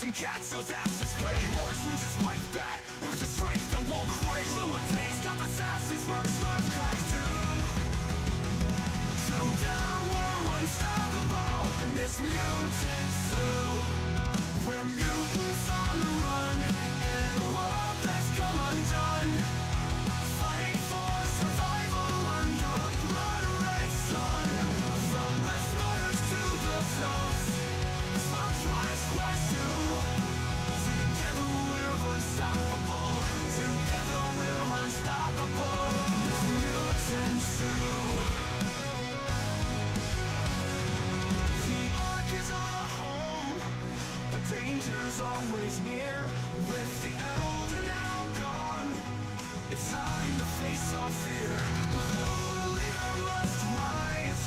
and cats, those asses play. Horse loses fight back with the strength that won't quit. Fluid taste of assassins, first love cries too. So down, we're unstoppable in this mutant zoo. We're mutants on the run in a world that's come undone, fighting for survival under a blood-red sun. From the stars to the tops, smoke tries quest to. Together we're unstoppable. Together we're unstoppable. This mutant zoo. The ark is our home. The danger's always near. With the elder now gone, it's time to face our fear. The leader must rise.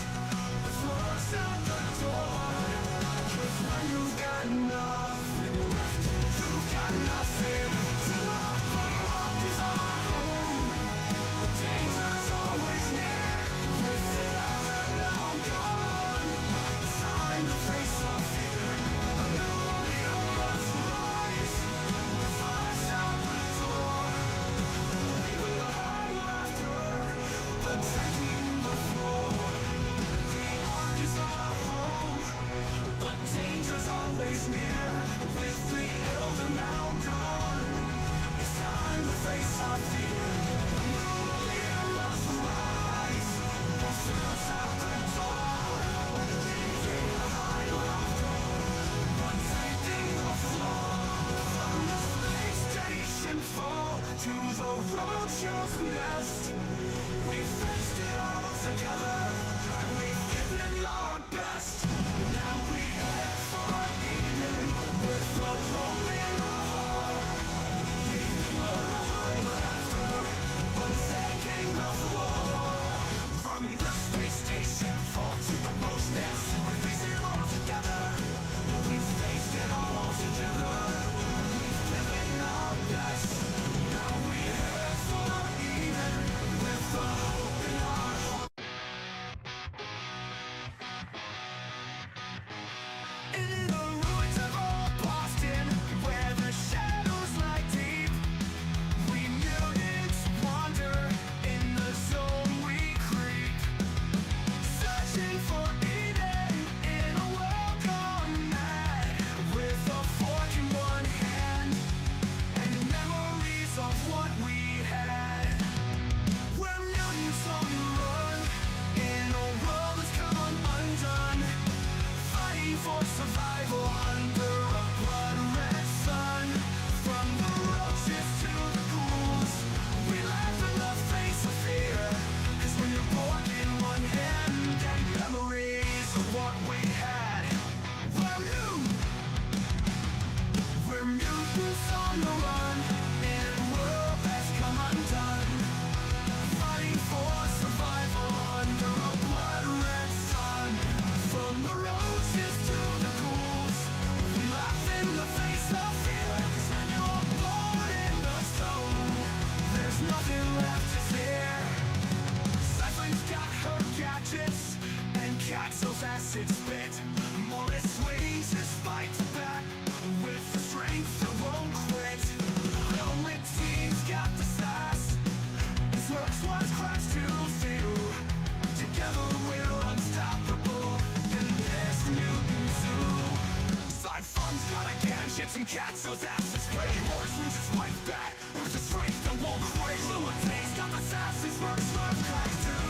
The floor's out the door. 'Cause when you've got nothing left, you've got nothing to offer. The ark is our home. The danger's always near. With the elder now gone, it's time to face our fear. A new leader must rise. The floor's out the door. Leaving behind laughter, protecting the floor. The ark is our home. But danger's always near. With the elder now gone, it's time to face our fear. A new leader must rise. The floor's out the door. Leaving behind laughter, protecting the floor. From the space station fall to the roadshow's nest, we faced it all together. We've given it our best. Now we head for Eden with the hope in our heart. Leaving behind laughter, protecting the floor. From the space station fall to the most nest, we faced it all together. We faced it all together. We've given our best. Now we head for Eden with the hope in our heart. In the ruins of old Boston, where the shadows lie deep, we mutants wander in the zone we creep, searching for Eden in a world gone mad, with a fork in one hand and memories of what we had. We're mutants on the run in a world that's come undone, fighting for survival under a blood-red sun. From the roaches to the ghouls, we laugh in the face of fear. 'Cause when you're born in one hand and memories of what we had, we're mutants on the run in a world that's come undone, fighting for survival under a blood-red sun. From the roaches to the ghouls, we laugh in the face of fear. 'Cause when you're born in the stone, there's nothing left to fear. Cycling's got her gadgets and Caxel's acid spit. Mullet swings his fight back with the strength that won't quit. Helmet team's got the sass. His works was crashed to few. Together we're unstoppable in this mutant zoo. Cypher's got a gadgets and Caxel's asses play. Horse loses fight back with the strength that won't quit. Fluid taste of assassins, first love cries too.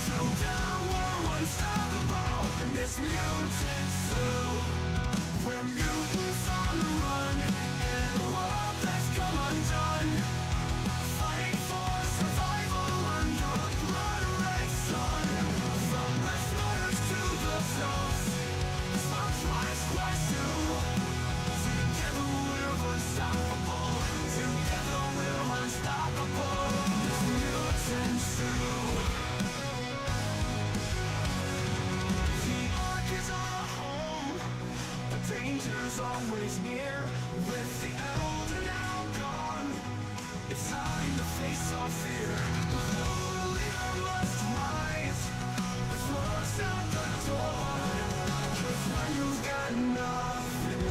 So down, we're unstoppable in this mutant zoo. We're mutants on the run in a world that's come undone, fighting for survival under a blood-red sun. From the stars to the tops, smoke tries quest to. Together we're unstoppable. Together we're unstoppable. This mutant zoo. The ark is our home. The danger's always near. With the elder now gone, it's time to face our fear. The leader must rise. The floor's out the door. 'Cause when you've got nothing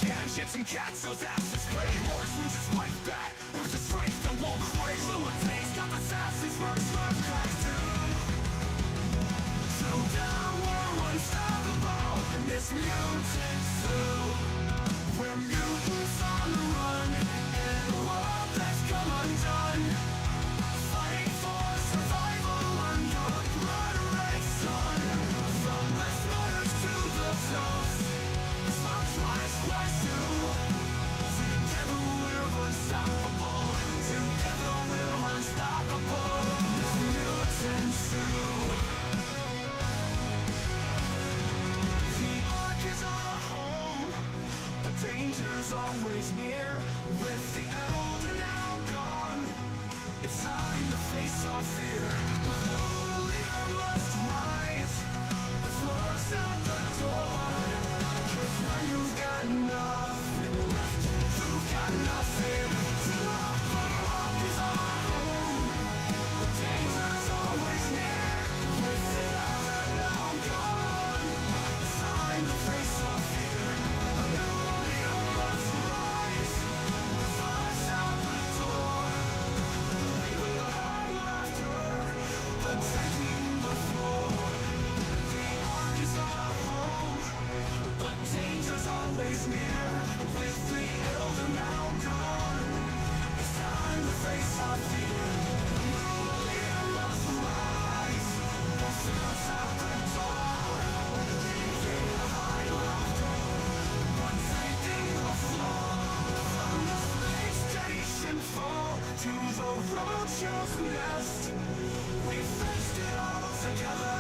again, ships and castles, asses play. Horse loses fight back, with the strength that won't quit. Lunatic's got the assassins, first left crack too. So down, we're unstoppable in this mutant zoo. We're mutants on the run, in a world that's come undone. Fighting for survival under a blood red sun. From the smothers to the toast, smoke's last quest too. Together we're unstoppable, together we're unstoppable. This mutant zoo. The ark is our home, the danger's always near. With the elder now gone, it's time to face our fear. The leader must rise, the floor's out the door. 'Cause when you've got nothing left, you've got nothing to offer. The ark is our home, the danger's always near. With the elder now gone, it's time to face our fear. A new leader must rise, the floor's out the door. Protecting the floor. The ark is our home, but danger's always near. With the elder now gone, it's time to face our fear. A new leader must rise, the floor's out the door. Leaving behind laughter, protecting the floor. From the space station fall to the roadshow's nest. We faced it all together,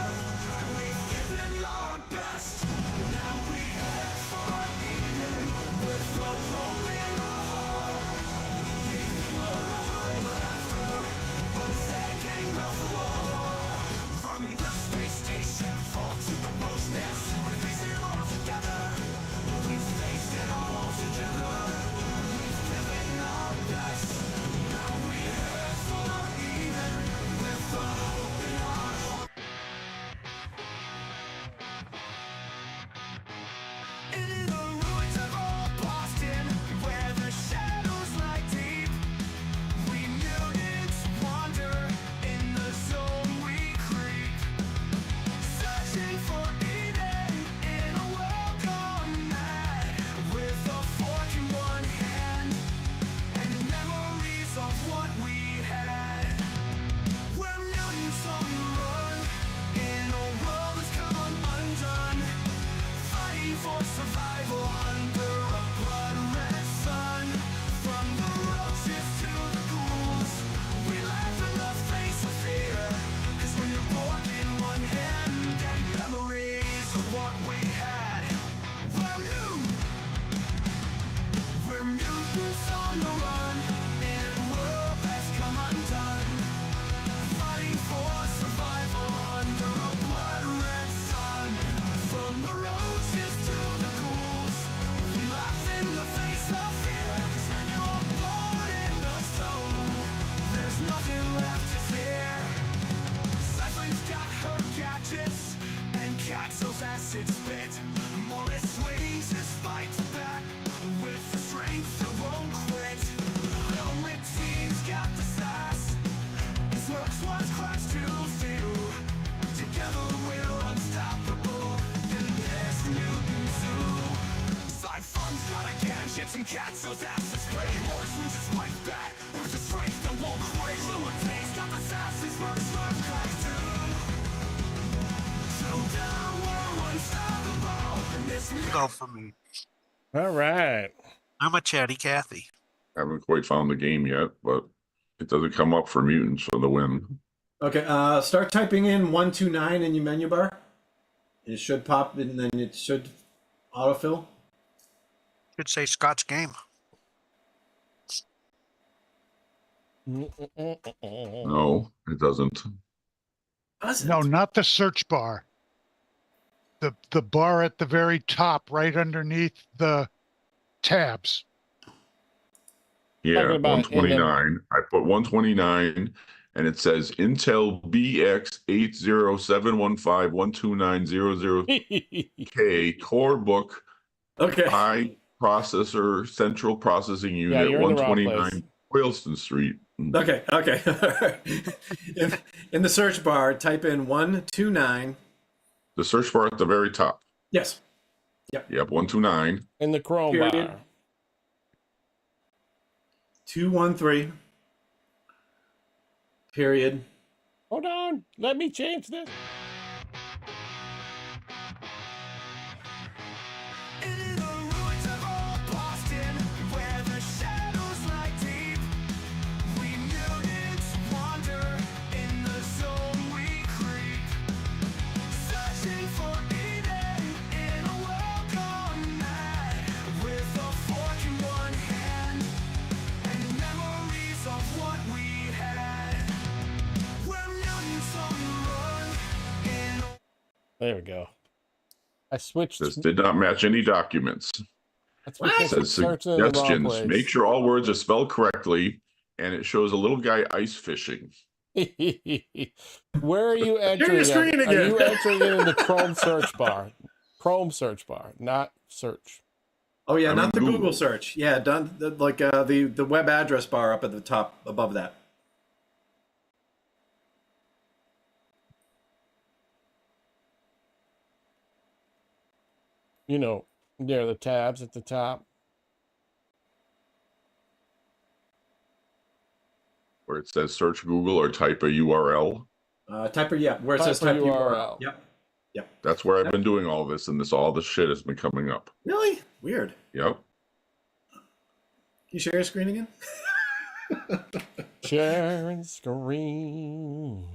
and we've given our best. Now we head for Eden, with the hope in our heart. Leaving a high laughter, protecting the floor. From the space station fall to the most nest. We faced it all together, we faced it all together. We've given our best. Now we head for Eden, with the hope in our heart. In the ruins of old Boston, where the shadows lie deep, we mutants wander in the zone we creep. Searching for Eden in a world gone mad, with a fork in one hand and memories of what we had. We're mutants on the run, in a world that's come undone. Fighting for survival under a blood red sun. From the roaches to the ghouls, we laugh in the face of fear. 'Cause when you're born in one hand and memories of what we had, we're mutants on the run, in a world that's come undone. Fighting for survival under a blood red sun. From the roaches to the ghouls, we laugh in the face of fear. 'Cause when you're born in the stone, there's nothing left to fear. Cyclone's got her gadgets, and Caxel's acid spit. Morris swings his fight back, with the strength that won't quit. Helmet team's got the sass, his works was crashed to few. Together we're unstoppable in this mutant zoo. Cypher's got a can, ships and castles, asses play. Horse loses fight back, with the strength that won't quit. Lunatic's got the assassins, first left crack too. So down, we're unstoppable in this mutant. Go for me. All right. I'm a chatty Cathy. Haven't quite found the game yet, but it doesn't come up for mutants for the win. Okay, start typing in 129 in your menu bar. It should pop and then it should autofill. Should say Scott's game. No, it doesn't. No, not the search bar. The bar at the very top, right underneath the tabs. Yeah, Talking about 129. I put 129 and it says Intel BX80715129000K core book Okay. processor, central processing unit, you're in the wrong place. 129 Boylston Street. Okay. In the search bar, type in 129. The search bar at the very top. Yes. Yep, 129. In the Chrome Period. bar. 213. Period. Hold on. Let me change this. In the ruins of old Boston, where the shadows lie deep, we mutants wander in the zone we creep, searching for Eden in a world gone mad, with a fork in one hand and memories of what we had. We're mutants on the run in There we go. I switched. This did not match any documents. That's What? because It it's says searching in the wrong suggestions. place. Make sure all words are spelled correctly, and it shows a little guy ice fishing. Where are you entering? your it? screen Are again. you entering it in the Chrome search bar? Chrome search bar, not search. Oh yeah, I'm not in the Google Google. search. Yeah, done like the web address bar up at the top above that. You know, there are the tabs at the top. Where it says search Google or type a URL. Type where it says Type type a URL. URL. Yep. That's where I've been doing all this, and all this shit has been coming up. Really? Weird. Yep. Can you share your screen again? Sharing screen.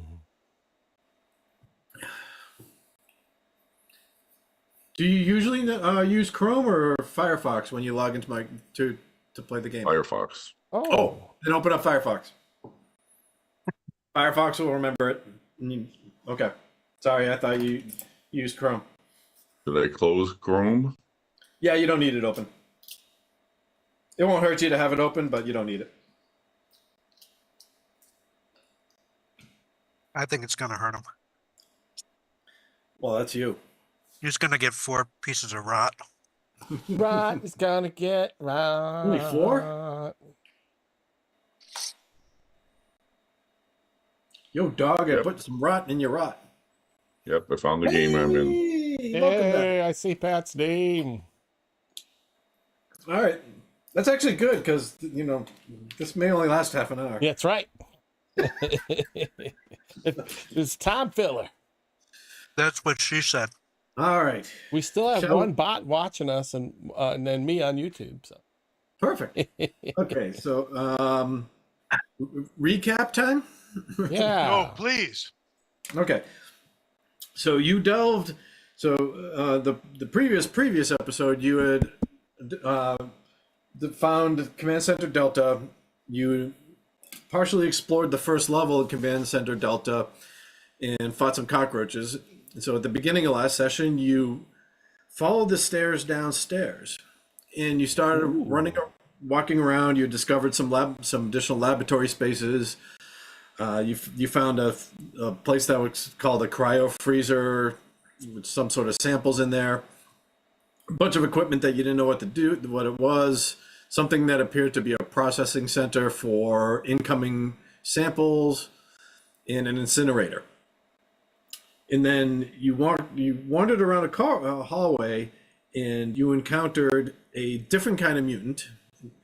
Do you usually use Chrome or Firefox when you log into to play the game? Firefox. Oh, then open up Firefox. Firefox will remember it. Okay. Sorry, I thought you used Chrome. Did I close Chrome? Yeah, you don't need it open. It won't hurt you to have it open, but you don't need it. I think it's going to hurt him. Well, that's you. He's going to get 4 pieces of rot. Rot is gonna get rot. Only 4? Yo, dog, I Yep. put some rot in your rot. Yep, I found the game I'm in. Hey, welcome back. Hey, I see Pat's name. All right. That's actually good because, this may only last half an hour. Yeah, that's right. It's time filler. That's what she said. All right. We still have So- one bot watching us, and then me on YouTube. So Perfect. Okay, so recap time? yeah. No, please. Okay. So you delved. So the previous episode, you had found Command Center Delta. You partially explored the first level of Command Center Delta and fought some cockroaches. And so at the beginning of last session, you followed the stairs downstairs, and you started walking around. You discovered some additional laboratory spaces. You found a place that was called a cryo freezer with some sort of samples in there. A bunch of equipment that you didn't know what it was. Something that appeared to be a processing center for incoming samples, and an incinerator. And then you wandered around a hallway, and you encountered a different kind of mutant,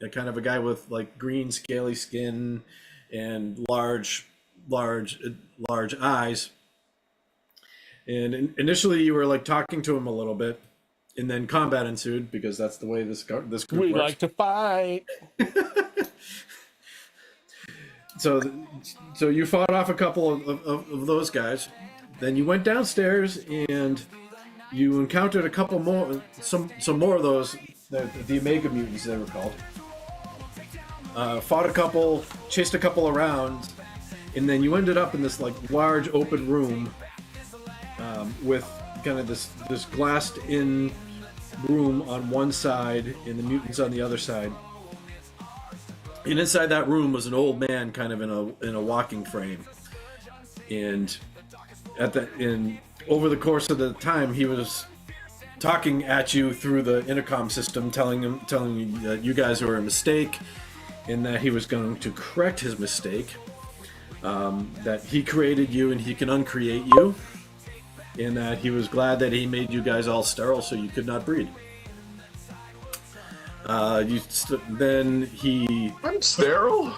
a kind of a guy with like green scaly skin and large eyes. And initially you were like talking to him a little bit, and then combat ensued because that's the way this group We works. like to fight. So you fought off a couple of those guys. Then you went downstairs and you encountered a couple more, some more of those, the Omega mutants they were called. Fought a couple, chased a couple around, and then you ended up in this like large open room with kind of this glassed in room on one side and the mutants on the other side. And inside that room was an old man kind of in a walking frame. And over the course of the time, he was talking at you through the intercom system, telling you that you guys were a mistake, and that he was going to correct his mistake. That he created you and he can uncreate you, and that he was glad that he made you guys all sterile so you could not breed. Then he. I'm sterile.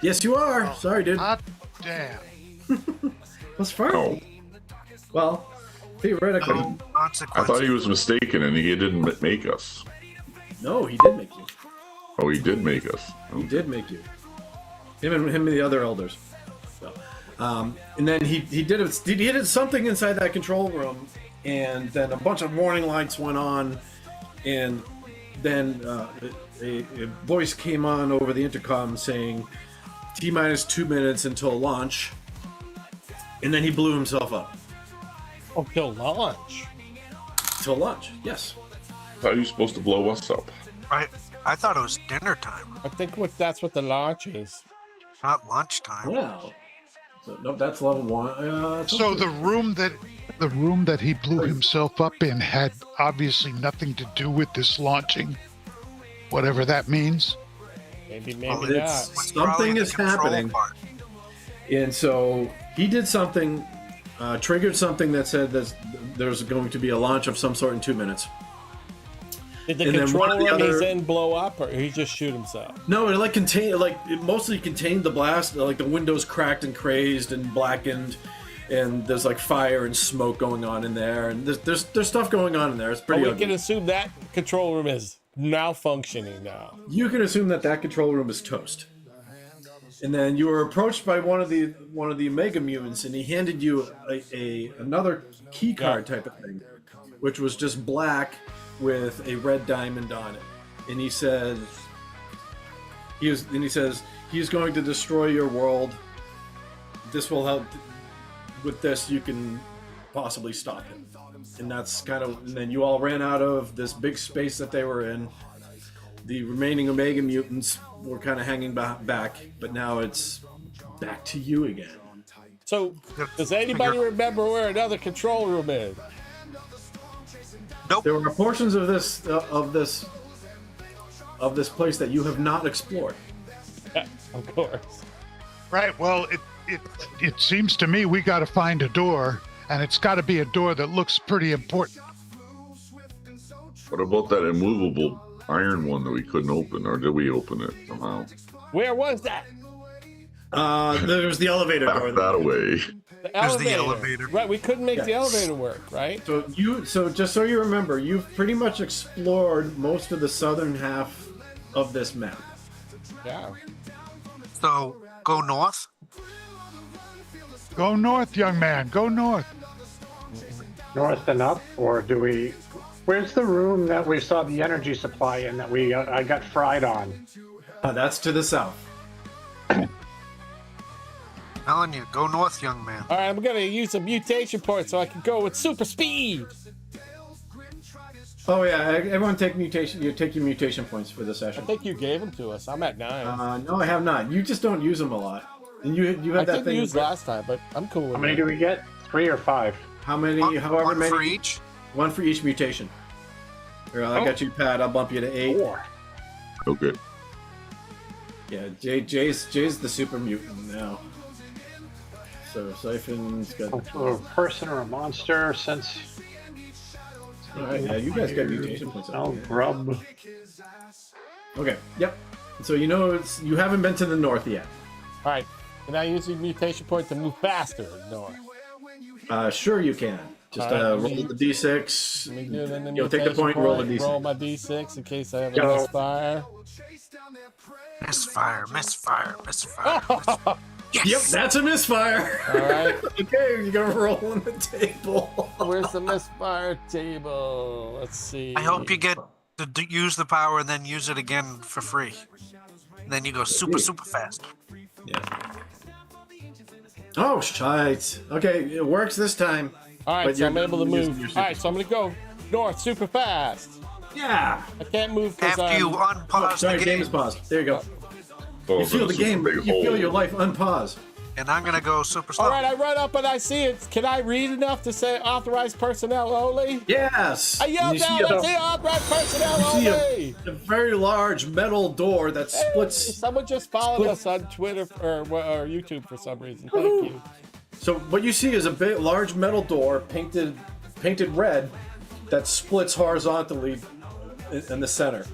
Yes, you are. Sorry, dude. Hot damn. That's fine. Oh, Well, theoretically, I Consequences. thought he was mistaken and he didn't make us. no, he did make you. Oh, he did make us. He did make you. Him and the other elders. So, and then he did something inside that control room, and then a bunch of warning lights went on, and then a voice came on over the intercom saying T-minus 2 minutes until launch, and then he blew himself up. Oh, till launch. Till launch, yes. I thought he was supposed to blow us up. I thought it was dinner time, I think that's what the launch is. not lunchtime. Wow. So, nope, that's level 1. So the room that he blew himself up in had obviously nothing to do with this launching, whatever that means. Maybe Well, not. it's probably Something the is control happening. part. And so he did something, triggered something that said that there's going to be a launch of some sort in 2 minutes. Did the and then one control of the room he's other- in blow up, or he just shoot himself? No, it mostly contained the blast. Like the windows cracked and crazed and blackened, and there's like fire and smoke going on in there, and there's stuff going on in there. It's But pretty we ugly. can assume that control room is malfunctioning now. You can assume that control room is toast. And then you were approached by one of the Omega mutants, and he handed you another key card type of thing, which was just black with a red diamond on it. And he says he's going to destroy your world. This will help. With this, you can possibly stop him. And that's and then you all ran out of this big space that they were in. The remaining Omega mutants were kind of hanging back, but now it's back to you again. So, does anybody remember where another control room is? Nope. There were portions of this place that you have not explored. Yeah, of course. Right. Well, it seems to me we got to find a door, and it's got to be a door that looks pretty important. What about that immovable iron one that we couldn't open, or did we open it somehow? Where was that? There was the elevator door. Back that away. The There's the elevator. elevator. Right, we couldn't make the Yeah. elevator work, right? So just so you remember, you've pretty much explored most of the southern half of this map. Yeah. So go north. Go north, young man. Go north. North and up, or do we? Where's the room that we saw the energy supply in that I got fried on? That's to the south. Telling you, go north, young man. All right, I'm gonna use a mutation point so I can go with super speed. Oh yeah, everyone take mutation. You take your mutation points for the I session. think you gave them to us. I'm at 9. No, I have not. You just don't use them a lot. And you I have that didn't thing. use last time, but I'm cool with How many it. do we get? 3 or 5? How many? One, However one many. for each. One for each mutation. Here, I got you, Pat. I'll bump you to 8. 4. Okay. Yeah, Jay's the super mutant now. So Siphon's got. A person or a monster, since All right, yeah, you guys got mutation points. no grub. Okay, yep. So you know you haven't been to the north yet. All right, can I use the mutation point to move faster north? Sure you can. Just All right, roll let me- the d6. Let me do it in the You'll take the mutation point, roll a d6. Roll my d6 in case I have a Go. misfire. Misfire, misfire, misfire. misfire. Yes. Yep, that's a misfire. All right, Okay, you gotta roll on the table. where's the misfire table? Let's see. I hope you get to use the power and then use it again for free. And then you go super fast. Yeah. Oh, shite. Okay, it works this time. All right, But so you're I'm able to using move. your All right, so I'm gonna go north super fast. Yeah. I can't move because After you unpause Sorry, the game game. is paused. There you go. Oh, You feel the this is a game. big You feel hole. your life unpause. And I'm gonna go super slow. All right, I run up and I see it. Can I read enough to say authorized personnel only? Yes. I yelled out, I see authorized personnel You see only. a very large metal door that splits. Someone just followed us on Twitter or YouTube for some reason. Thank you. So what you see is a big, large metal door painted red that splits horizontally in the center.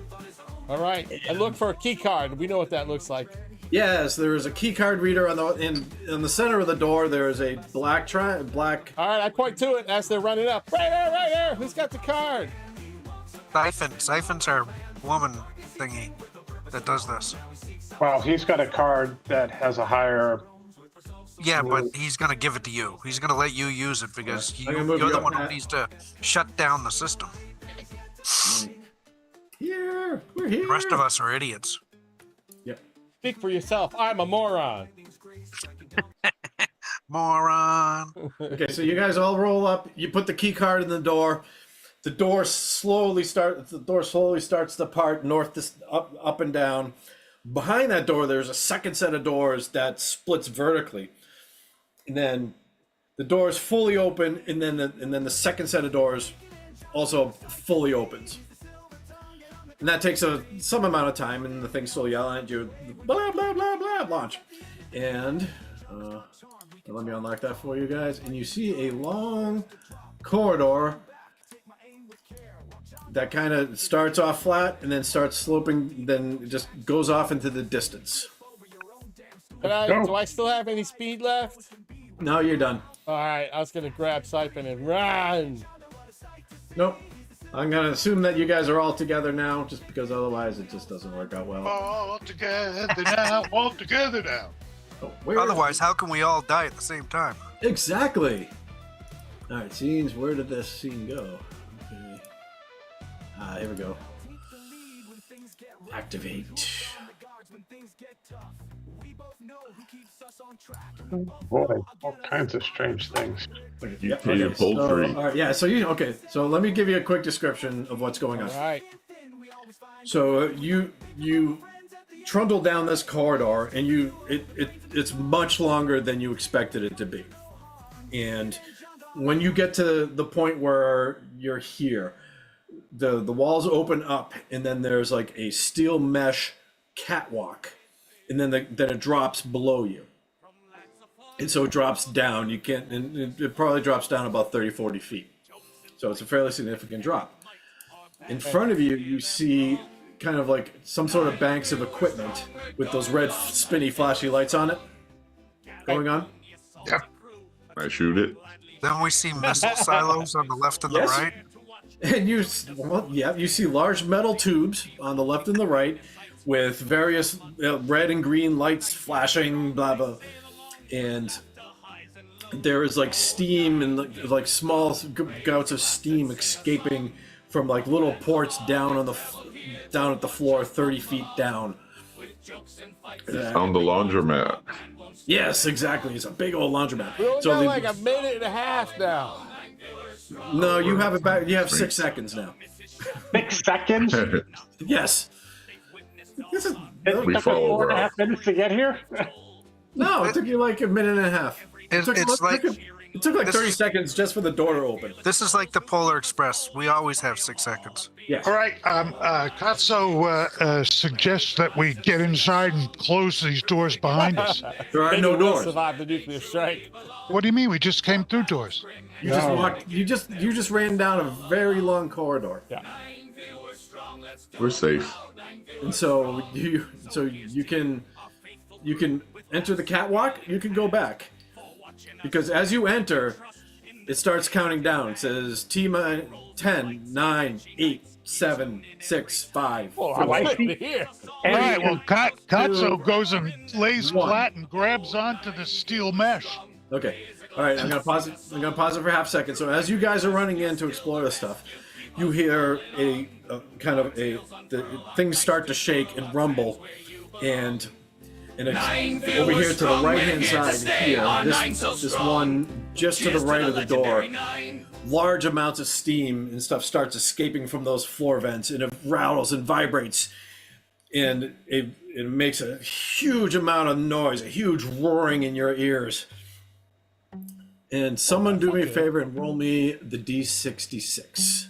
All right, and look for a key card. We know what that looks like. Yes, there is a key card reader on the center of the door. There is a black. All right, I point to it as they're running up. Right there. Who's got the card? Siphon's our woman thingy that does this. Well, he's got a card that has a higher. Yeah, but he's gonna give it to you. He's gonna let you use it because I'm gonna move you're you the up, one who Matt. needs to shut down the system. Here, we're here. The rest of us are idiots. Yep. Speak for yourself. I'm a moron. Moron. Okay, so you guys all roll up. You put the key card in the door. The door slowly starts to part north to up and down. Behind that door, there's a second set of doors that splits vertically, and then the door is fully open, and then the second set of doors also fully opens. And that takes some amount of time, and the thing still yelling at you, blah, blah, blah, blah, launch. And let me unlock that for you guys. And you see a long corridor that kind of starts off flat and then starts sloping, then it just goes off into the distance. Do I still have any speed left? No, you're done. All right, I was going to grab Siphon and run. Nope. I'm going to assume that you guys are all together now, just because otherwise it just doesn't work out well. All together now, all together now. Oh, where- Otherwise, how can we all die at the same time? Exactly. All right, scenes. Where did this scene go? Okay. Here we go. Activate. Boy, all kinds of strange things. You play a poultry. All right, yeah. So so let me give you a quick description of what's going on. All right. So you trundle down this corridor, and it's much longer than you expected it to be. And when you get to the point where you're here, the walls open up, and then there's like a steel mesh catwalk, and then it drops below you. And so it drops down. You can't, and it probably drops down about 30-40 feet. So it's a fairly significant drop. In front of you, you see kind of like some sort of banks of equipment with those red spinny flashy lights on it going on. Yep. I shoot it. Then we see missile silos on the left and the Yes. right. And you see large metal tubes on the left and the right with various red and green lights flashing, blah, blah. And there is like steam and like small gouts of steam escaping from like little ports down at the floor 30 feet down. Found the laundromat. Yes, exactly. It's a big old laundromat. We only So got the- like a minute and a half now. no, you have it back. You have 6 seconds now. 6 seconds? It Yes. This is We took us follow 4.5 minutes to get here? no. It took you like a minute and a half. It It took like this 30 is- seconds just for the door to open. This is like the Polar Express. We always have 6 seconds. Yes. All right, Katso suggests that we get inside and close these doors behind us. There are Maybe no we'll doors. survive the nuclear strike. What do you mean? We just came through doors. You just walked. You just ran down a very long corridor, Yeah. We're safe. and so you can enter the catwalk. You can go back because as you enter, it starts counting down. It says T 10, 9, 8, 7, 6, 5. Oh, I I'm like waiting it. to hear. All right, well, Katso goes and lays 1. flat and grabs onto the steel mesh. Okay. All right. I'm gonna pause it. I'm gonna pause it for half a second. So as you guys are running in to explore this stuff, you hear the things start to shake and rumble, and it's over here to the right hand side here. This one just to the right of the door. Large amounts of steam and stuff starts escaping from those floor vents, and it rattles and vibrates. and it makes a huge amount of noise, a huge roaring in your ears. And someone do me a favor and roll me the D66.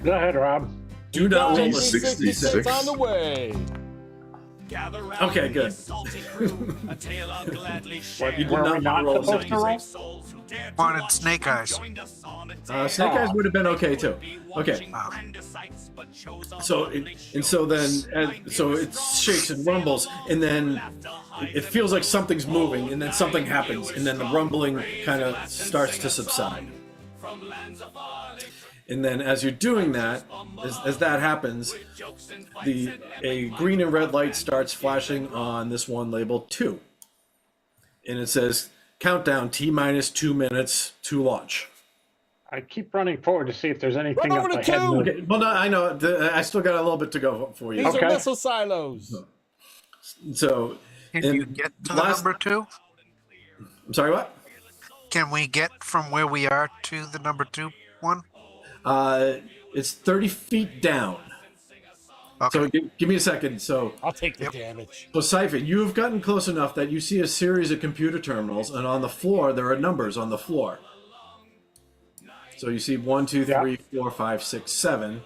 Go ahead, Rob. Do not roll a D66 on the way. Okay, good. What, You did were we not not roll supposed to roll? 66. Wanted Snake Eyes. Snake Eyes would have been okay too. Okay. So it shakes and rumbles, and then it feels like something's moving, and then something happens, and then the rumbling kind of starts to subside. And then as you're doing that, as that happens, a green and red light starts flashing on this one labeled 2. And it says countdown T minus 2 minutes to launch. I keep running forward to see if there's anything Run up over to ahead. 2. Okay, well, no, I know. I still got a little bit to go for you. These Okay. are missile silos. So, Can and you get to the last- number 2? I'm sorry, what? Can we get from where we are to the number 2 one? It's 30 feet down. Okay. So give me a second. So, I'll take the damage. Siphon, you've gotten close enough that you see a series of computer terminals, and on the floor there are numbers on the floor. So you see 1, 2, 3, 4, 5, 6, 7,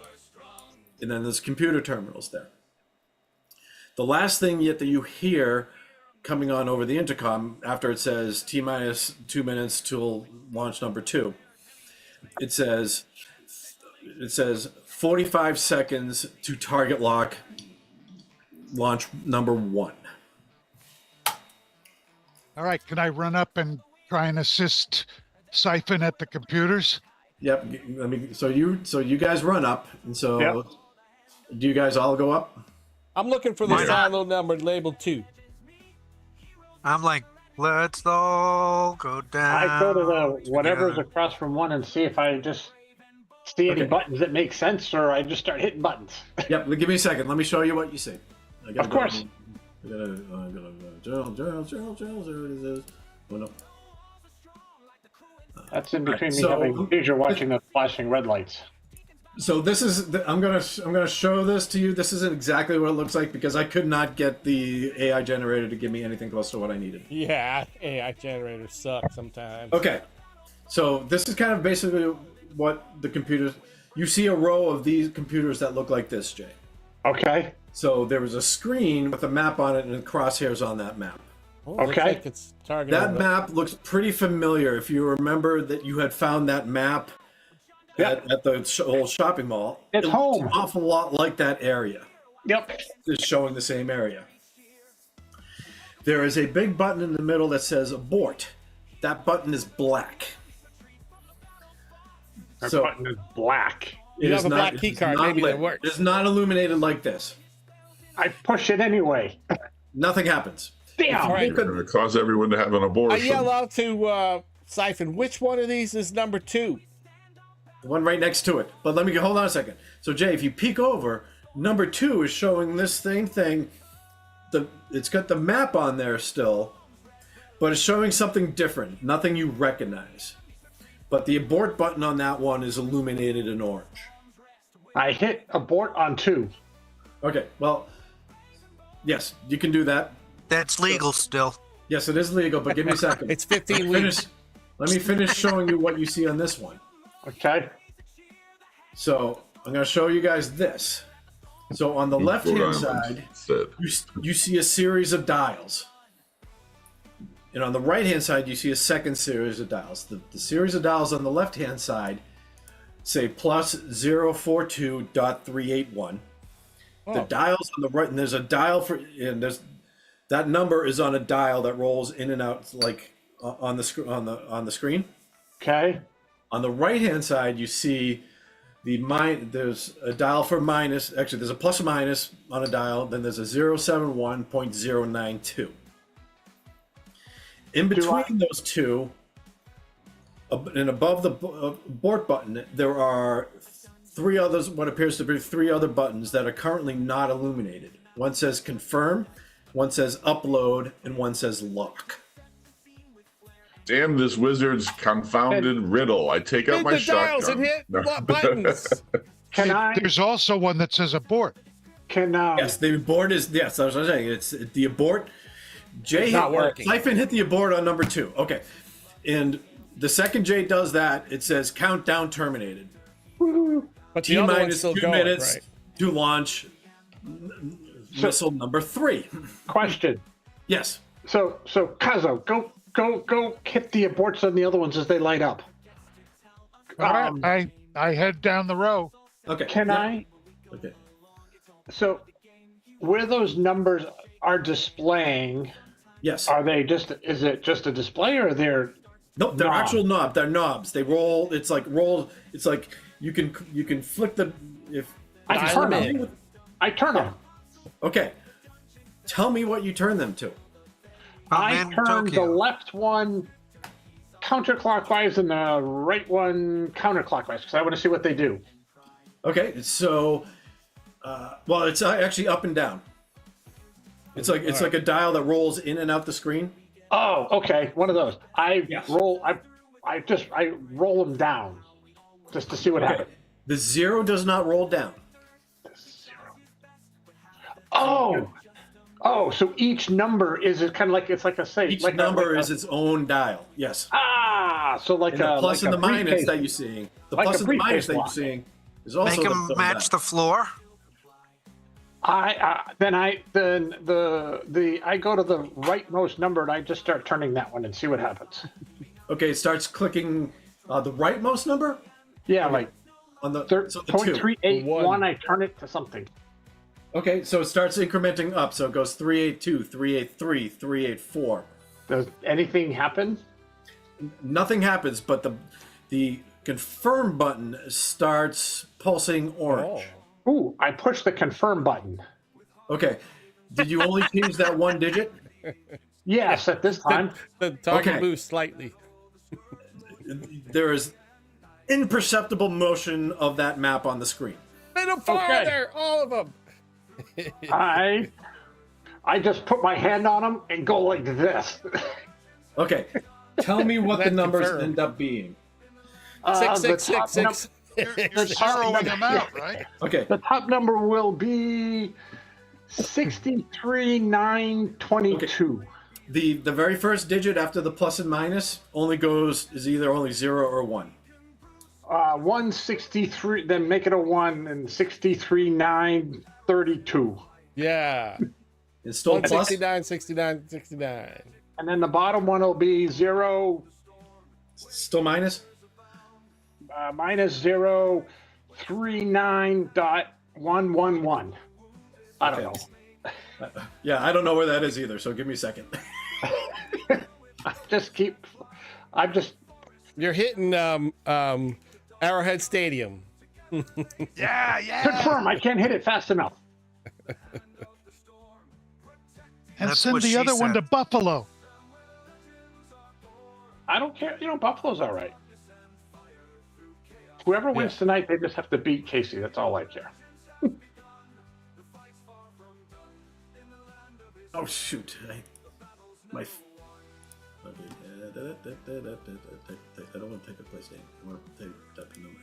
and then there's computer terminals there. The last thing yet that you hear coming on over the intercom after it says T minus 2 minutes till launch number 2, it says 45 seconds to target lock launch number 1. All right, can I run up and try and assist Siphon at the computers? Yep. So you guys run up, and so Yep. do you guys all go up? I'm looking for the Why not? silo number labeled 2. I'm like, let's all go down. I go to the whatever's together. across from 1 and see if I just see any Okay. buttons that make sense, or I just start hitting buttons. Yep. Give me a second. Let me show you what you see. I gotta Of course. Journal. There it is. Oh, no. That's in between me so- having confusion watching the flashing red lights. So this is. I'm gonna show this to you. This isn't exactly what it looks like because I could not get the AI generator to give me anything close to what I needed. Yeah, AI generators suck sometimes. Okay. So this is kind of basically what the computers. You see a row of these computers that look like this, Jay. Okay. So there was a screen with a map on it and crosshairs on that map. Oh, looks Okay. like it's targeting That the- map looks pretty familiar. If you remember that you had found that map at the whole shopping mall, It's it looks home. an awful lot like that area. Yep. It's showing the same area. There is a big button in the middle that says abort. That button is black. That So button is black. it You is have a not- black it key is card, not maybe lit. that works. It's not illuminated like this. I push it anyway. Nothing happens. Damn. All right. You're going to cause everyone to have an I abortion. yell out to Siphon, which one of these is number 2? The one right next to it. But let me hold on a second. So Jay, if you peek over, number 2 is showing this same thing. It's got the map on there still, but it's showing something different. Nothing you recognize. But the abort button on that one is illuminated in orange. I hit abort on 2. Okay, well, yes, you can do that. That's legal still. Yes, it is legal, but give me a second. It's 15 weeks. Let me finish showing you what you see on this one. Okay. So I'm going to show you guys this. So on the Rhode left-hand Island side, said. you see a series of dials. And on the right-hand side, you see a second series of dials. The series of dials on the left-hand side say plus 042.381. The dials on the right, and there's a dial for, and that number is on a dial that rolls in and out like on the screen. Okay. On the right-hand side, you see there's a dial for minus. Actually, there's a plus or minus on a dial. Then there's a 071.092. In between those two, and above the abort button, there are what appears to be three other buttons that are currently not illuminated. One says confirm, one says upload, and one says lock. Damn this wizard's confounded riddle. I take out Hit my the dials shotgun. and hit No. buttons. Can I? There's also one that says abort. Can Yes, the abort is yes. That's what I'm saying. It's the abort. Jay It's not working. Siphon hit the abort on number 2. Okay, and the second Jay does that, it says countdown terminated. But T the other one's minus still 2 going, minutes right? to launch missile number 3. question. Yes. So Kazo, go hit the aborts on the other ones as they light up. All right, I head down the row. Okay. Can I? Okay. So where those numbers are displaying, Yes. are they just? Is it just a display, or they're? Nope, they're knob? actual knobs. They're knobs. They roll. It's like roll. It's like you can flick the if. I Dial turn them them. I turn them. Okay. Tell me what you turn them to. I Man, turn the Tokyo. left one counterclockwise and the right one counterclockwise because I want to see what they do. Okay, so well, it's actually up and down. It's like a dial that rolls in and out the screen. Oh, okay, one of those. I Yes. roll. I roll them down just to see what Okay. happens. The 0 does not roll down. Oh, so each number is kind of like it's like a say. Each like number a, is its own dial. Yes. so like And the a plus like and the a minus briefcase. that you're seeing, the Like plus a and the minus briefcase that you're lock. seeing, is also Make them the match the floor. I go to the rightmost number and I just start turning that one and see what happens. Okay, it starts clicking the rightmost number Yeah, like on the so the 2. 0.381. I turn it to something. Okay, so it starts incrementing up. So it goes 382, 383, 384. Does anything happen? Nothing happens, but the confirm button starts pulsing orange. Oh. Ooh, I push the confirm button. Okay. Did you only change that one digit? Yes, at this time. The target Okay. moves slightly. There is imperceptible motion of that map on the screen. Little farther, all of them. I just put my hand on them and go like this. Okay. Tell me what the That's numbers confirmed. end up being. Six, the six, top six, six. You're The top zeroing number- them out, right? Okay. The top number will be 63,922. The very first digit after the plus and minus is either only 0 or 1. 163, then make it a 1 and 63,932. Yeah. It's still plus. 169, 69, 69. And then the bottom one will be 0 Still minus. minus 039.111. I don't know. Yeah, I don't know where that is either, so give me a second. I'm just You're hitting Arrowhead Stadium. Yeah. confirm. I can't hit it fast enough. And That's send what the she other one said. to Buffalo. I don't care. Buffalo's all right. Whoever wins tonight, they just have to beat Casey. That's all I care. Oh shoot! I don't want to take a place name. I want to take that number.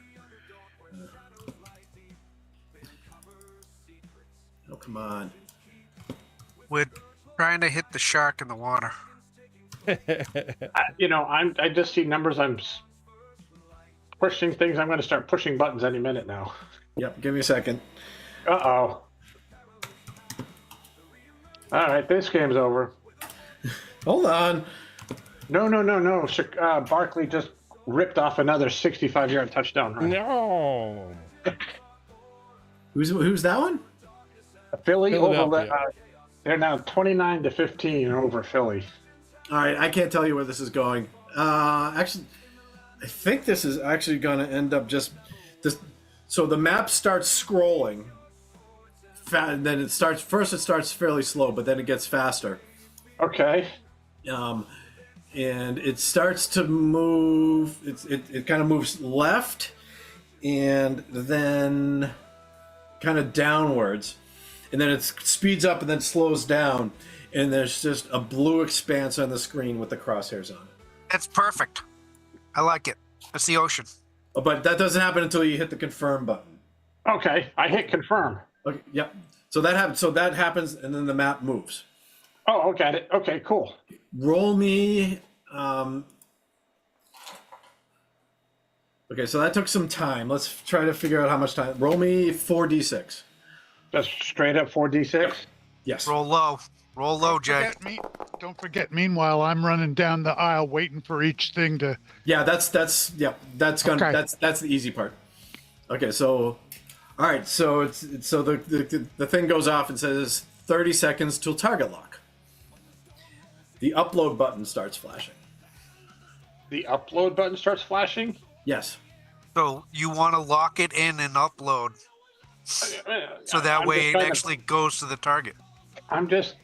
Oh come on! We're trying to hit the shark in the water. I just see numbers. I'm pushing things. I'm going to start pushing buttons any minute now. Yep. Give me a second. Uh-oh. All right, this game's over. Hold on. No. Barkley just ripped off another 65-yard touchdown run. No. Who's that one? Philly over. Philadelphia. They're now 29-15 over Philly. All right, I can't tell you where this is going. Actually, I think this is actually going to end up just this. So the map starts scrolling. And then it starts fairly slow, but then it gets faster. Okay. And it starts to move. It kind of moves left, and then kind of downwards, and then it speeds up and then slows down, and there's just a blue expanse on the screen with the crosshairs on it. That's perfect. I like it. It's the ocean. But that doesn't happen until you hit the confirm button. Okay, I hit confirm. Okay, yep. So that happens, and then the map moves. Oh, got it. Okay, cool. Roll me. Okay, so that took some time. Let's try to figure out how much time. Roll me 4d6. Just straight up 4d6. Yes. Roll low, Jay. Don't forget. Meanwhile, I'm running down the aisle waiting for each thing to. Yeah, that's gonna Okay. that's the easy part. Okay, so all right, so the thing goes off and says 30 seconds till target lock. The upload button starts flashing. The upload button starts flashing. Yes. So you want to lock it in and upload, so that I'm way just it trying to- actually goes to the target. I'm just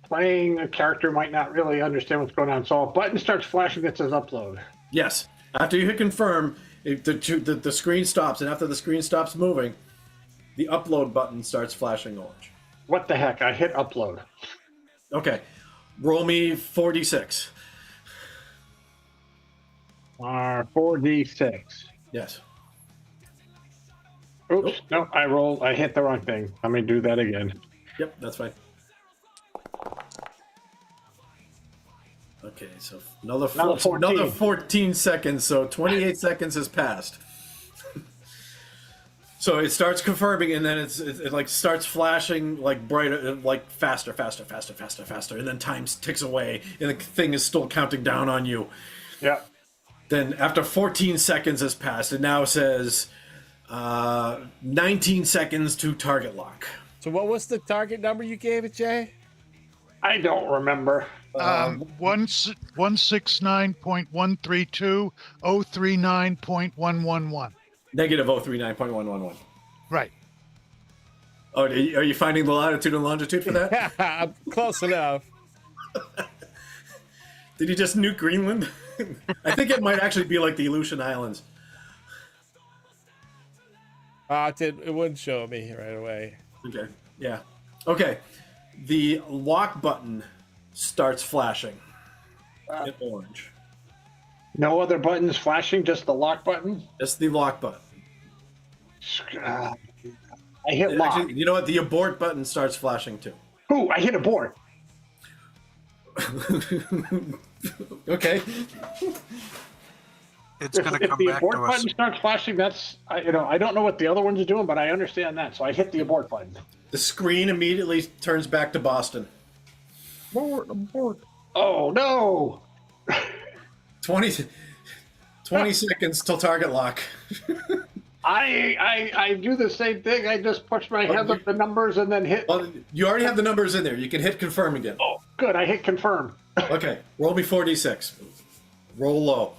playing a character might not really understand what's going on. So a button starts flashing that says upload. Yes. After you hit confirm, the screen stops, and after the screen stops moving, the upload button starts flashing orange. What the heck? I hit upload. Okay. Roll me 4d6. 4d6. Yes. Oops. No, I hit the wrong thing. Let me do that again. Yep, that's fine. Okay, so another 14 seconds, so 28 seconds has passed. So it starts confirming, and then it like starts flashing like brighter, like faster, and then time ticks away, and the thing is still counting down on you. Yeah. Then after 14 seconds has passed, it now says 19 seconds to target lock. So what was the target number you gave it, Jay? I don't remember. 169.132, 039.111. Negative 039.111. Right. Oh, are you finding the latitude and longitude for that? I'm close enough. Did you just nuke Greenland? I think it might actually be like the Aleutian Islands. It wouldn't show me right away. Okay, yeah. Okay, the lock button starts flashing in orange. No other buttons flashing, just the lock button. That's the lock button. I hit lock. Actually, you know what? The abort button starts flashing too. Ooh, I hit abort. Okay. It's going to If come the back abort to us. button starts flashing, that's I don't know what the other ones are doing, but I understand that. So I hit the abort button. The screen immediately turns back to Boston. Oh no! 20 seconds till target lock. I do the same thing. I just push my head up the numbers and then hit. Well, you already have the numbers in there. You can hit confirm again. Oh, good. I hit confirm. Okay, roll me 4d6. Roll low.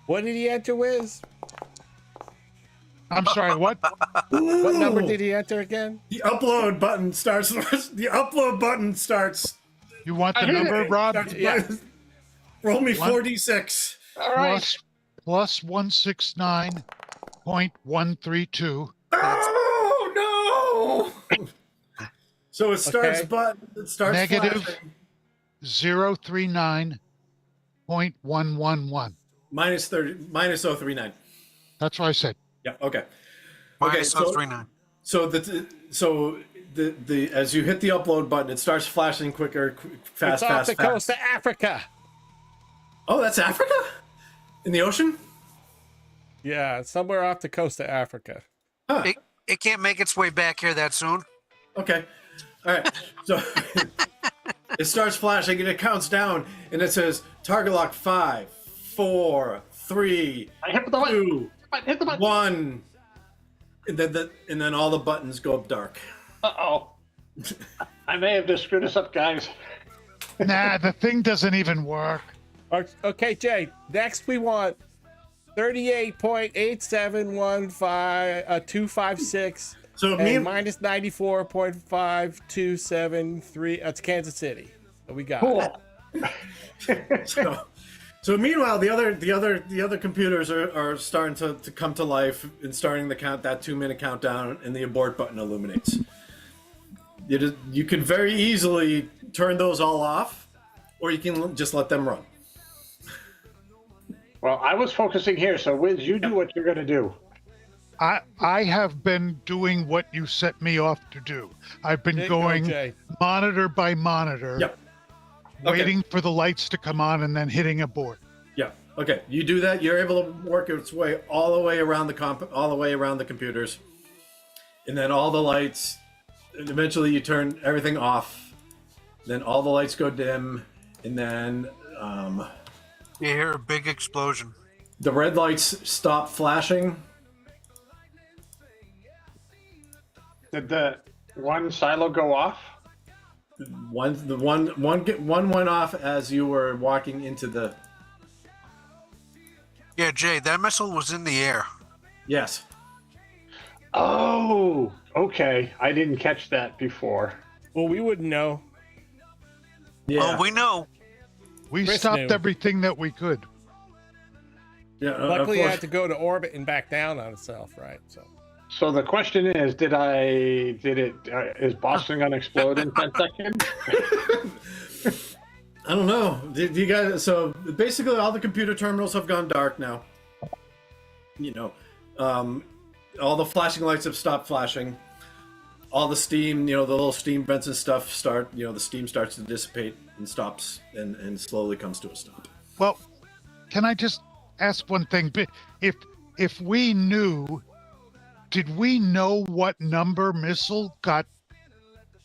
What did he enter, Wiz? I'm sorry, what? What number did he enter again? The upload button starts. The upload button starts. You want the I hit number, it. Rob? Yeah. Roll me One. 4d6. All right. Plus 169.132. Oh no! So it starts, Okay. but it starts Negative. flashing. 039.111. Minus 039. That's what I said. Yeah. Okay. Minus so- 039. So the as you hit the upload button, it starts flashing quicker, fast, It's off fast, the fast. coast of Africa. Oh, that's Africa? In the ocean? Yeah, somewhere off the coast of Africa. Huh. It can't make its way back here that soon. Okay. All right. So it starts flashing and it counts down and it says target lock 5, 4, 3, I hit the button. 2, Hit the button. 1. And then all the buttons go dark. Uh-oh. I may have just screwed us up, guys. Nah, the thing doesn't even work. Okay, Jay. Next, we want 38.8715256 So and me minus 94.5273. That's Kansas City. So we got. Cool. So meanwhile, the other computers are starting to come to life and starting the count, that 2-minute countdown, and the abort button illuminates. You can very easily turn those all off, or you can just let them run. Well, I was focusing here, so Wiz, you do what you're gonna do. I have been doing what you set me off to do. I've been There you go, going Jay. monitor by monitor, Yep. Okay. waiting for the lights to come on and then hitting abort. Yeah. Okay. You do that. You're able to work its way all the way around all the way around the computers, and then all the lights. And eventually, you turn everything off. Then all the lights go dim, and then You hear a big explosion. the red lights stop flashing. Did the one silo go off? One went off as you were walking into the. Yeah, Jay, that missile was in the air. Yes. Oh, okay. I didn't catch that before. Well, we wouldn't know. Yeah. Oh, we know. We Chris stopped knew. everything that we could. Yeah. Luckily, it had to go to orbit and back down on itself, right? So the question is, is Boston gonna explode in 10 seconds? I don't know. Did you guys? So basically, all the computer terminals have gone dark now. You know, all the flashing lights have stopped flashing. All the steam, the little steam vents and stuff start. The steam starts to dissipate and stops, and slowly comes to a stop. Well, can I just ask one thing? If we knew, did we know what number missile got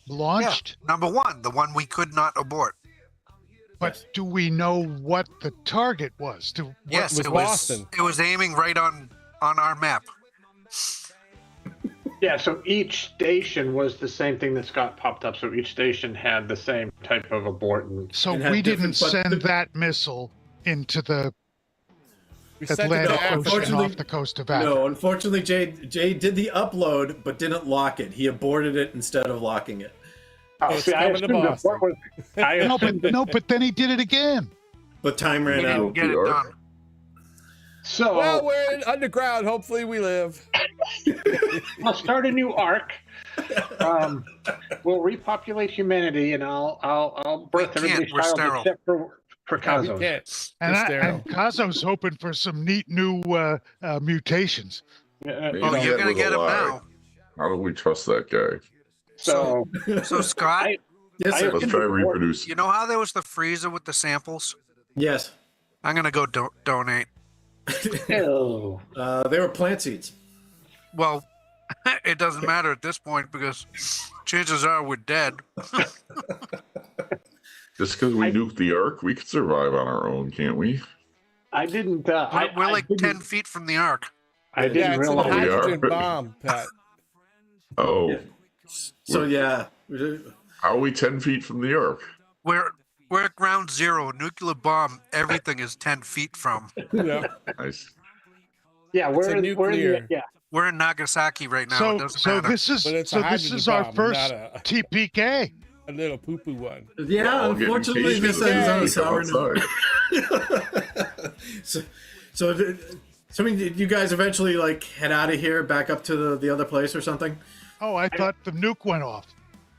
launched? Yeah, number one, the one we could not abort. But do we know what the target was? Yes, was it was. Boston. It was aiming right on our map. Yeah, so each station was the same thing that Scott popped up. So each station had the same type of abort. So It had we didn't different- but send that missile into the We sent it Atlantic to Ocean unfortunately- off the coast of Africa. No, unfortunately, Jay did the upload, but didn't lock it. He aborted it instead of locking it. Oh, It's see, I coming to assumed the Boston. abort was. I assumed But then he did it again. But time We ran didn't out. get it the arc. done. So Well, we're in underground. Hopefully, we live. I'll start a new arc. We'll repopulate humanity, and I'll birth We can't, everybody's we're child sterile. except for We Kazo. can't. And, We're sterile. Kazo's hoping for some neat new mutations. Maybe Oh, you're that gonna was a get him lie. now. How do we trust that guy? So So Scott, Yes, I- sir. Let's try to reproduce. you know how there was the freezer with the samples? Yes. I'm gonna go donate. ew. They were plant seeds. Well, it doesn't matter at this point because chances are we're dead. Just because we nuked the ark, we could survive on our own, can't we? I didn't. We're like 10 feet from the ark. I Yeah, didn't it's a realize. we are. hydrogen bomb, Pat. Oh, Yeah. So yeah, how are we 10 feet from the ark? We're at ground zero. Nuclear bomb. Everything is 10 feet from. Yeah. Nice. Yeah, It's a we're in the nuclear. We're in Nagasaki right now. It So doesn't so matter. this is But it's a this hydrogen is our bomb, first not TPK. a little poo poo one. yeah. We're all getting Unfortunately, this cases ends on a as sour we note. come outside. So I mean, did you guys eventually like head out of here, back up to the other place or something? Oh, I thought the nuke went off.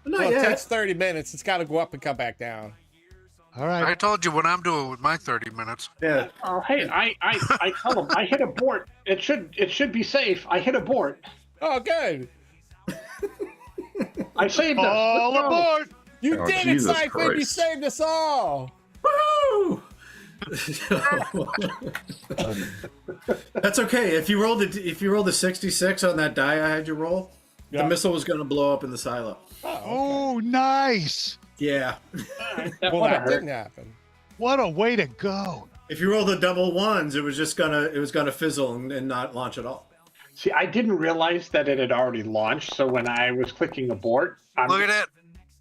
Not Well, it yet. takes 30 minutes. It's got to go up and come back down. All I right. told you what I'm doing with my 30 minutes. Yeah. Oh, hey, I tell them I hit abort. It should be safe. I hit abort. Oh, good. I saved us. All Let's go. aboard! You Oh, did Jesus it, Cypher. You Christ. saved us all. Woo! That's okay. If you rolled a 66 on that die I had you roll, Yeah. the missile was going to blow up in the silo. Oh, nice! Yeah. That Well, would that hurt. didn't happen. What a way to go! If you roll the double ones, it was gonna fizzle and not launch at all. See, I didn't realize that it had already launched. So when I was clicking abort, Look at it.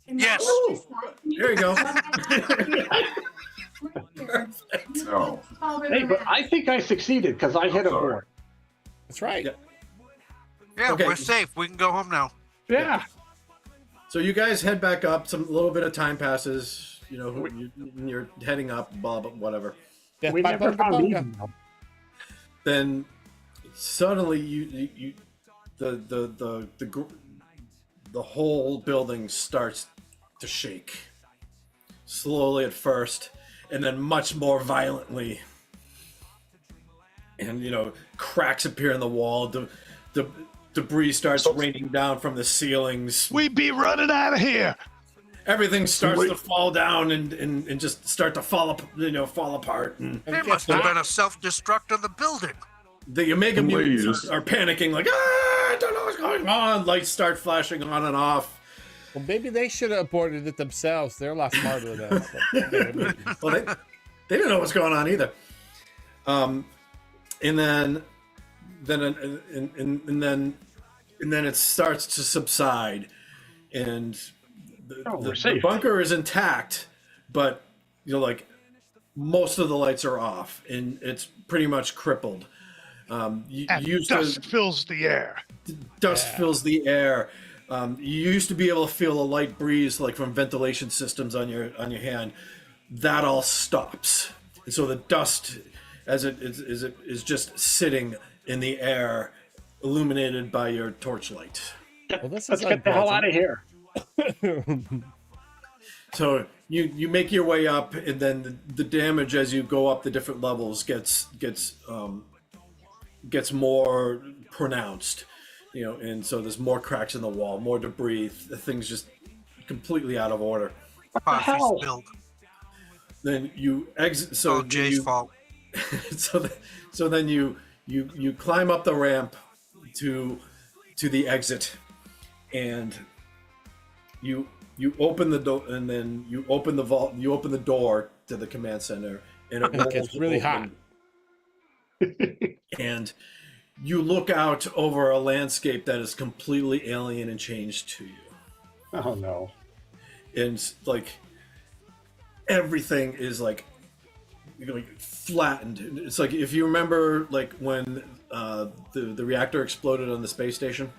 Yes. Ooh, there you go. No. Hey, but I think I succeeded because I hit I'm sorry. abort. That's right. Yeah. Yeah, Okay. we're safe. We can go home now. Yeah. So you guys head back up. Some little bit of time passes. You're heading up. Blah blah whatever. Death We by never bunga found bunga. Eden, though. Then suddenly the whole building starts to shake, slowly at first, and then much more violently. and cracks appear in the wall. The debris starts raining down from the ceilings. We be running out of here. Everything starts to fall down and just start to fall apart. And There must have been a self-destruct of the building. the Omega mutants are panicking, like, I don't know what's going on. Lights start flashing on and off. Well, maybe they should have aborted it themselves. They're a lot smarter than us. Well, they didn't know what's going on either. And then it starts to subside, and the bunker is intact, but like most of the lights are off, and it's pretty much crippled. Dust fills the air. Dust fills the air. You used to be able to feel a light breeze, like from ventilation systems on your hand. That all stops, and so the dust, as it is just sitting in the air, illuminated by your torchlight. Well, this Let's is get the hell out of here. So you make your way up, and then the damage as you go up the different levels gets more pronounced, and so there's more cracks in the wall, more debris, things just completely out of order. Coffee spilled. Then you exit. So Jay's fault. so then you climb up the ramp to the exit, and you open the door, and then you open the vault. You open the door to the command center, and it gets really hot. And you look out over a landscape that is completely alien and changed to you. Oh no! And like everything is like flattened. It's like if you remember, like when the reactor exploded on the space station.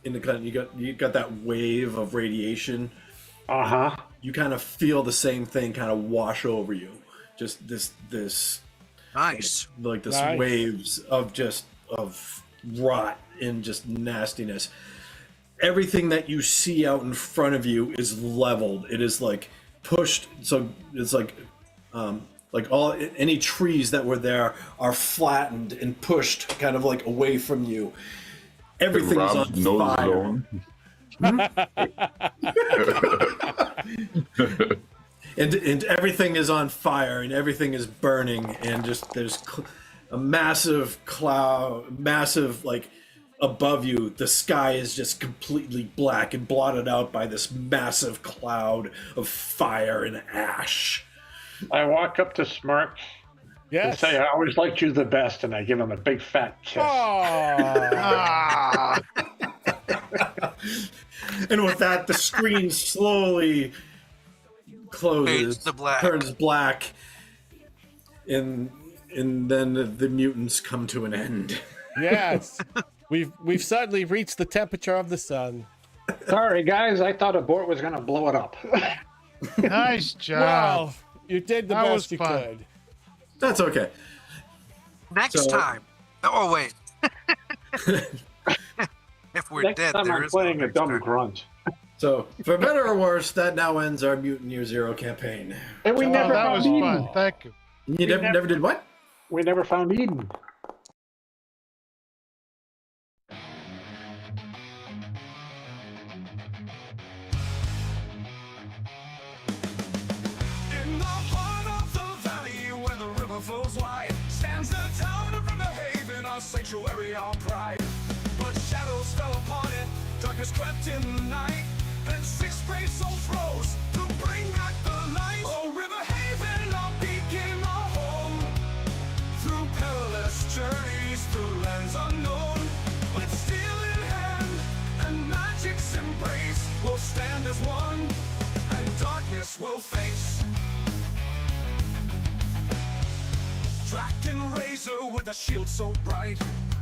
You got that wave of radiation. You kind of feel the same thing kind of wash over you. Just this Nice. like this waves of rot and just nastiness. Everything that you see out in front of you is leveled. It is like pushed. So it's like all any trees that were there are flattened and pushed kind of like away from you. Everything is on fire. And everything is on fire, and everything is burning, and just there's a massive cloud, like above you. The sky is just completely black and blotted out by this massive cloud of fire and ash. I walk up to Smirk and say, I always liked you the best, and I give him a big fat kiss. And with that, the screen slowly closes, turns black, and then the mutants come to an end. Yes, we've suddenly reached the temperature of the sun. Sorry, guys, I thought Abort was going to blow it up. Nice job. Well, you did the best you fun. could. That's okay. Next time. Oh wait. If we're Next dead, time there I'm is playing no a next dumb time. grunt. So, for better or worse, that now ends our Mutant Year Zero campaign. And we never that found was Eden. fun. Thank you. You never did what? We never found Eden. In the heart of the valley where the river flows wide stands the town of Riverhaven, our sanctuary, our pride. But shadows fell upon it, darkness crept in the night. Then 6 brave souls rose to bring back the light. Oh, Riverhaven, our beacon, our home. Through perilous journeys, through lands unknown. With steel in hand and magic's embrace, we'll stand as one, and darkness will face. Draken Razor with a shield so bright,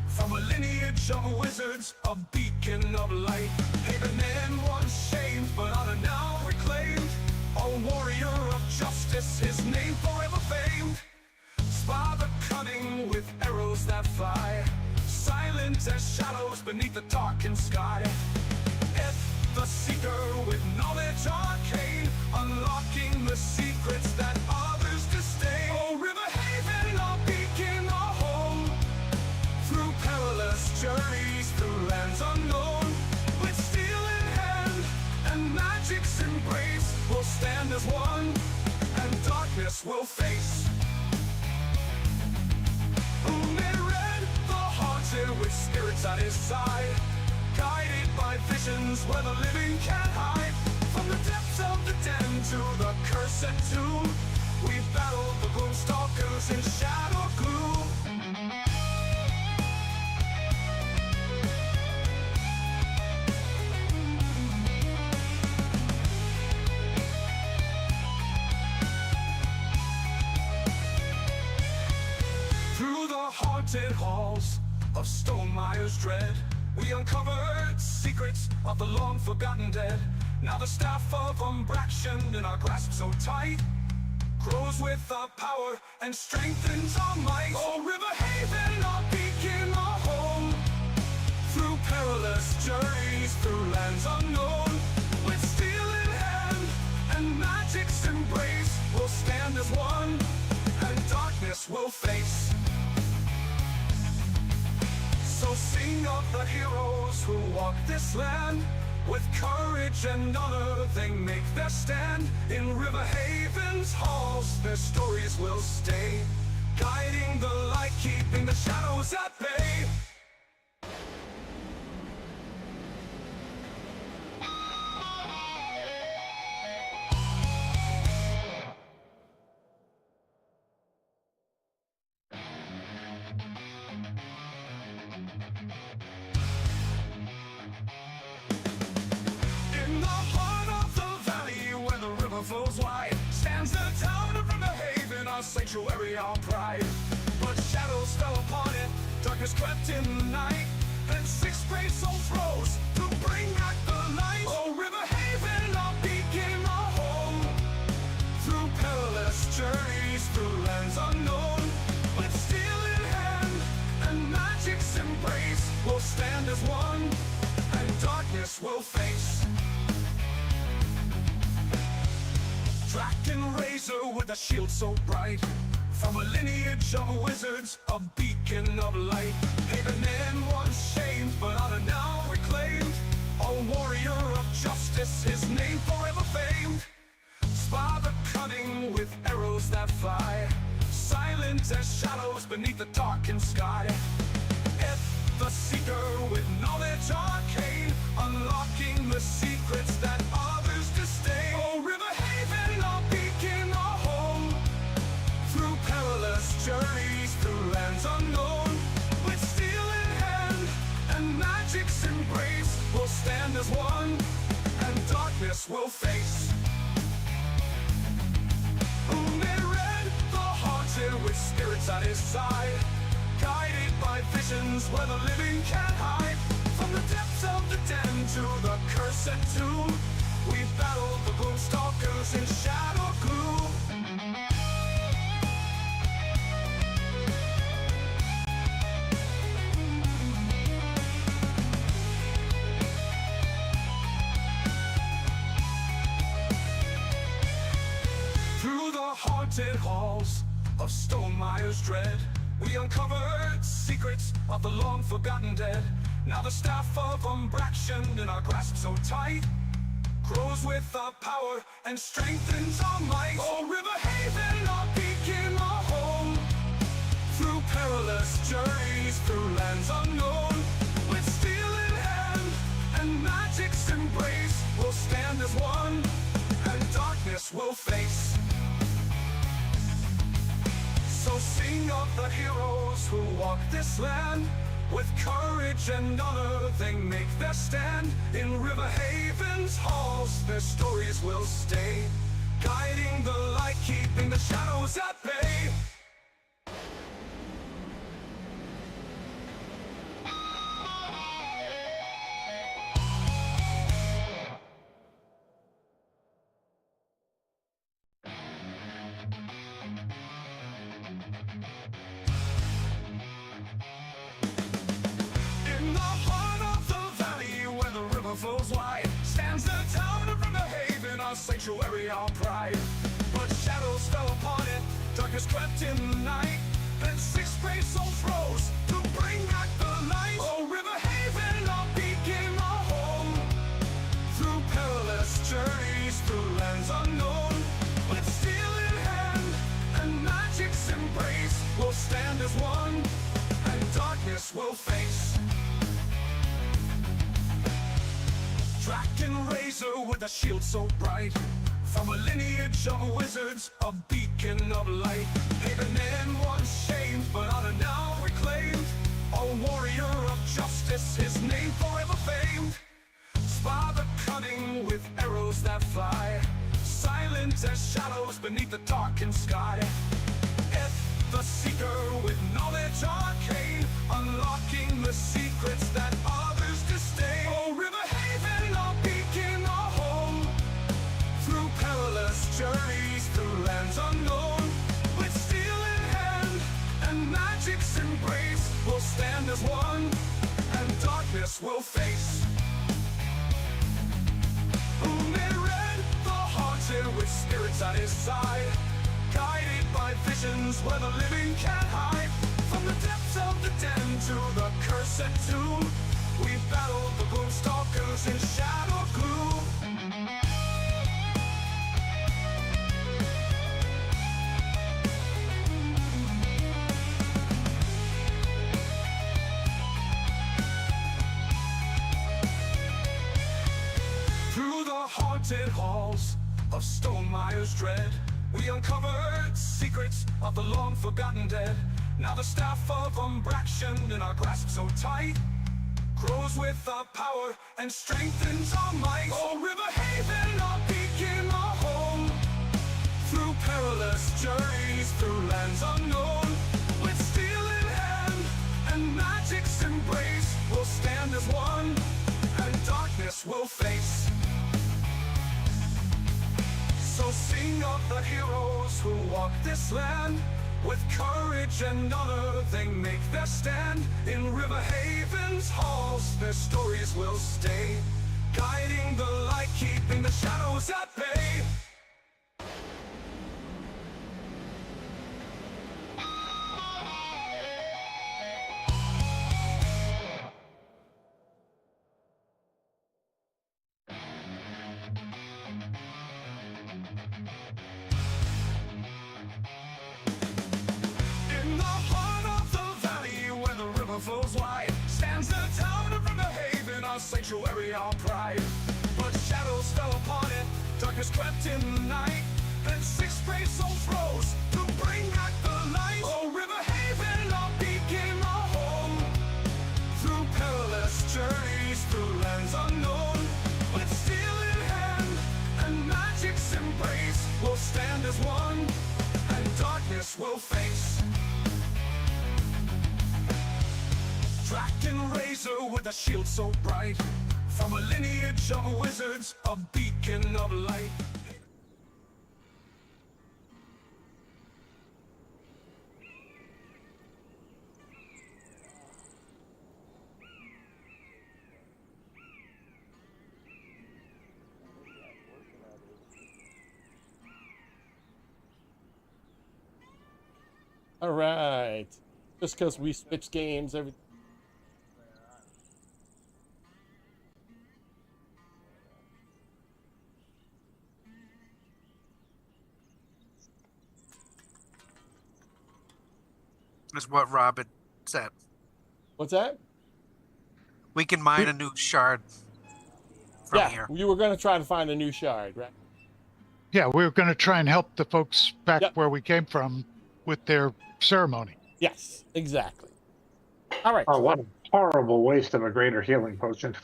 from a lineage of wizards, a beacon of light. Haven men once shamed, but honor now reclaimed. A warrior of justice, his name forever famed. Spar the cunning with arrows that fly, silent as shadows beneath the darkened sky. Eth the seeker with knowledge arcane, unlocking the secrets that others disdain. Oh, Riverhaven, our beacon, our home. darkness will face. Moonlit red, the haunted with spirits at his side, guided by visions where the living can't hide. From the depths of the den to the cursed tomb, we battled the gloomstalkers in shadow gloom. Through the haunted halls of Stonemire's dread, we uncovered secrets of the long-forgotten dead. Now the staff of Umbraction in our grasp so tight grows with our power and strengthens our might. Oh, Riverhaven, our beacon, our home. Through perilous journeys, through lands unknown, with steel in hand and magic's embrace, we'll stand as one, and darkness will face. So sing of the heroes who walk this land, with courage and honor they make their stand. In Riverhaven's halls their stories will stay, guiding the light, keeping the shadows at bay. In the heart of the valley where the river flows wide, stands the town of Riverhaven, our sanctuary, our pride. But shadows fell upon it, darkness crept in the night, and 6 great souls rose to bring back the light. Oh, Riverhaven, our beacon, our home. Through perilous journeys, through lands unknown, with steel in hand and magic's embrace, we'll stand as one, and darkness will face. Draken Razor with a shield so bright, from a lineage of wizards, a beacon of light. Haven men once shamed, but honor now reclaimed. A warrior of justice, his name forever famed. Spy the cunning with arrows that fly, silent as shadows beneath the darkened sky. Eth the seeker with knowledge arcane, unlocking the secrets that others disdain. Oh, Riverhaven, our beacon, our home. Through perilous journeys, through lands unknown, with steel in hand and magic's embrace, we'll stand as one, and darkness will face. Moonlit red, the haunted with spirits at his side, guided by visions where the living can't hide. From the depths of the den to the cursed tomb, we battled the gloomstalkers in shadow gloom. Through the haunted halls of Stonemire's dread, we uncovered secrets of the long-forgotten dead. Now the staff of Umbraction in our grasp so tight grows with our power and strengthens our might. Oh, Riverhaven, our beacon, our home. Through perilous journeys, through lands unknown, with steel in hand and magic's embrace, we'll stand as one, and darkness will face. So sing of the heroes who walk this land, with courage and honor they make their stand. In Riverhaven's halls their stories will stay, guiding the light, keeping the shadows at bay. In the heart of the valley where the river flows wide, stands the town of Riverhaven, our sanctuary, our pride. But shadows fell upon it, darkness crept in the night, and 6 great souls rose to bring back the light. Oh, Riverhaven, our beacon, our home. Through perilous journeys, through lands unknown, with steel in hand Dragon razor with a shield so bright, from a lineage of wizards, a beacon of light. Haven man once shamed, but honor now reclaimed. A warrior of justice, his name forever famed. Spy the cunning with arrows that fly, silent as shadows beneath the darkened sky. Eth the seeker with knowledge arcane, unlocking the secrets that others disdain. Oh, River Haven, our beacon, our home, through perilous journeys, through lands unknown. With steel in hand and magic's embrace, we'll stand as one, and darkness will face. Who may read the haunted with spirits at his side, guided by visions where the living can't hide. From the depths of the den to the cursed tomb, we battled the gloomstalkers in shadow gloom. Through the haunted halls of Stonemire's dread, we uncovered secrets of the long-forgotten dead. Now the staff of Umbraction in our grasp so tight grows with our power and strengthens our might. Oh, River Haven, our beacon, our home, through perilous journeys, through lands unknown. With steel in hand and magic's embrace, we'll stand as one, and darkness will face. So sing of the heroes who walk this land, with courage and honor they make their stand. In River Haven's halls their stories will stay, guiding the light, keeping the shadows at bay. In the heart of the valley where the river flows wide, stands the town of River Haven, our sanctuary, our pride. But shadows fell upon it, darkness crept in the night. Then 6 brave souls rose to bring back the light. Oh, River Haven, our beacon, our home, through perilous journeys, through lands unknown. With steel in hand and magic's embrace, we'll stand as one, and darkness will face. Dragon razor with a shield so bright, from a lineage of wizards, a beacon of light. All right. Just because we switch games every. Is what Rob had said. What's that? We can mine a new shard from Yeah, here. you were going to try to find a new shard, right? Yeah, we were going to try and help the folks back Yep. where we came from with their ceremony. Yes, exactly. All right. Oh, what a horrible waste of a greater healing potion.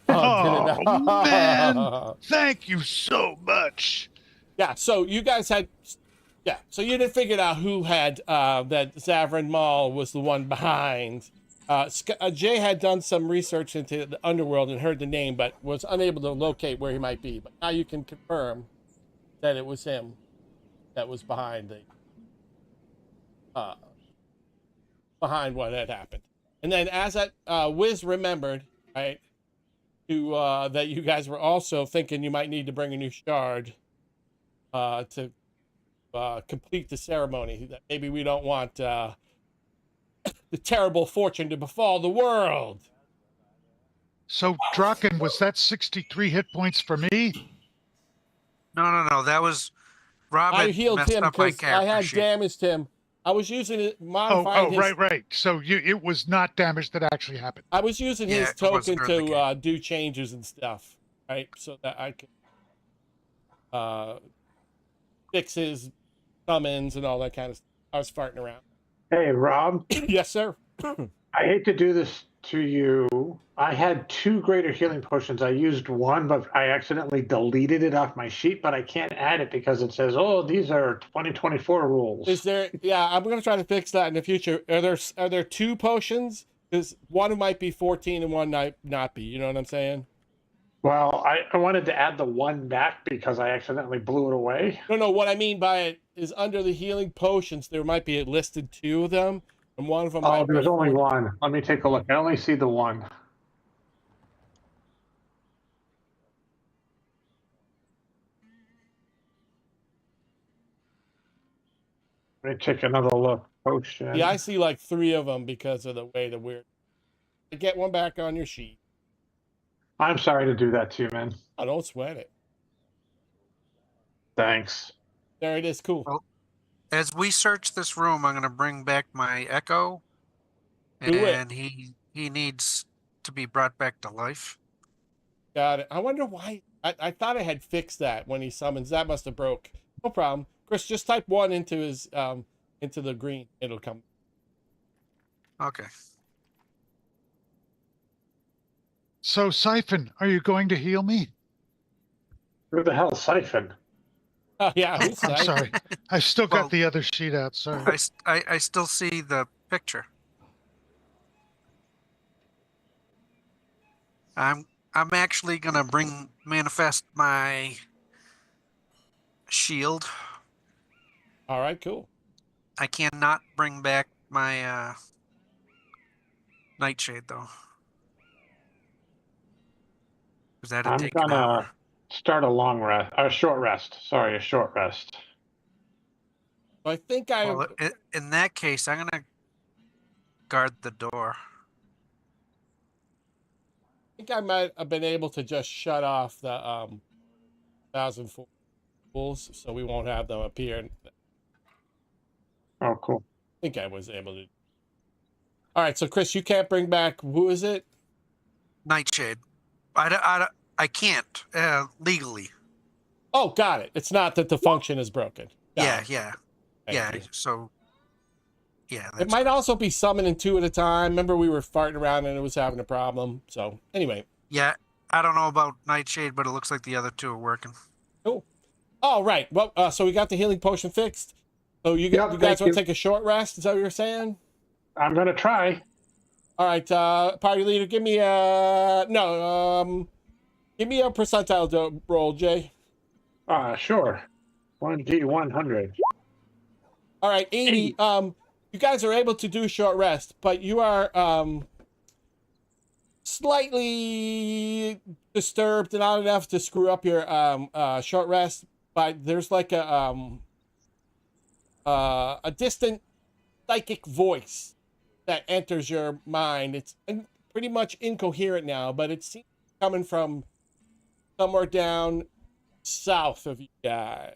Oh, man. Thank you so much. Yeah, so you guys had. Yeah, so you didn't figure out who had that Zavrin Mall was the one behind. Jay had done some research into the underworld and heard the name, but was unable to locate where he might be. But now you can confirm that it was him that was behind the behind what had happened. And then as that Wiz remembered, right, to that you guys were also thinking you might need to bring a new shard to complete the ceremony. That maybe we don't want the terrible fortune to befall the world. So, Draken, was that 63 hit points for me? No. That was Rob I had healed messed him up my because I character had sheet. damaged him I was using it, Oh, modifying his. right. So it was not damage that actually happened. I was using Yeah, his it wasn't token during the to do changes and stuff, right? So that I could fix his summons and all that kind of stuff. I was farting around. Hey, Rob, Yes, sir. I hate to do this to you. I had 2 greater healing potions. I used one, but I accidentally deleted it off my sheet, but I can't add it because it says, oh, these are 2024 rules. Is there? Yeah, I'm gonna try to fix that in the future. Are there 2 potions? Because one might be 14 and one might not be. You know what I'm saying? Well, I wanted to add the 1 back because I accidentally blew it away. No. What I mean by it is under the healing potions, there might be listed 2 of them, and one of them Oh, might be there's only 40. 1. Let me take a look. I only see the 1. Let me take another look. Potion. Yeah, I see like 3 of them because of the way the weird. Get one back on your sheet. I'm sorry to do that to you, man. Oh, don't sweat it. Thanks. There it is. Cool. Well, as we search this room, I'm gonna bring back my Echo, Do it. and he needs to be brought back to life. Got it. I wonder why. I thought I had fixed that when he summons. That must have broke. No problem. Chris, just type 1 into his into the green. It'll come. Okay. So, Siphon, are you going to heal me? Who the hell, Siphon? Oh yeah. who's I'm that? sorry. I still Well, got the other sheet out. Sorry. I still see the picture. I'm actually gonna manifest my shield. All right. Cool. I cannot bring back my nightshade though, because that'd I'm take an gonna hour. start a long rest, or a short rest. Sorry, a short rest. So I think I. Well, in that case, I'm gonna guard the door. think I might have been able to just shut off the 1004 rules, so we won't have them appear. Oh, cool. I think I was able to. All right, so Chris, you can't bring back. Who is it? Nightshade. I can't legally. Oh, got it. It's not that the function is broken. Got Yeah. it. Thank you. So, yeah. It might also be summoning 2 at a time. Remember, we were farting around and it was having a problem. So anyway. Yeah, I don't know about Nightshade, but it looks like the other 2 are working. Cool. All right. Well, so we got the healing potion fixed. So you guys want to take a short rest? Is that what you're saying? I'm gonna try. All right, party leader, give me a give me a percentile roll, Jay. Sure. 1D100. All right, 80. You guys are able to do short rest, but you are slightly disturbed, not enough to screw up your short rest. But there's like a distant psychic voice that enters your mind. It's pretty much incoherent now, but it seems coming from somewhere down south of you guys.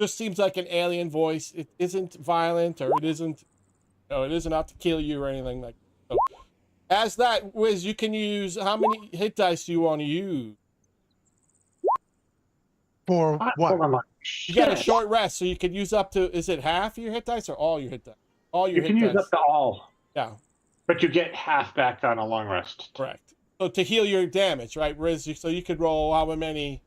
Just seems like an alien voice. It isn't violent, or it isn't out to kill you or anything like that. So, as that Wiz, you can use, how many hit dice do you want to use? For what? You got a short rest, so you could use up to, is it half your hit dice or all your hit dice? All your You hit can use dice. up to all, Yeah, but you get half back on a long rest. correct. So to heal your damage, right, Riz? So you could roll how many?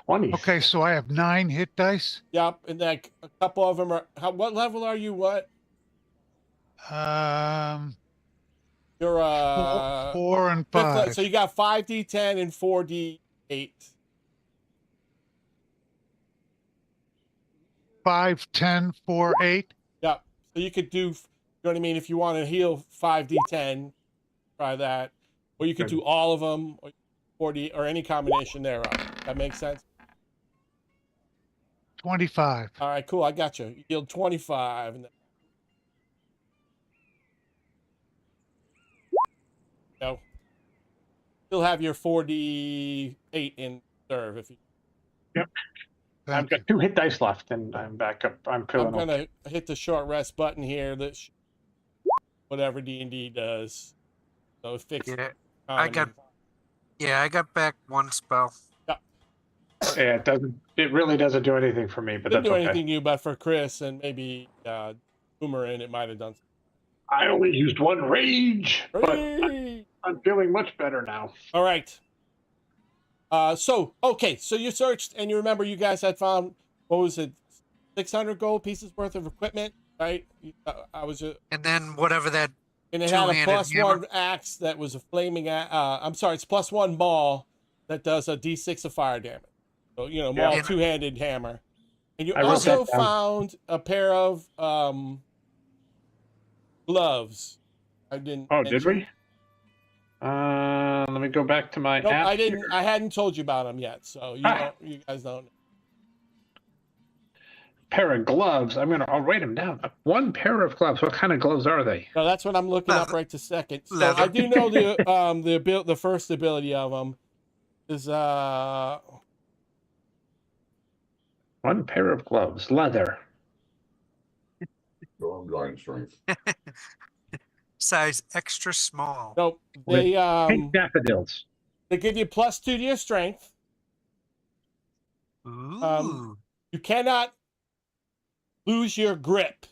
20. Okay, so I have 9 hit dice. Yep, and like a couple of them are. What level are you? What? You're 4 and fifth 5. so you got 5d10 and 4d8. 5, 10, 4, 8. Yep. So you could do. You know what I mean? If you want to heal 5d10, try that, or you could do all of them, or 40, or any combination thereof. That makes sense. 25. All right, cool. I got you. You healed 25. And no. Still have your 4d8 in reserve if you. Yep. I've got 2 hit dice left, and I'm back up. I'm I'm feeling gonna okay. hit the short rest button here. That whatever D&D does. So it fixes Yeah, economy. I got back 1 spell. Yeah, it doesn't. It really doesn't do anything for me, but Didn't that's do okay. anything new, but for Chris and maybe Boomerang, it might have done. I only used 1 rage, but Hey! I'm feeling much better now. All right. So you searched and you remember you guys had found, what was it, 600 gold pieces worth of equipment, right? And then whatever that And it had a two-handed +1 axe that was a flaming. I'm sorry, it's +1 maul that does a D6 of fire damage. So maul Yeah. two-handed hammer. And you I wrote also that down. found a pair of gloves. I didn't. Oh, did mention. we? Let me go back to my Nope, app. I didn't. here. I hadn't told you about them yet, so you guys don't. Pair of gloves. I'll write them down. 1 pair of gloves. What kind of gloves are they? No, that's what I'm looking up Leather. right this second. So Leather. I do know the first ability of them is 1 pair of gloves, leather. So I'm giant strength. size extra small. nope. With They Pink daffodils. they give you +2 to your strength. Ooh. You cannot lose your grip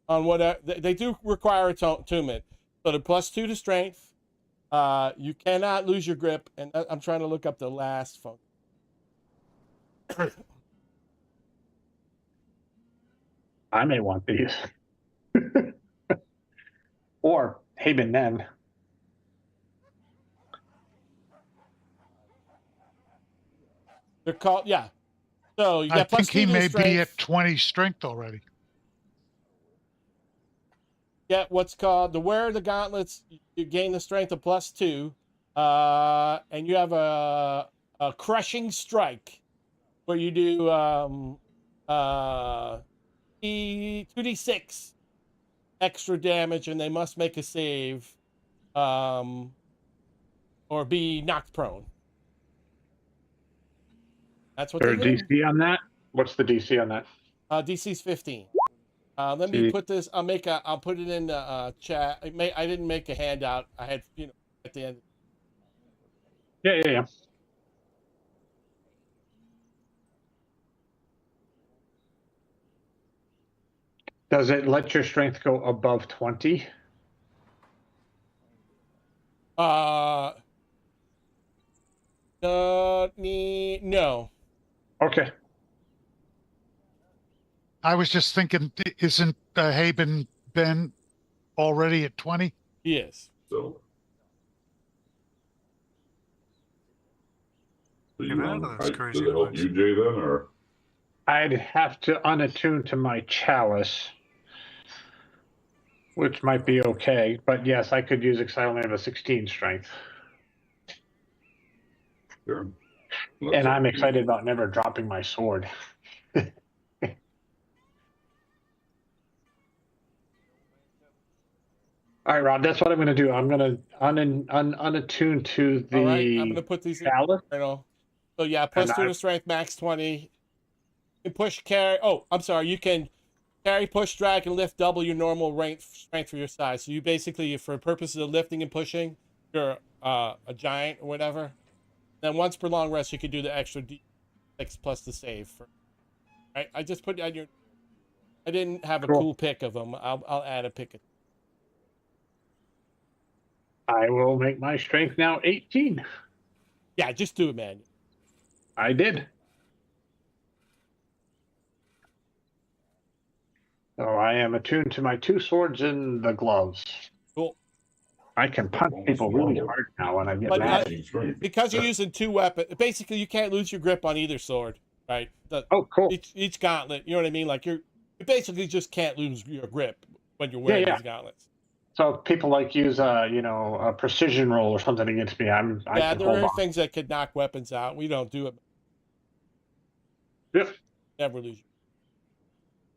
on whatever they do require attunement. So the +2 to strength. You cannot lose your grip, and I'm trying to look up the last phone. I may want these. Or Haben Nen. They're called So you I got think +2 he to may strength. be at 20 strength already. Get what's called the wear of the gauntlets. You gain the strength of +2, and you have a crushing strike where you do 2d6 extra damage, and they must make a save, or be knocked prone. That's what Is they there a do. DC on that? What's the DC on that? DC's 15. Let me put this. I'll put it in the chat. I didn't make a handout. I had at the end. Yeah. Does it let your strength go above 20? No. Okay. I was just thinking, isn't Haben Ben already at 20? He is. So Get you out want, of those does crazy it help boys. you, Jay, then, or? I'd have to unattune to my chalice, which might be okay. But yes, I could use it because I only have a 16 strength. Sure. And I'm excited about never dropping my sword. All right, Rob, that's what I'm going to do. I'm going to unattune to the All right. I'm gonna put these. chalice. So yeah, +2 to strength, max 20. You can push, carry. Oh, I'm sorry. You can carry, push, drag, and lift double your normal strength for your size. So you basically, for purposes of lifting and pushing, you're a giant or whatever. Then once per long rest, you can do the extra D6 plus the save. I just put on your. I didn't have a cool pick of them. I'll add a pick. I will make my strength now 18. Yeah, just do it, man. I did. So I am attuned to my 2 swords and the gloves. Cool. I can punch people really hard now when I get But mad. because you're using 2 weapons, basically you can't lose your grip on either sword, right? Oh, cool. Each gauntlet, you know what I mean? Like you basically just can't lose your grip when you're wearing these gauntlets. So if people use a precision roll or something against me, I can there hold are on. things that could knock weapons out. We don't do it. Yep. Never lose.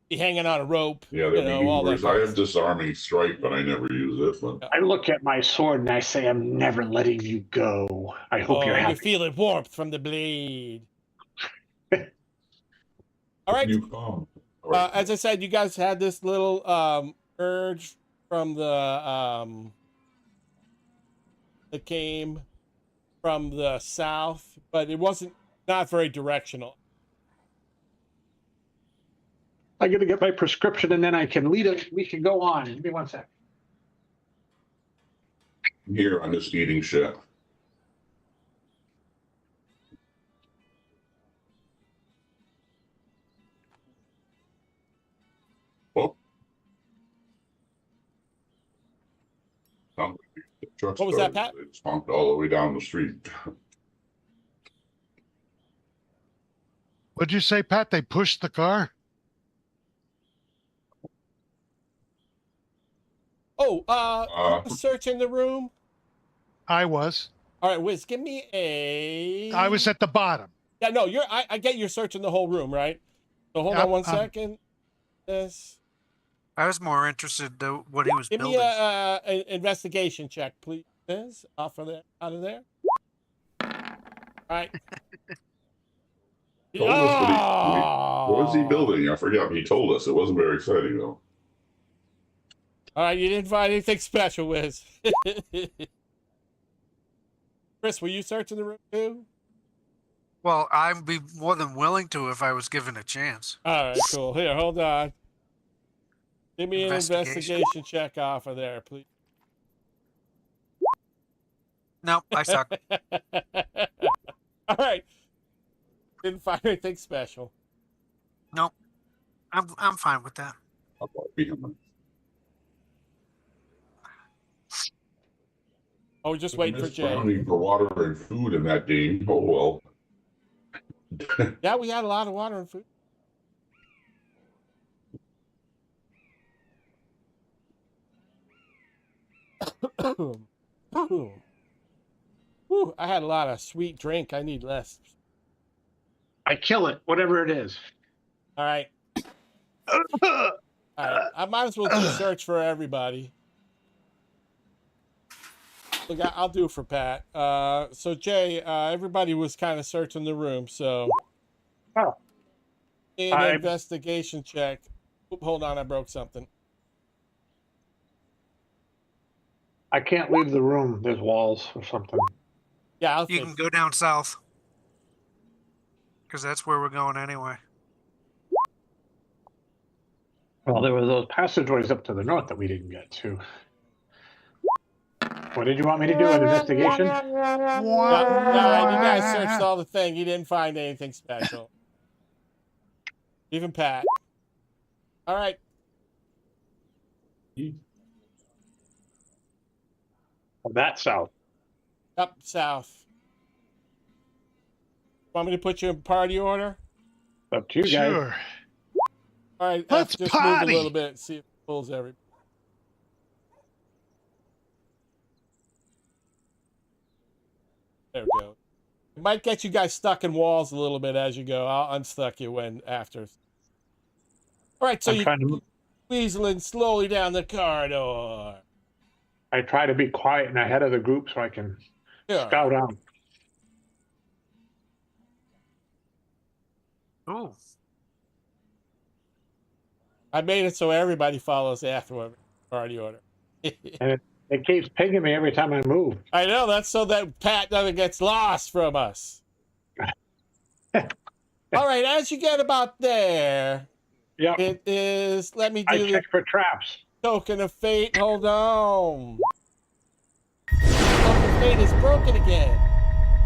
Be hanging on a rope. Yeah, that'd be all worse. that. I have disarming strike, but I never use it. But I look at my sword and I say, I'm never letting you go. I hope you're happy. You're feeling warmth from the blade. All right. You come. All right. As I said, you guys had this little urge from the that came from the south, but it wasn't not very directional. I got to get my prescription and then I can lead it. We can go on. Give me 1 sec. Here, I'm just eating shit. Oh. Sounds like the truck What was that, started. Pat? It spunked all the way down the street. What'd you say, Pat? They pushed the car? Oh, search in the room. I was. All right, Wiz, give me a. I was at the bottom. Yeah, no, you're. I get you're searching the whole room, right? So hold Yep, on 1 second. This. I was more interested in what he was Give building. me an investigation check, please. Off of there, out of there. All right. Told us what was he building? I forgot. He told us. It wasn't very exciting though. All right, you didn't find anything special, Wiz. Chris, were you searching the room too? Well, I'd be more than willing to if I was given a chance. All right, cool. Here, hold on. Give me an Investigation. investigation check off of there, please. No, I suck. All right. Didn't find anything special. No, I'm fine with that. How about being- Oh, we're just waiting for Jay. Drowning for water and food in that game. Oh well. Yeah, we had a lot of water and food. Whew, I had a lot of sweet drink. I need less. I kill it, whatever it is. All right. All right. I might as well do a search for everybody. Look, I'll do it for Pat. So Jay, everybody was kind of searching the room, so. Oh. An investigation check. Oop, hold on, I broke something. I can't leave the room. There's walls or something. Yeah, I'll You fix can it. go down south. Because that's where we're going anyway. Well, there were those passageways up to the north that we didn't get to. What did you want me to do? An investigation? No, you guys searched all the thing. You didn't find anything special. Even Pat. All right. Oh, that's south. Up south. Want me to put you in party order? Up to you guys. Sure. All right. Let's just move party. a little bit and see if it pulls everybody. There we go. It might get you guys stuck in walls a little bit as you go. I'll unstuck you when after. All right, so I'm trying to- weaseling slowly down the corridor. I try to be quiet and ahead of the group so I can Yeah. scout out. Ooh. I made it so everybody follows after party order. It keeps pinging me every time I move. I know, that's so that Pat never gets lost from us. All right, as you get about there, Yeah, it is, let me I do the check for traps. token of fate. Hold on. Token of fate is broken again.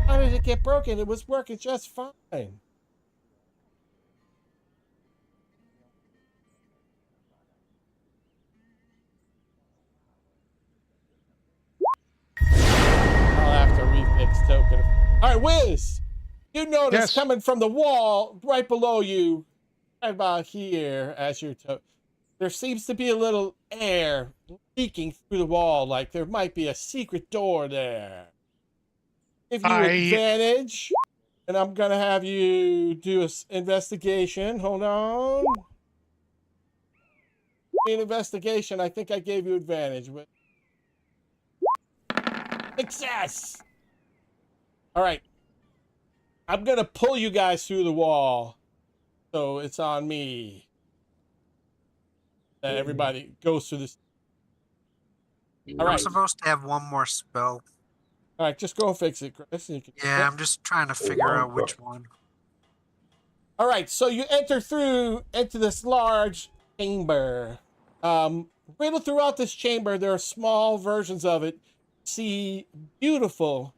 How did it get broken? It was working just fine. I'll have to refix token. All right, Wiz, you notice Yes. coming from the wall right below you, right about here, as you're there seems to be a little air leaking through the wall, like there might be a secret door there. Give you advantage, and I'm gonna have you do an investigation. Hold on. An investigation. I think I gave you advantage, but success. All right. I'm gonna pull you guys through the wall. So it's on me. That everybody goes through this. All I'm right. supposed to have one more spell. All right, just go fix it, Chris. Yeah, I'm just trying to figure wow. out which one. All right, so you enter through into this large chamber. Riddled throughout this chamber, there are small versions of it. See beautiful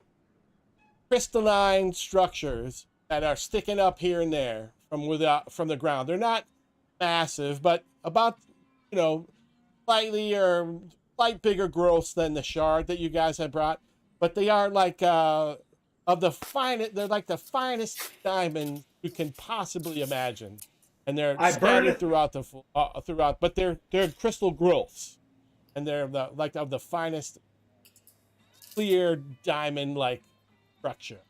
crystalline structures that are sticking up here and there from the ground. They're not massive, but about slight bigger growths than the shard that you guys had brought. But they are like of the finest. They're like the finest diamonds you can possibly imagine, and they're scattered throughout But they're crystal growths, and they're of the finest clear diamond like structure.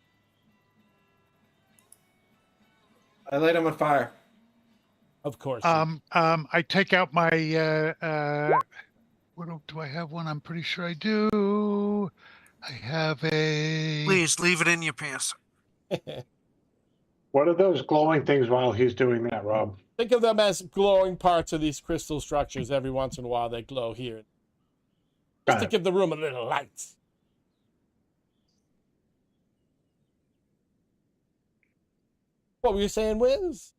I light them on fire. Of course. I take out my do I have one? I'm pretty sure I do. I have a. Please leave it in your pants. What are those glowing things while he's doing that, Rob? Think of them as glowing parts of these crystal structures. Every once in a while, they glow here, just to give the room a little light. What were you saying, Wiz?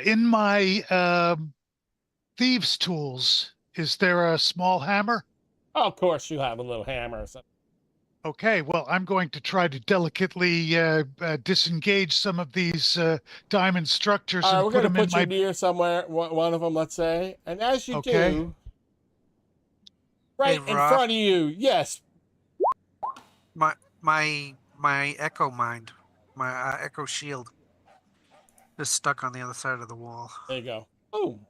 In my thieves' tools, is there a small hammer? Oh, of course, you have a little hammer or something. Okay, well, I'm going to try to delicately disengage some of these diamond structures and we're put going them to put in you my. near somewhere, one of them, let's say. And as you Okay. do, right Hey, in Rob. front of you, yes. My echo mind, my echo shield, is stuck on the other side of the wall. There you go. Boom.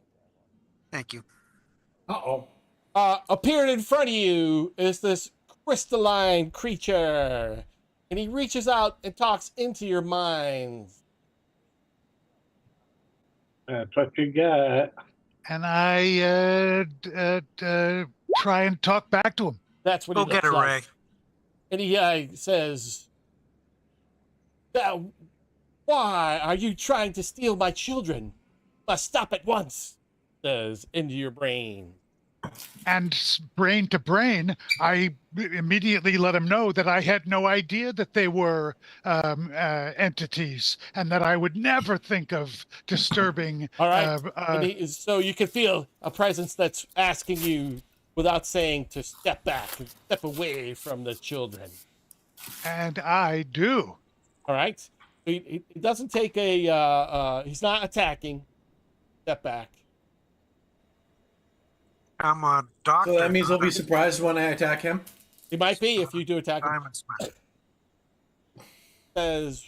Thank you. Uh-oh. Appeared in front of you is this crystalline creature, and he reaches out and talks into your minds. That's what you get. And I try and talk back to him. That's what Go he looks get a like. Ray. And he says, "Why are you trying to steal my children? Must stop at once," says into your brain. And brain to brain, I immediately let him know that I had no idea that they were entities, and that I would never think of disturbing. All right. So you can feel a presence that's asking you, without saying, to step back, step away from the children. And I do. All right. He doesn't take a. He's not attacking. Step back. I'm a doctor. So that means he'll not be a surprised when I attack him. He might be if you do attack him. diamond smith. Says,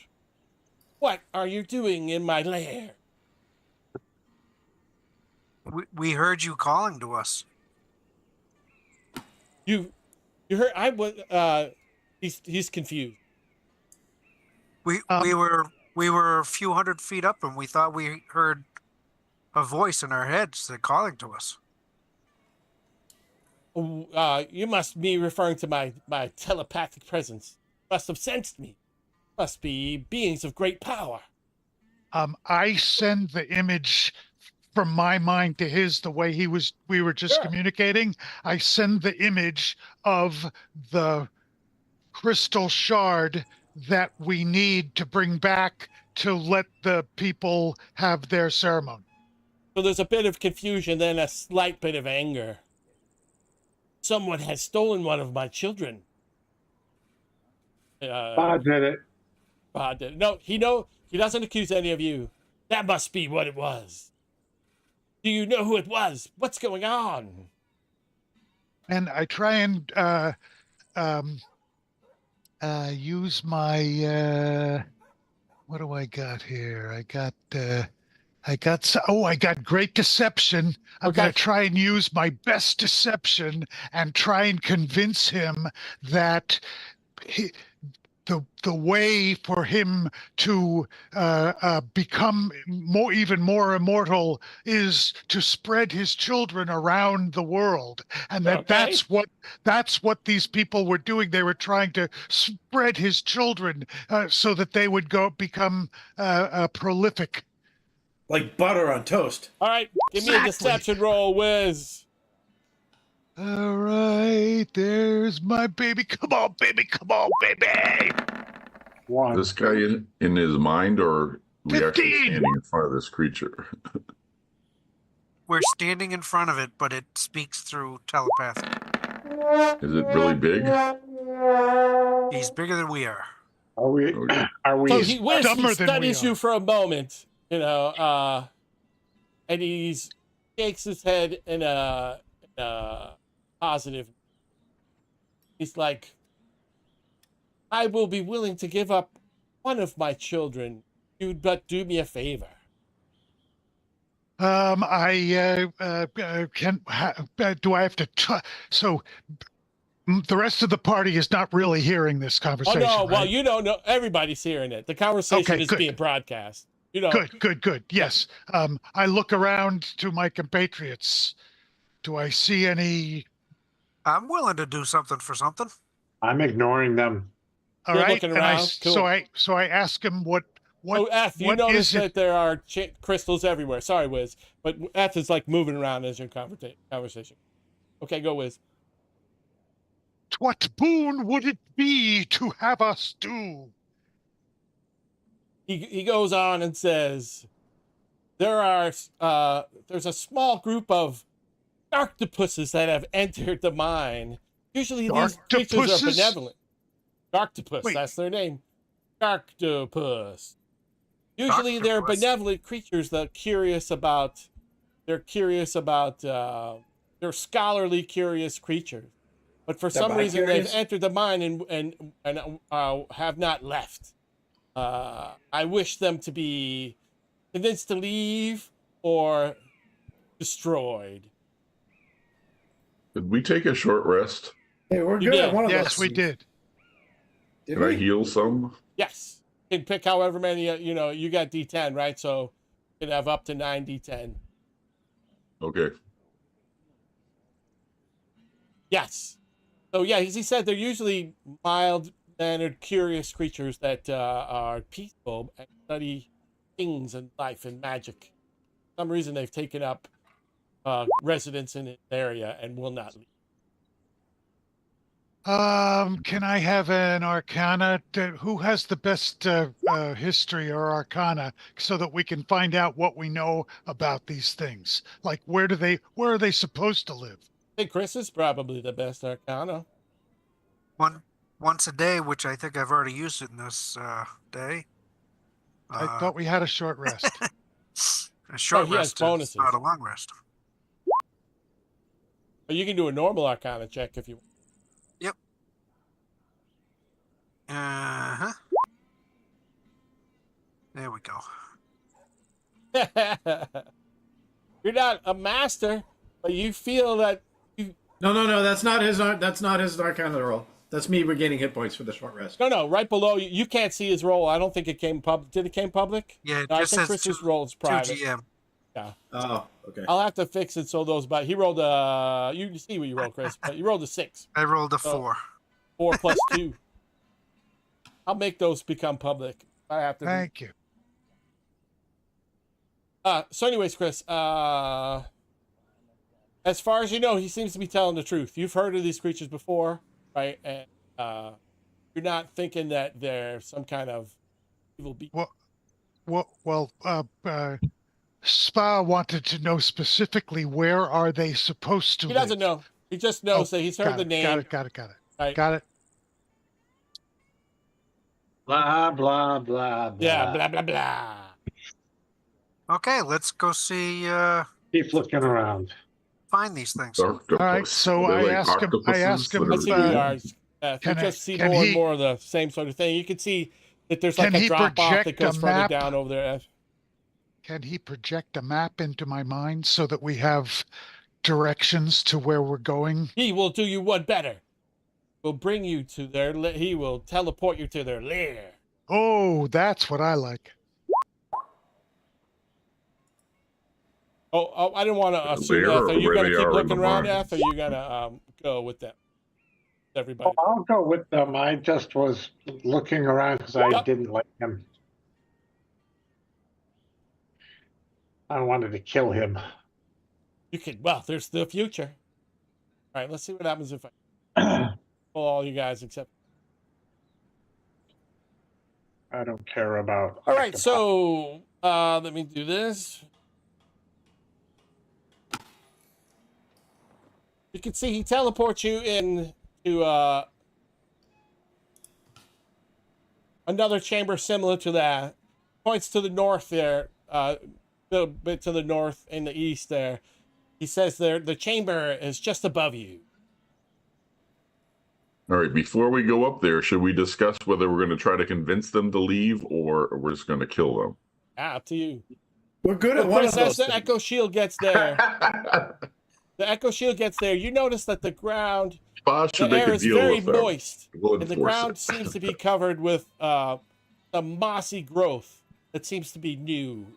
"What are you doing in my lair?" We heard you calling to us. You heard? I was. He's confused. We were a few hundred feet up, and we thought we heard a voice in our heads that calling to us. You must be referring to my telepathic presence. Must have sensed me. Must be beings of great power. I send the image from my mind to his the way we were just Sure. communicating. I send the image of the crystal shard that we need to bring back to let the people have their ceremony. So there's a bit of confusion, then a slight bit of anger. Someone has stolen one of my children. Bob did it. Bob did. No, he doesn't accuse any of you. That must be what it was. Do you know who it was? What's going on? And I try and use my what do I got here? I got great deception. I'm Okay. going to try and use my best deception and try and convince him that the way for him to become even more immortal is to spread his children around the world, and that's what these people were doing. They were trying to spread his children so that they would become prolific. Like butter on toast. All right, give me a deception roll, Wiz. All right, there's my baby. Come on, baby. Come on, baby. One. This guy in his mind, or we actually 15. standing in front of this creature? We're standing in front of it, but it speaks through telepathy. Is it really big? He's bigger than we are. Are we? Okay. Are we? So He's he dumber than we studies you are. for a moment, and he's shakes his head in a positive. He's like, I will be willing to give up one of my children. You'd but do me a favor. I do I have to? So the rest of the party is not really hearing this Oh conversation. no! Well, right? you don't know. Everybody's hearing it. The conversation Okay, is good. being broadcast. You know. Good. Yes. I look around to my compatriots. Do I see any? I'm willing to do something for something. I'm ignoring them. All You're right. looking And around? Cool. so I ask him what So F, you what notice is it? that there are crystals everywhere. Sorry, Wiz, but F is like moving around as your conversation. Okay, go Wiz. What boon would it be to have us do? He goes on and says, there's a small group of octopuses that have entered the mine. Usually these creatures are Darktopusses? benevolent. Octopus, Wait. that's their name. Octopus. Usually they're Octopus. benevolent creatures that they're scholarly curious creatures. But for some reason they've bi-curious? entered the mine and have not left. I wish them to be convinced to leave or destroyed. Did we take a short rest? Hey, we're You good did. at one of Yes, those. we did. Did Can I we? heal some? Yes. You can pick however many, you got D10, right? So you can have up to 9 D10. Okay. Yes. So yeah, as he said, they're usually mild-mannered, curious creatures that are peaceful and study things and life and magic. For some reason, they've taken up residence in an area and will not leave. Can I have an arcana? Who has the best history or arcana so that we can find out what we know about these things? Like where are they supposed to live? I think Chris is probably the best Arcana. Once a day, which I think I've already used it in this day. I thought we had a short rest. A short he has rest is bonuses. not a long rest. But you can do a normal Arcana check if you want. Uh-huh. There we go. You're not a master, but you feel that No. That's not his arcana roll. That's me regaining hit points for the short rest. no, right below you. You can't see his roll. I don't think it came public. Did it came public? Yeah, it No, I just think says Chris's 2 roll is private. GM. Yeah, Oh, okay. I'll have to fix it so those. But he rolled you can see what you rolled, Chris. But you rolled a 6. I rolled a Oh. 4. 4 plus 2. I'll make those become public. I have to. Thank you. So, anyways, Chris. As far as you know, he seems to be telling the truth. You've heard of these creatures before, right? And you're not thinking that they're some kind of evil beast. Well, Spa wanted to know specifically where are they supposed to He live? doesn't know. He just knows that he's heard the name. Got it. Right? Got it. Blah blah blah. Blah. Yeah, blah blah blah. Okay, let's go see. Keep looking around. Find these things. Octopus. All right, so Are they I ask him- I ask him Let's see if, who you uh, are. You can just I- see can more and he- more of the same sort of thing. You can see that there's like Can a he drop off that project goes a further map? down over there. Can he project a map into my mind so that we have directions to where we're going? He will do you one better. Will bring you to their. He will teleport you to their lair. Oh, that's what I like. Oh, I didn't want to assume Lair F. or Are you where going they to keep are in looking the around, mine? F? Or are you going to go with them? Everybody. I'll go with them. I just was looking around because I Yep. didn't like him. I wanted to kill him. You could. Well, there's the future. All right, let's see what happens if I pull all you guys except. I don't care about. All right, so let me do this. You can see he teleports you into another chamber similar to that. Points to the north there, a little bit to the north and the east there. He says there the chamber is just above you. All right, before we go up there, should we discuss whether we're going to try to convince them to leave or we're just going to kill them? Up to you. We're good Well, at one Chris, of as those. the echo shield gets there, the echo shield gets there, you notice that the ground, Boss the should make air a is deal very with them. moist, We'll and the enforce ground it. seems to be covered with a mossy growth that seems to be new.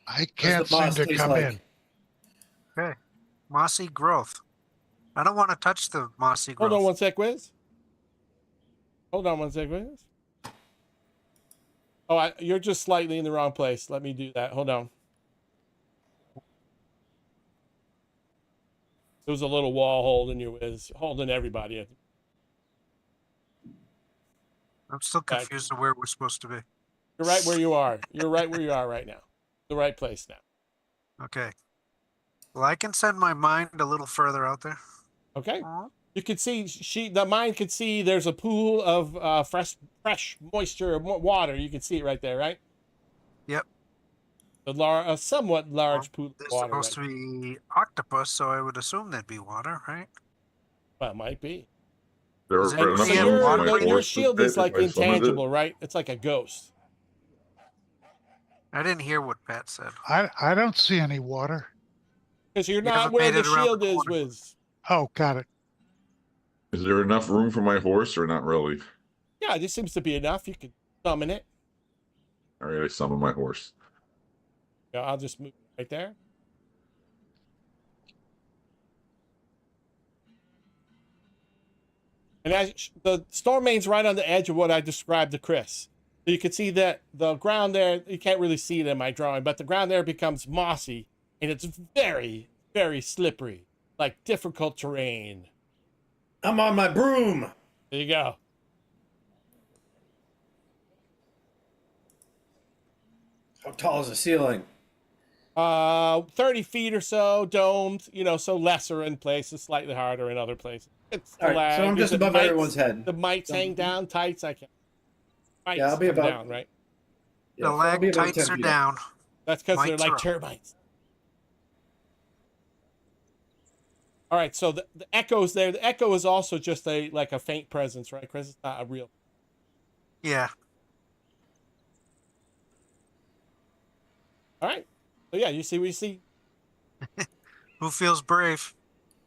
I can't the seem moss to taste come like? in. Okay. Mossy growth. I don't want to touch the mossy growth. Hold on one sec, Wiz. Hold on one sec, Wiz. Oh, you're just slightly in the wrong place. Let me do that. Hold on. There was a little wall holding you, Wiz. Holding everybody. I'm still confused of where we're supposed to be. You're right where you are. You're right where you are right now. The right place now. Okay. Well, I can send my mind a little further out there. Okay. You can see the mind can see there's a pool of fresh moisture water. You can see it right there, right? Yep. A somewhat large pool of There's water. supposed to be octopus, so I would assume there'd be water, right? Well, it might be. There Is are it- enough so room for my Your horse to shield fit is like if I summoned it. intangible, right? It's like a ghost. I didn't hear what Pat said. I don't see any water. Because you're You not haven't where made the it around shield the is, corner. Wiz. Oh, got it. Is there enough room for my horse or not really? Yeah, this seems to be enough. You can summon it. All right, I summon my horse. Yeah, I'll just move right there. And as the storm main's right on the edge of what I described to Chris. So you can see that the ground there, you can't really see it in my drawing, but the ground there becomes mossy and it's very, very slippery, like difficult terrain. I'm on my broom. There you go. How tall is the ceiling? 30 feet or so, domed, so lesser in places, slightly harder in other places. It's All right, so I'm just above everyone's head. The mites hang down, tights, I can't. Mites Yeah, I'll be come about- down, right? Yeah, The so I'll be lag about tights 10 are feet up. down. That's because they're Mites are like up. termites. All right, so the echo's there. The echo is also just like a faint presence, right, Chris? It's not a real. Yeah. All right. So yeah, you see what you see. Who feels brave?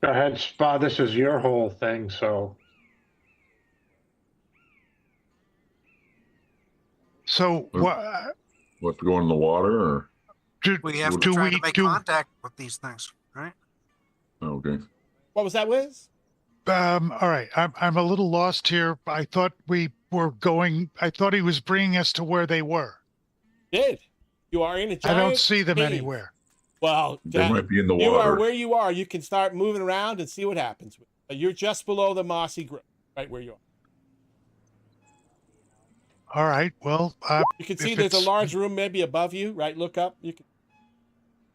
Go ahead, Spa. This is your whole thing, so So what What, go in the water or? We have to do try we to make do? contact with these things, right? Oh, okay. What was that, Wiz? All right, I'm a little lost here. I thought we were going. I thought he was bringing us to where they were. Did you are in a giant I don't see them cave. anywhere. Well, They might be in the you are water. where you are. You can start moving around and see what happens. You're just below the mossy growth, right where you are. All right. Well, You can see if there's a it's- large room maybe above you, right? Look up. You can.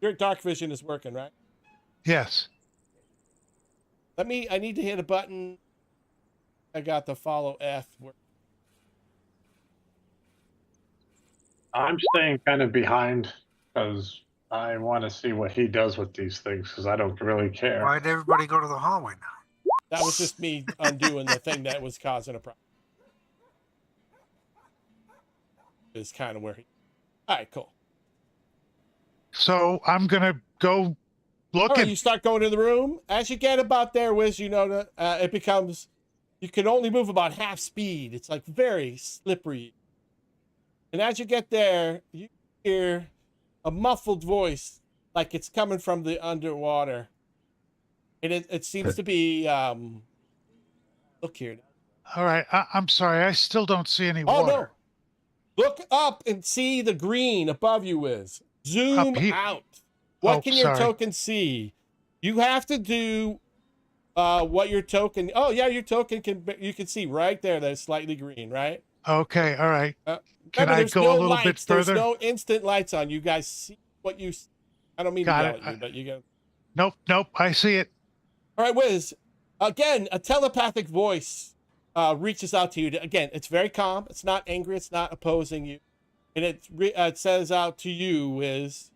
Your dark vision is working, right? yes. I need to hit a button. I got the follow F. I'm staying kind of behind because I want to see what he does with these things because I don't really care. Why'd everybody go to the hallway now? That was just me undoing the thing that was causing a problem. Is kind of where he. All right, cool. So I'm gonna go All look right, you start going to the room. As you get about there, Wiz, it becomes, you can only move about half speed. It's like very slippery. And as you get there, you hear a muffled voice, like it's coming from the underwater. And it seems to be, look here. All right. I'm sorry. I still don't see any Oh, water. Look up and see the green above you is. Zoom here? out. What Oh, can your sorry. token see? You have to do what your token. Oh yeah, your token you can see right there that it's slightly green, right? Okay, all right. Can Remember, I there's go no a little bit lights. There's further? no instant lights on. You guys see what you. I don't mean Got to yell it. at you, but you go. Nope, I see it. All right, Wiz. Again, a telepathic voice reaches out to you. Again, it's very calm. It's not angry. It's not opposing you, and it says out to you, Wiz.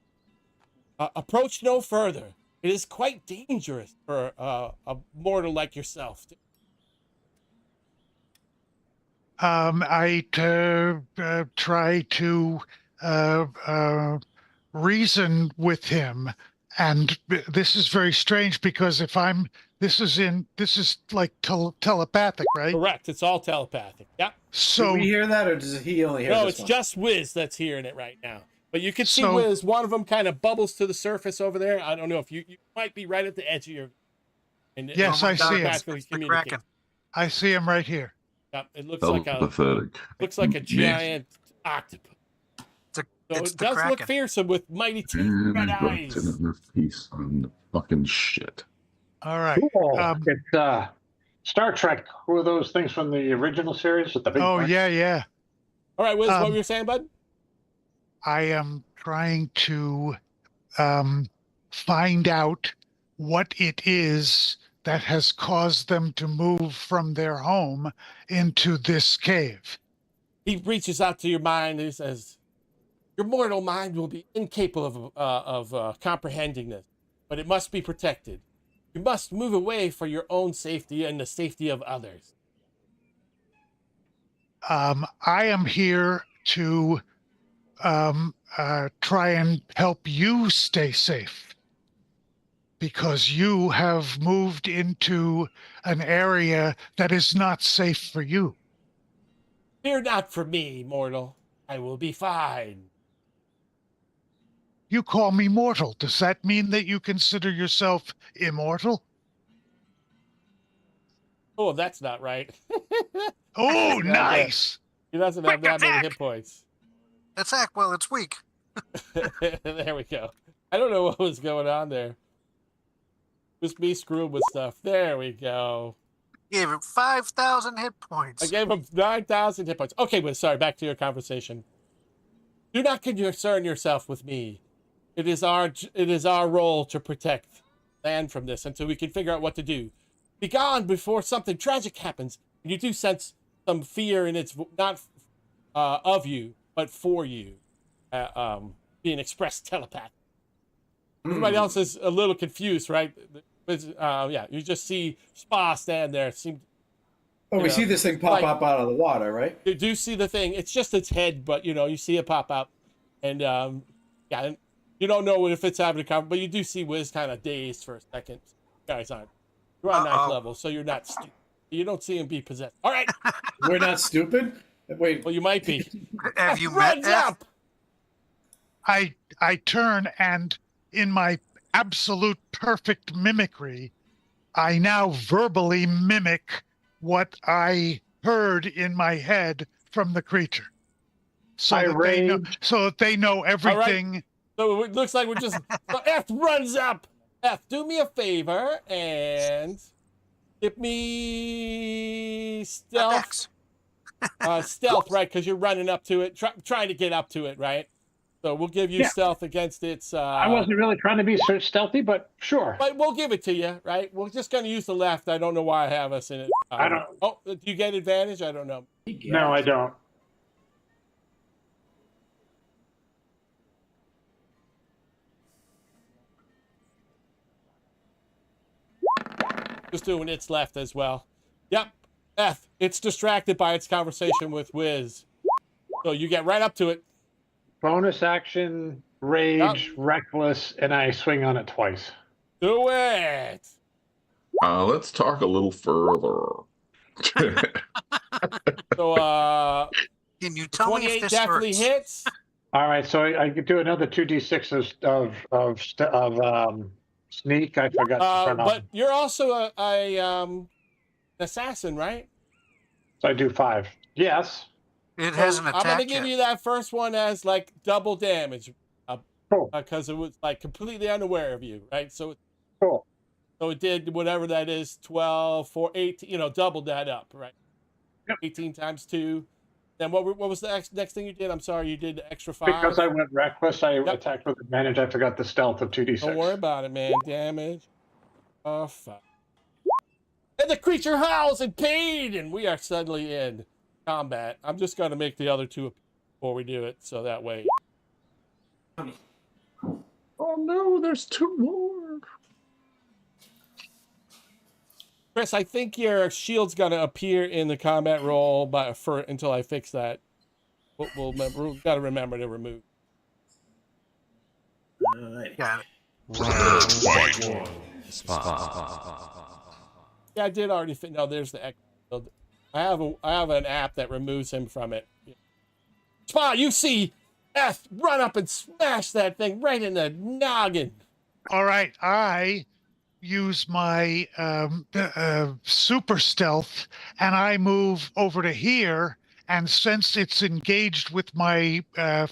Approach no further. It is quite dangerous for a mortal like yourself. I try to reason with him, and this is very strange because this is like telepathic, right? Correct. It's all telepathic. Yep. Do So we hear that, or does he only hear No, this it's one? just Wiz that's hearing it right now. But you can see So- Wiz. One of them kind of bubbles to the surface over there. I don't know if you might be right at the edge of your. And Yes, I see him. telepathically It's the communicate. Kraken. I see him right here. Yep, it looks like a Pathetic. giant octopus. So It's it the does look Kraken. fearsome with mighty teeth, And red I got eyes. another piece on the fucking shit. All right. Cool. It's Star Trek. Who are those things from the original series with the big? Oh brain? yeah. All right, Wiz, what Um, were you saying, bud? I am trying to find out what it is that has caused them to move from their home into this cave. He reaches out to your mind and he says, "Your mortal mind will be incapable of comprehending this, but it must be protected. You must move away for your own safety and the safety of others." I am here to try and help you stay safe because you have moved into an area that is not safe for you. Fear not for me, mortal. I will be fine. You call me mortal. Does that mean that you consider yourself immortal? Oh, that's not right. Oh, Yeah, nice. He doesn't have that many attack! hit points. Attack while it's weak. There we go. I don't know what was going on there. Just me screwing with stuff. There we go. Gave him 5,000 hit points. I gave him 9,000 hit points. Okay, but sorry, back to your conversation. Do not concern yourself with me. It is our role to protect land from this until we can figure out what to do. Be gone before something tragic happens. And you do sense some fear in its not of you, but for you, being expressed telepath. Everybody else is a little confused, right? Yeah, you just see Spa stand there. We see this thing pop up out of the water, right? You do see the thing. It's just its head, but you see it pop out, and yeah, you don't know if it's having a conversation, but you do see Wiz kind of dazed for a second. You guys aren't. You're on ninth level, so you're not stupid. You don't see him be possessed. All right. We're not stupid. Wait, Well, you might be. Have you met Runs F? up. I turn and in my absolute perfect mimicry, I now verbally mimic what I heard in my head from the creature. So that they know everything. So it looks like we're just. So F runs up. F, do me a favor and give me stealth. Stealth, right? Because you're running up to it, trying to get up to it, right? So we'll give you stealth against its. I wasn't really trying to be so stealthy, but sure. But we'll give it to you, right? We're just going to use the left. I don't know why I have us in it. I don't. Oh, do you get advantage? I don't know. No, I don't. Just doing its left as well. Yep. F. It's distracted by its conversation with Wiz. So you get right up to it. Bonus action, rage, reckless, and I swing on it twice. Do it. Let's talk a little further. So Can you tell me if 28 this definitely hurts? hits. All right, so I could do another 2d6 of sneak. I forgot to turn But on. you're also a assassin, right? So I do 5. Yes. It So hasn't I'm gonna attacked give yet. you that first one as like double damage, Cool. because it was like completely unaware of you, right? So Cool. it did whatever that is, 12, 4, 18, you know, doubled that up, right? Yep. 18 times 2. Then what was the next thing you did? I'm sorry, you did the extra 5. Because I went reckless, I Yep. attacked with advantage. I forgot the stealth of 2d6. Don't worry about it, man. Damage. Oh, fuck. And the creature howls in pain, and we are suddenly in combat. I'm just going to make the other two before we do it, so that way. Oh no, there's 2 more. Chris, I think your shield's going to appear in the combat roll until I fix that. We've got to remember to remove. Got it. Yeah, I did already. No, there's the. I have an app that removes him from it. Spot, you see F run up and smash that thing right in the noggin. All right, I use my super stealth, and I move over to here. And since it's engaged with my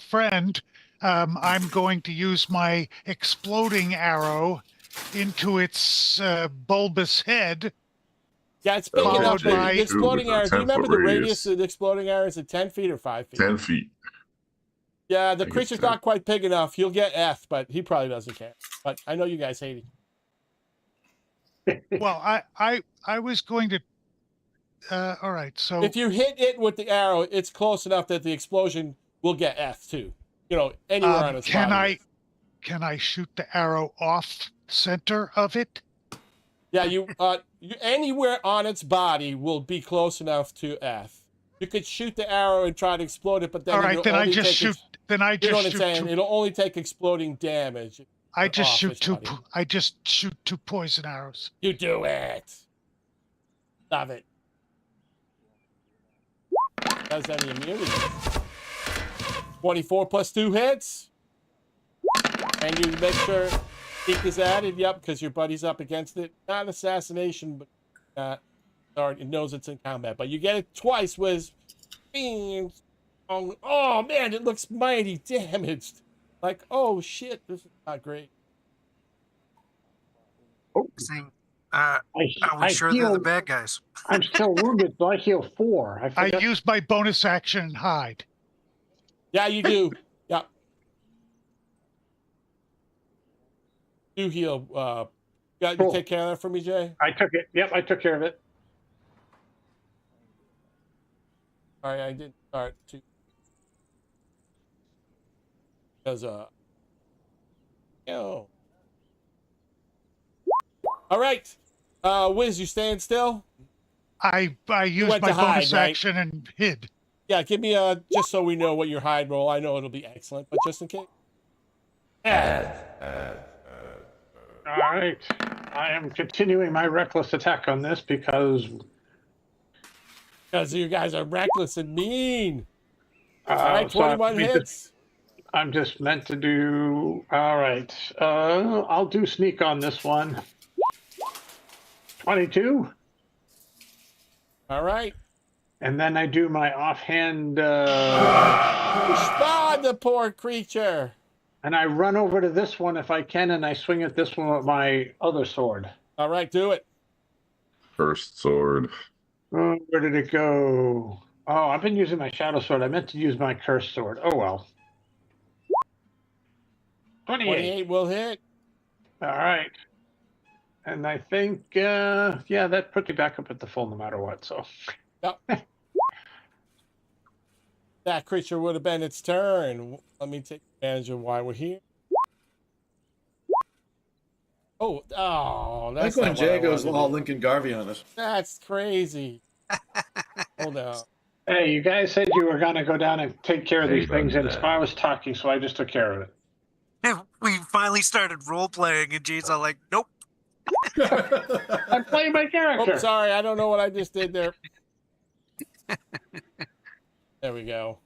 friend, I'm going to use my exploding arrow into its bulbous head. Yeah, it's big Followed enough. by- The exploding With a arrow. Do you 10-foot remember the radius radius. of the exploding arrow? Is it 10 feet or 5 feet? 10 feet. Yeah, the think it's creature's 10. not quite big enough. He'll get F, but he probably doesn't care. But I know you guys hate it. Well, I was going to. All right, so If you hit it with the arrow, it's close enough that the explosion will get F too. You know, anywhere on its body. can I shoot the arrow off center of it? Yeah, you anywhere on its body will be close enough to F. You could shoot the arrow and try to explode it, but then All right, then I only just take shoot. Then I You know what I'm just saying? shoot. It'll only take exploding damage. I just off shoot its two. body. I just shoot 2 poison arrows. You do it. Love it. Does any immunity? 24 plus 2 hits. And you make sure Seek is added. Yep, because your buddy's up against it. Not assassination, but it knows it's in combat. But you get it twice with. Oh man, it looks mighty damaged. Like, oh shit, this is not great. Saying, are we I sure they're the heal- bad guys? I'm still wounded, so I heal 4. I forgot- use my bonus action and hide. Yeah, you do. Yep. You heal. You Cool. take care of that for me, Jay? I took it. Yep, I took care of it. Sorry, I didn't start to. Because, All right. Wiz, you staying still? I use went my to hide, bonus right? action and hid. Yeah, give me just so we know what your hide roll. I know it'll be excellent, but just in case. All right. I am continuing my reckless attack on this because Because you guys are reckless and mean. All right, so 21 hits. I'm just meant to do. All right. I'll do sneak on this one. 22. All right. And then I do my offhand. Spawn the poor creature. And I run over to this one if I can, and I swing at this one with my other sword. All right, do it. First sword. Oh, where did it go? Oh, I've been using my shadow sword. I meant to use my cursed sword. Oh, well. 28. 28 will hit. All right. And I think, yeah, that puts me back up at the full no matter what. So, Yep. That creature would have been its turn. Let me take advantage of why we're here. Oh, I that's like when not what Jay I goes wanted to all do. Lincoln Garvey on us. That's crazy. Hold on. hey, you guys said you were going to go down and take care of Hey, these things, and buddy. Spy was talking, so I just took care of it. We finally started role playing, and Jane's all like, "Nope." I'm playing my character. Oh, sorry, I don't know what I just did there. There we go.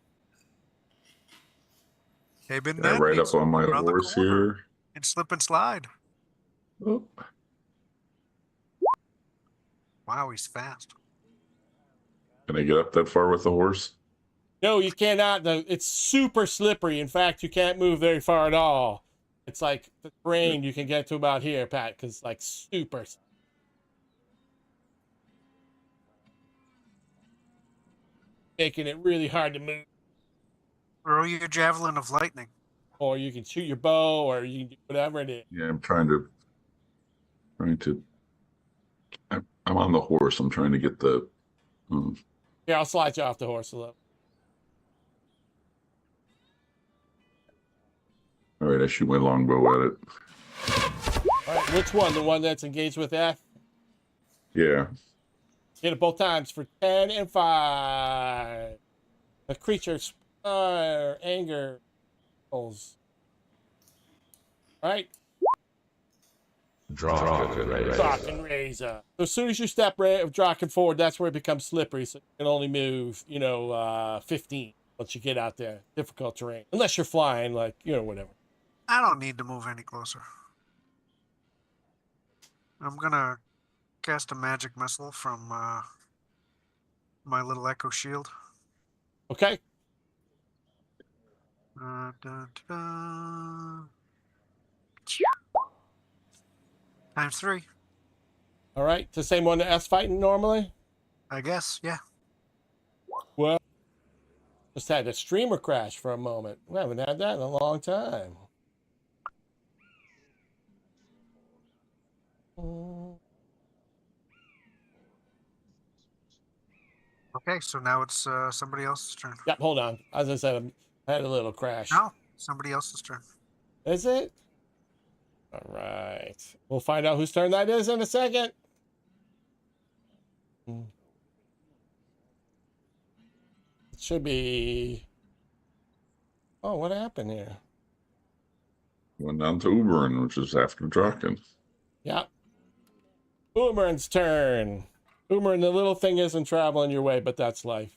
Hey, been Can I ride up on my around the horse corner here? and slip and slide. Oh, Wow, he's fast. can I get up that far with the horse? No, you cannot. It's super slippery. In fact, you can't move very far at all. It's like the terrain you can get to about here, Pat, because like super. Making it really hard to move. Throw your javelin of lightning. Or you can shoot your bow, or you can do whatever it is. Yeah, I'm trying to. I'm on the horse. I'm trying to get the. Here, I'll slide you off the horse a little. All right, I shoot my longbow at it. All right, which one? The one that's engaged with F? Yeah. Hit it both times for 10 and 5. The creature's anger rolls. All right. Drock and Razor. So as soon as you step Drock forward, that's where it becomes slippery. So you can only move, 15 once you get out there. Difficult terrain. Unless you're flying, like, whatever. I don't need to move any closer. I'm gonna cast a magic missile from my little echo shield. Okay. Times 3. All right. It's the same one that S fighting normally? I guess, yeah. Well, just had a streamer crash for a moment. We haven't had that in a long time. Okay, so now it's somebody else's turn. Yep, hold on. As I said, I had a little crash. No, somebody else's turn. Is it? All right. We'll find out whose turn that is in a second. It should be... Oh, what happened here? Went down to Uberin, which is after Draken. Yep. Uberan's turn. Uberan, the little thing isn't traveling your way, but that's life.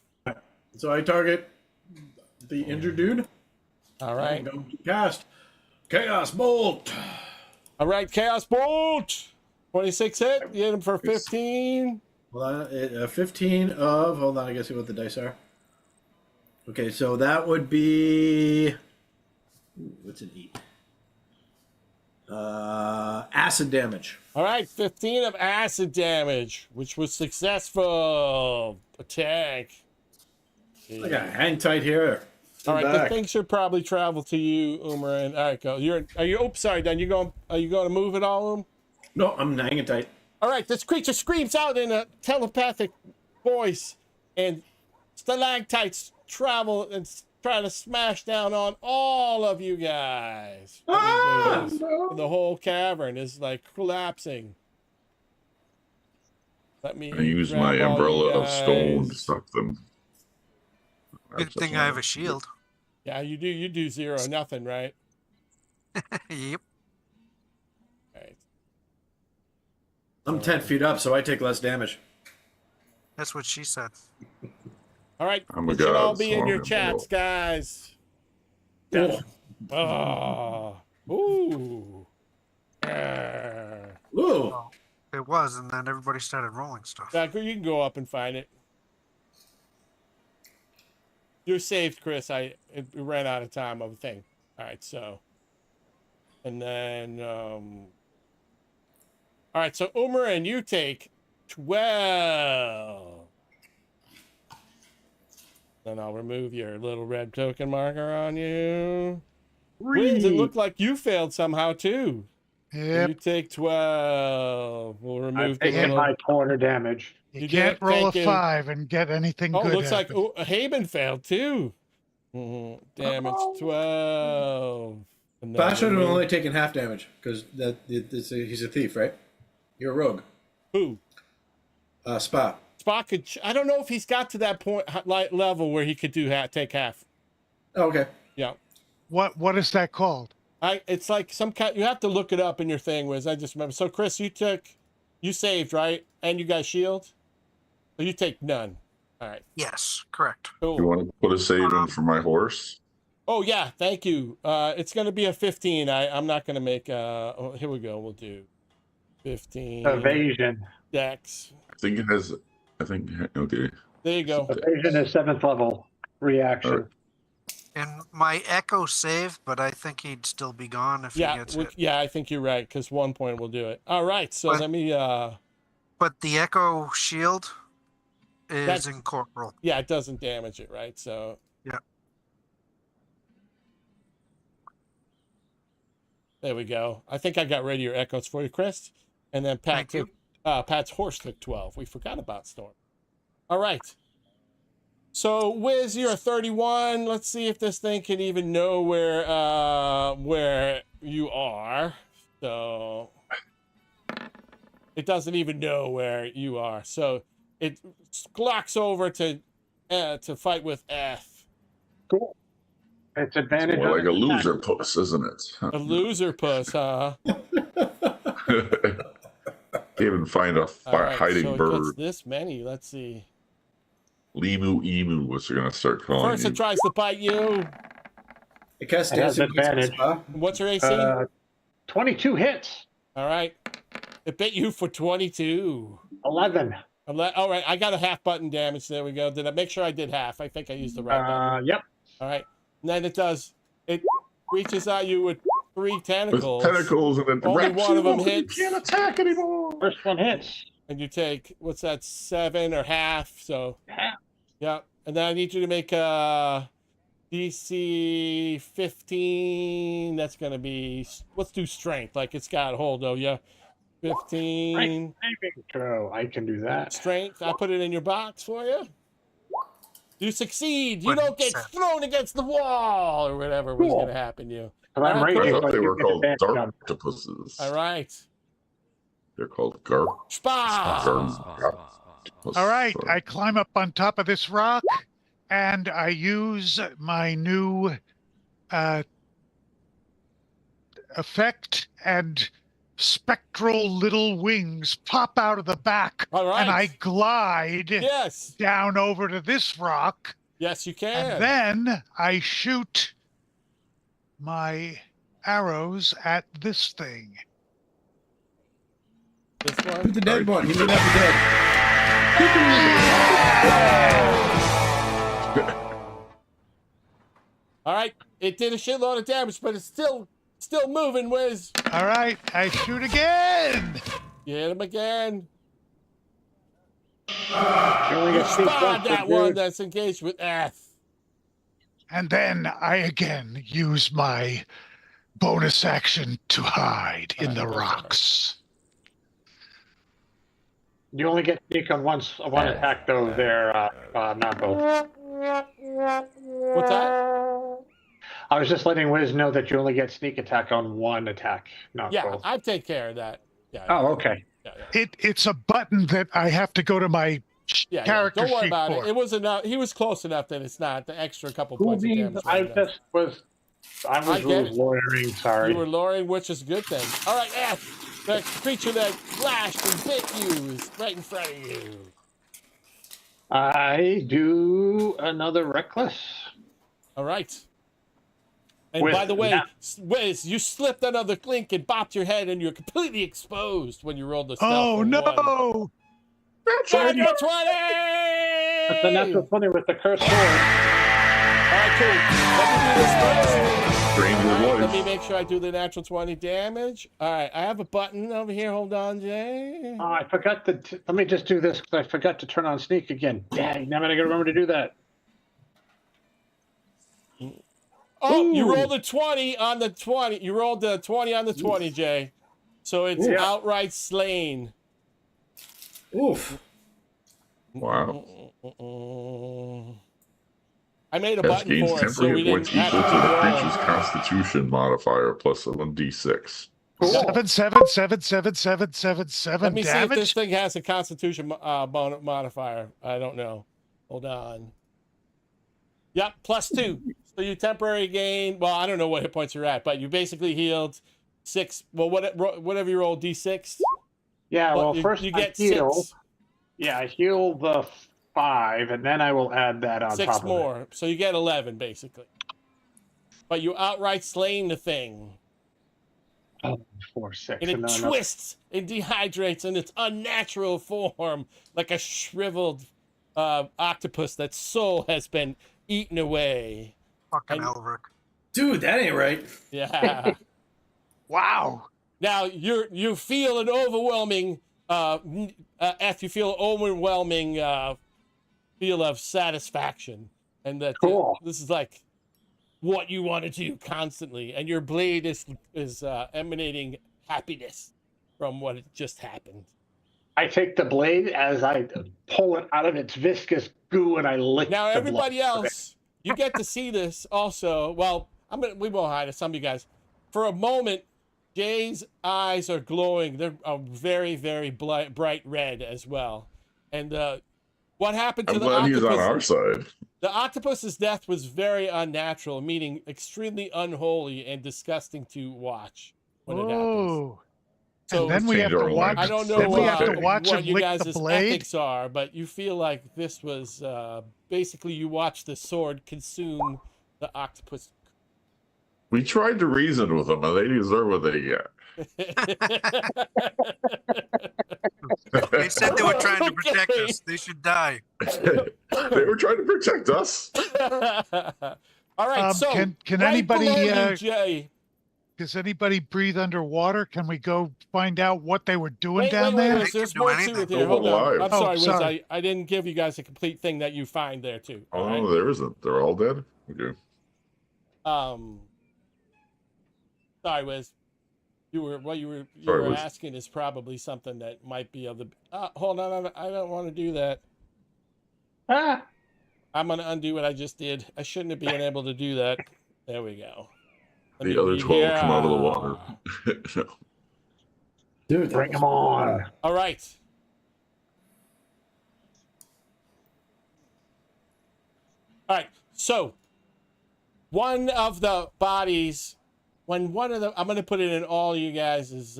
So I target the injured dude. All right. I'm going to cast Chaos Bolt. All right, Chaos Bolt. 26 hit. You hit him for 15. Well, 15 of... Hold on, I guess see what the dice are. Okay, so that would be... What's an 8? Acid damage. All right, 15 of acid damage, which was successful. Attack. I got hang tight here. All right, back. the thing should probably travel to you, Umaran. All right, go. Are you? Oh, sorry, Dan. Are you going to move at all, No, I'm hanging tight. All right, this creature screams out in a telepathic voice, and stalactites travel and try to smash down on all of you guys. No. The whole cavern is like collapsing. Let me I use grab my all umbrella you of stone to guys. stop them. Good thing I have a shield. Yeah, you do. You do 0 nothing, right? Yep. Right. I'm 10 feet up, so I take less damage. That's what she said. All right, I'm a it should all god, be so in I'm your gonna chats, roll. guys. Oh. Oh, ooh. Ooh. It was, and then everybody started rolling stuff. Zach, you can go up and find it. You're saved, Chris. It ran out of time of a thing. All right, so. And then, all right, so Umaran, you take 12. Then I'll remove your little red token marker on you. Wins, it looked like you failed somehow, too. Yep. You take 12. We'll remove I've the taken little... my corner damage. You You can't did, roll a thank you. 5 and get anything Oh, good. looks like happen. Haben failed, too. Damage 12. And then Bash would have remove- only taken half damage because he's a thief, right? You're a rogue. Who? Spot. Spock could... I don't know if he's got to that point level where he could take half. Oh, okay. Yeah. What is that called? It's like some kind... You have to look it up in your thing, Wiz. I just remember. So, Chris, you saved, right? And you got shield? So you take none. All right. Yes, correct. Cool. You want to put a save in for my horse? Oh, yeah. Thank you. It's going to be a 15. I'm not going to make... oh, here we go. We'll do 15. Evasion. Dex. I think it has. Okay. There you go. Evasion is 7th level. reaction. And my echo saved, but I think he'd still be gone if he gets hit. Yeah, I think you're right, because 1 point will do it. All right, so But- let me But the echo shield is That's- incorporeal. yeah, it doesn't damage it, right? So Yeah. there we go. I think I got rid of your echoes for you, Chris. And then Thank you. Pat's horse took 12. We forgot about Storm. All right. So Wiz, you're a 31. Let's see if this thing can even know where you are. So it doesn't even know where you are. So it clocks over to fight with F. Cool. It's advantage. More on like a its attack. loser puss, isn't it? A loser puss, huh? Can't even find a All right, hiding so it bird. gets this many. Let's see. Limu emu, what's it gonna start calling First, you? it tries to bite you. It casts It has dancing beats advantage. whisper. What's your AC? 22 hits. All right. It bit you for 22. 11. All right, I got a half button damage. There we go. Did I make sure I did half? I think I used the right button. Yep. All right. And then it reaches at you with 3 With tentacles. tentacles and then Only wraps one you of them up and hits. You can't attack anymore. First one hits. And you take, what's that, 7 or half? So, Half. yeah. And then I need you to make a DC 15. That's going to be, let's do strength. Like it's got hold of you. 15. Saving throw. I can do that. Strength. I put it in your box for you. You succeed. You don't get thrown against the wall or whatever was Cool. going to happen to you. But I'm All right, I raging. thought so they you were get called advantage dark on- octopuses. All right. They're called garp. Spa. All right, I climb up on top of this rock, and I use my new effect, and spectral little wings pop out of the back, All right. and I glide Yes. down over to this rock, Yes, you can. and then I shoot my arrows at this thing. This Shoot one. the dead one. He may not be dead. All right. It did a shitload of damage, but it's still moving, Wiz. All right, I shoot again. You hit him again. You only get sneak Spot once, that dude. one that's engaged with F. And then I again use my bonus action to hide in the rocks. You only get sneak on one attack, though. There, not both. What's that? I was just letting Wiz know that you only get sneak attack on one attack, not Yeah, both. I take care of that. Yeah. Oh, okay. Yeah. It's a button that I have to go to my Yeah, character don't worry sheet about for. it. It was enough. He was close enough that it's not the extra couple points of damage. I right now. I was get it. lawyering, sorry. You were lowering, which is a good thing. All right, F. The creature that flashed and bit you is right in front of you. I do another reckless. All right. And With by the way, that- Wiz, you slipped another clink and bopped your head, and you're completely exposed when you rolled the stealth. Oh of one. no! Natural 20! That's the natural 20 with the cursed sword. All right, cool. Let me do this first. Stranger All right, let me voice. make sure I do the natural 20 damage. All right, I have a button over here. Hold on, Jay. Oh, I forgot to. Let me just do this because I forgot to turn on sneak again. Dang, now I gotta remember to do that. Oh, you Ooh. rolled a 20 on the 20. You rolled a 20 on the 20, Jay. So it's Yeah. outright slain. Oof. Wow. I made a Cast button gains for it, so we temporary didn't points have equal to to the roll. creature's constitution modifier plus 1d6. Cool. 7777777 Let me see if this damage. thing has a constitution modifier. I don't know. Hold on. Yep, +2. So you temporary gain. Well, I don't know what hit points you're at, but you basically healed 6. Well, whatever you roll, D6. Yeah, But well, first you I get heal. 6. Yeah, I heal the 5, and then I will add that on 6 top of it. more. So you get 11, basically. But you outright slain the thing. Oh, 4, 6. And it then twists and dehydrates in its unnatural form like a shriveled octopus that's soul has been eaten away. Fucking And- Elric. Dude, that ain't right. Yeah. Wow. Now you feel an overwhelming after you feel an overwhelming feel of satisfaction, and that Cool. this is like what you want to do constantly, and your blade is emanating happiness from what just happened. I take the blade as I pull it out of its viscous goo and I lick Now the everybody blood. else, you get to see this also. Well, we won't hide it. Some of you guys, for a moment, Jay's eyes are glowing. They're very, very bright red as well. And what happened to I'm the glad he's octopus? on our side. The octopus's death was very unnatural, meaning extremely unholy and disgusting to watch when it happens. Oh. So And then we have Change to our watch. I don't know Then we have to Okay. watch what him you lick guys' the blade. ethics are, but you feel like this was basically you watch the sword consume the octopus. We tried to reason with them, and they deserve what they get. They said they were trying to protect Okay. us. They should die. They were trying to protect us. All right, so Can right anybody below you, Jay. does anybody breathe underwater? Can we go find out what they were doing Wait, down wait, there? Wiz, there's do more to anything. it here. Go Hold on. alive. I'm Oh, sorry, Wiz. sorry. I didn't give you guys a complete thing that you find there too. all right? Oh, there isn't. They're all dead? Okay. Sorry, Wiz. You were Sorry, Wiz. asking is probably something that might be of the. Hold on, I don't want to do that. Ah, I'm gonna undo what I just did. I shouldn't have been able to do that. There we go. Let me The other read 12 here. come out of the water. No. Dude, bring them on. All right. All right. So, one of the bodies, I'm going to put it in all you guys'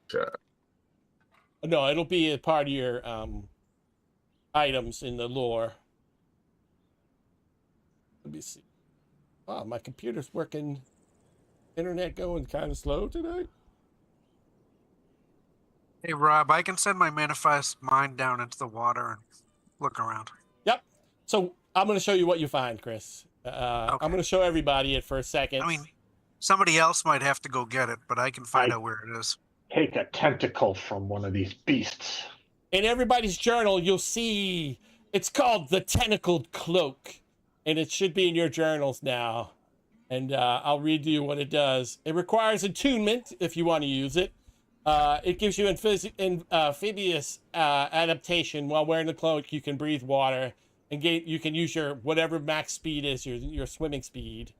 Chat. no, it'll be a part of your items in the lore. Let me see. Wow, my computer's working. Internet going kind of slow today. Hey, Rob, I can send my manifest mind down into the water and look around. Yep. So I'm going to show you what you find, Chris. I'm going to show everybody it for a second. I mean, somebody else might have to go get it, but I can find out where it is. Take a tentacle from one of these beasts. In everybody's journal, you'll see it's called the Tentacled Cloak, and it should be in your journals now. And I'll read you what it does. It requires attunement if you want to use it. It gives you amphibious adaptation. While wearing the cloak, you can breathe water, and you can use your whatever max speed is, your swimming speed.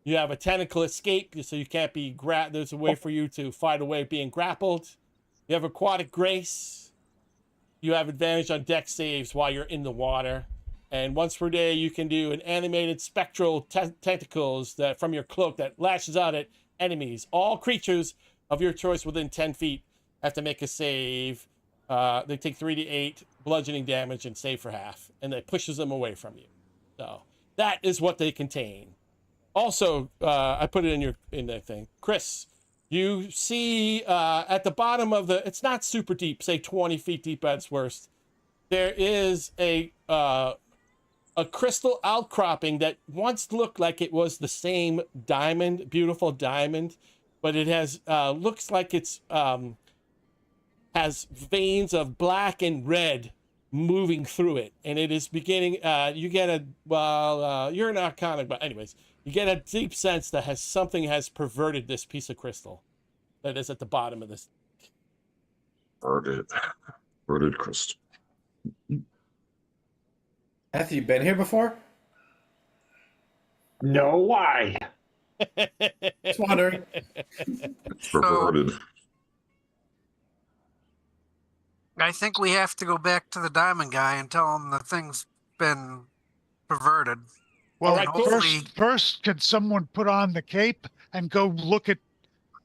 You have a tentacle escape, so you can't be there's a way for you to fight away being grappled. You have aquatic grace. You have advantage on deck saves while you're in the water. And once per day, you can do an animated spectral tentacles that from your cloak that lashes out at enemies. All creatures of your choice within 10 feet have to make a save. They take 3d8 bludgeoning damage and save for half, and that pushes them away from you. So that is what they contain. Also, I put it in the thing. Chris, you see at the bottom of it's not super deep, say 20 feet deep at its worst. There is a crystal outcropping that once looked like it was the same diamond, beautiful diamond, but it has looks like it's has veins of black and red moving through it, and it is beginning. You get you're not counting, but anyways, you get a deep sense that something has perverted this piece of crystal that is at the bottom of this. Perverted crystal. Have you been here before? No, why? Just wondering. It's perverted. I think we have to go back to the diamond guy and tell him the thing's been perverted. Well, All right, cool. first, could someone put on the cape and go look at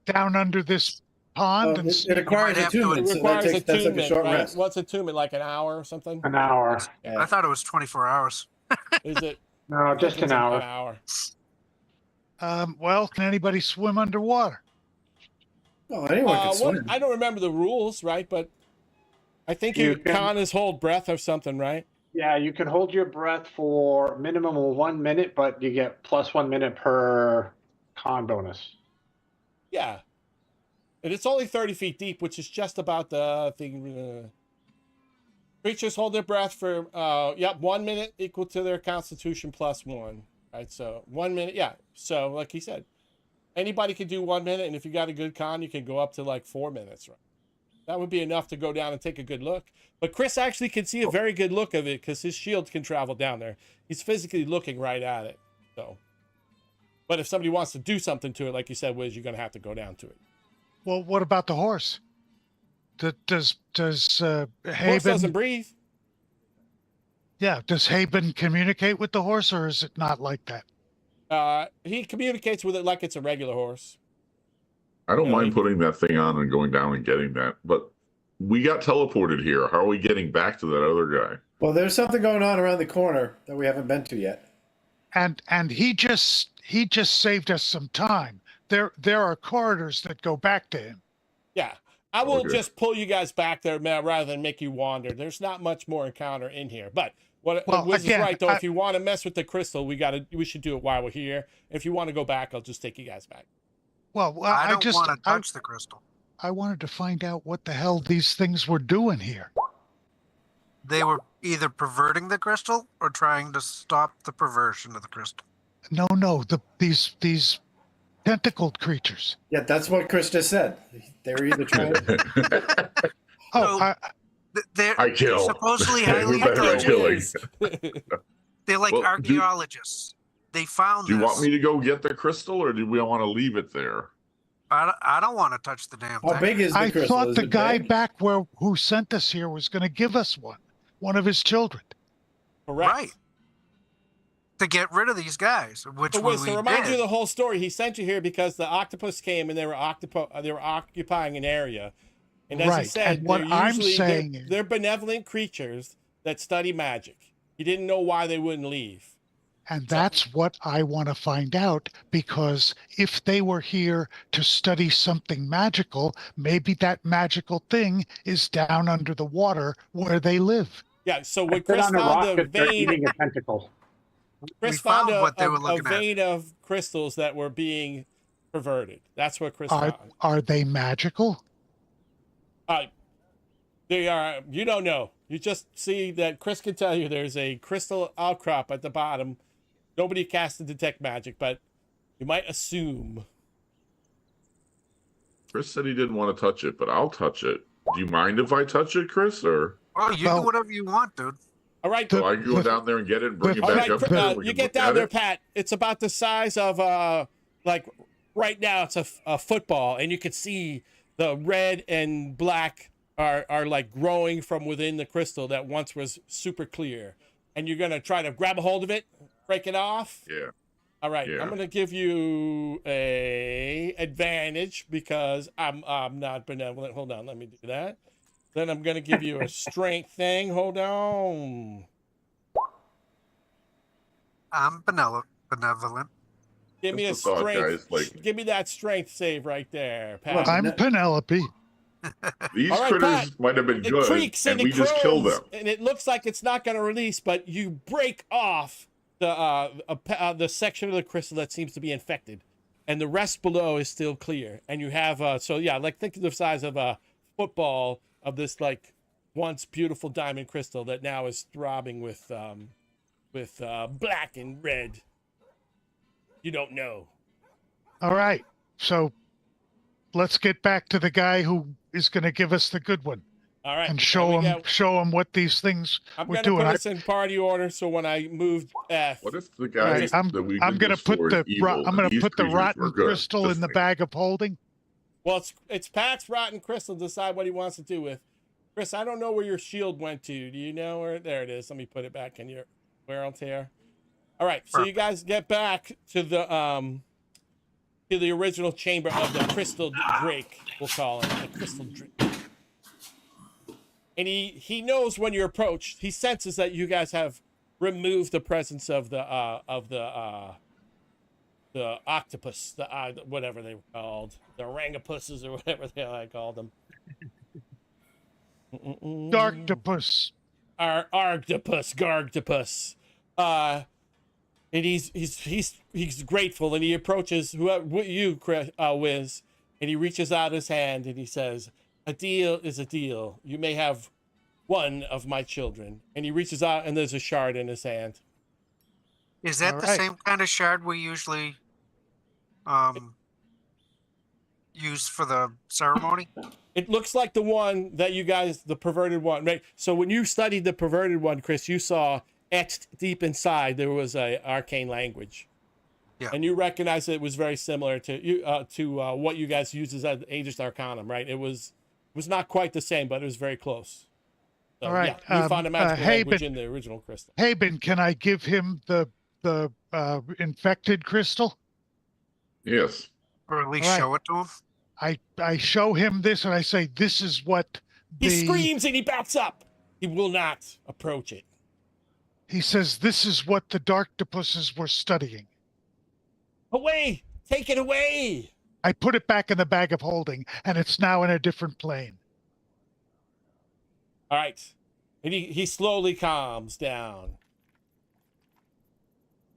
down under this pond and see? It requires might have to- attunement, It so requires that's like a attunement, short right? rest. What's attunement, like an hour or something? An hour. Yeah. I thought it was 24 hours. Is it? No, just It's an hour. Well, can anybody swim underwater? Oh, anyone can swim. I don't remember the rules, right? But I think You you can- can hold breath or something, right? Yeah, you can hold your breath for a minimum of 1 minute, but you get plus 1 minute per con bonus. Yeah. And it's only 30 feet deep, which is just about the thing. Creatures hold their breath for 1 minute equal to their constitution plus 1. Right, so 1 minute, yeah. So like he said, anybody can do 1 minute, and if you got a good con, you can go up to like 4 minutes, right? That would be enough to go down and take a good look. But Chris actually can see a very good look of it because his shield can travel down there. He's physically looking right at it. So, but if somebody wants to do something to it, like you said, Wiz, you're going to have to go down to it. Well, what about the horse? Does Horse Haben? doesn't breathe. Yeah, does Haben communicate with the horse, or is it not like that? He communicates with it like it's a regular horse. I don't mind putting that thing on and going down and getting that, but we got teleported here. How are we getting back to that other guy? Well, there's something going on around the corner that we haven't been to yet. And he just saved us some time. There are corridors that go back to him. Yeah. I will Okay. just pull you guys back there, Matt, rather than make you wander. There's not much more encounter in here. But Wiz is right, though. If you want to mess with the crystal, we should do it while we're here. If you want to go back, I'll just take you guys back. Well, I don't want to touch the crystal. I wanted to find out what the hell these things were doing here. They were either perverting the crystal or trying to stop the perversion of the crystal. No, these tentacled creatures. Yeah, that's what Chris just said. They were either trying. Oh, So, They're I kill. supposedly Who highly better at killing? intelligent. They're like Well, archaeologists. They found Do you this. want me to go get the crystal, or do we want to leave it there? I don't want to touch the damn How thing. big is the I crystal? thought Is the it guy big? back who sent us here was going to give us one of his children. Correct. Right. To get rid of these guys, which So, we Wiz, to remind did. you of the whole story, he sent you here because the octopus came and they were occupying an area. And as he Right, said, and what they're I'm usually saying is- they're benevolent creatures that study magic. He didn't know why they wouldn't leave. And that's what I want to find out, because if they were here to study something magical, maybe that magical thing is down under the water where they live. Yeah, so I when sit Chris on a found rock a that they're vein, eating a tentacle. Chris We found found what they were a looking at. vein of crystals that were being perverted. That's what Chris Are, found. are they magical? They are. You don't know. You just see that Chris can tell you there's a crystal outcrop at the bottom. Nobody cast to detect magic, but you might assume. Chris said he didn't want to touch it, but I'll touch it. Do you mind if I touch it, Chris? Or Oh, you Well- do whatever you want, dude. All right. so I can go down there and get it and bring it All back right, up here? and we you can get look down at there, it? Pat. It's about the size of like right now it's a football, and you can see the red and black are like growing from within the crystal that once was super clear. And you're gonna try to grab a hold of it, break it off. Yeah. All right, Yeah. I'm gonna give you a advantage because I'm not benevolent. Hold on, let me do that. Then I'm gonna give you a strength thing. Hold on. I'm benevolent. Give me a Just a thought, strength. guys, like- Give me that strength save right there, Pat. I'm Penelope. These All right, critters Pat, might have been It good, creaks and and we it just kill croons, them. and it looks like it's not going to release, but you break off the section of the crystal that seems to be infected, and the rest below is still clear. And you have so yeah, like think of the size of a football of this like once beautiful diamond crystal that now is throbbing with black and red. You don't know. All right. So let's get back to the guy who is going to give us the good one All right, and there we go. show him what these things I'm we're gonna doing. put this in party order, so when I move F, What if the guy Right, I'm that we going to put destroyed the is evil, I'm and going to these put the creatures were rotten good? crystal Just in the think. bag of holding. well, it's Pat's rotten crystal. Decide what he wants to do with. Chris, I don't know where your shield went to. Do you know where? There it is. Let me put it back in your wear and tear. All right, so you guys get back to the original chamber of the crystal drake. We'll call it the crystal drake. And he knows when you're approached. He senses that you guys have removed the presence of the octopus, the whatever they were called, the orangupusses or whatever the hell I called them. Darktopus. our Arctopus, Gargtopus. And he's grateful, and he approaches you, Wiz, and he reaches out his hand and he says, "A deal is a deal. You may have one of my children." And he reaches out, and there's a shard in his hand. Is that All the right. same kind of shard we usually use for the ceremony? It looks like the one that you guys, the perverted one, right? So when you studied the perverted one, Chris, you saw etched deep inside there was a arcane language. Yeah. And you recognize it was very similar to what you guys use as Aegis Arcanum, right? It was not quite the same, but it was very close. So, All right, yeah, you found a magical hey, language but- in the original crystal. Haben, can I give him the infected crystal? Yes. Or at least All right. show it to him? I show him this and I say, this is what He screams and he backs up. He will not approach it. He says, this is what the Darktopusses were studying. Away! Take it away! I put it back in the bag of holding, and it's now in a different plane. All right. And he slowly calms down.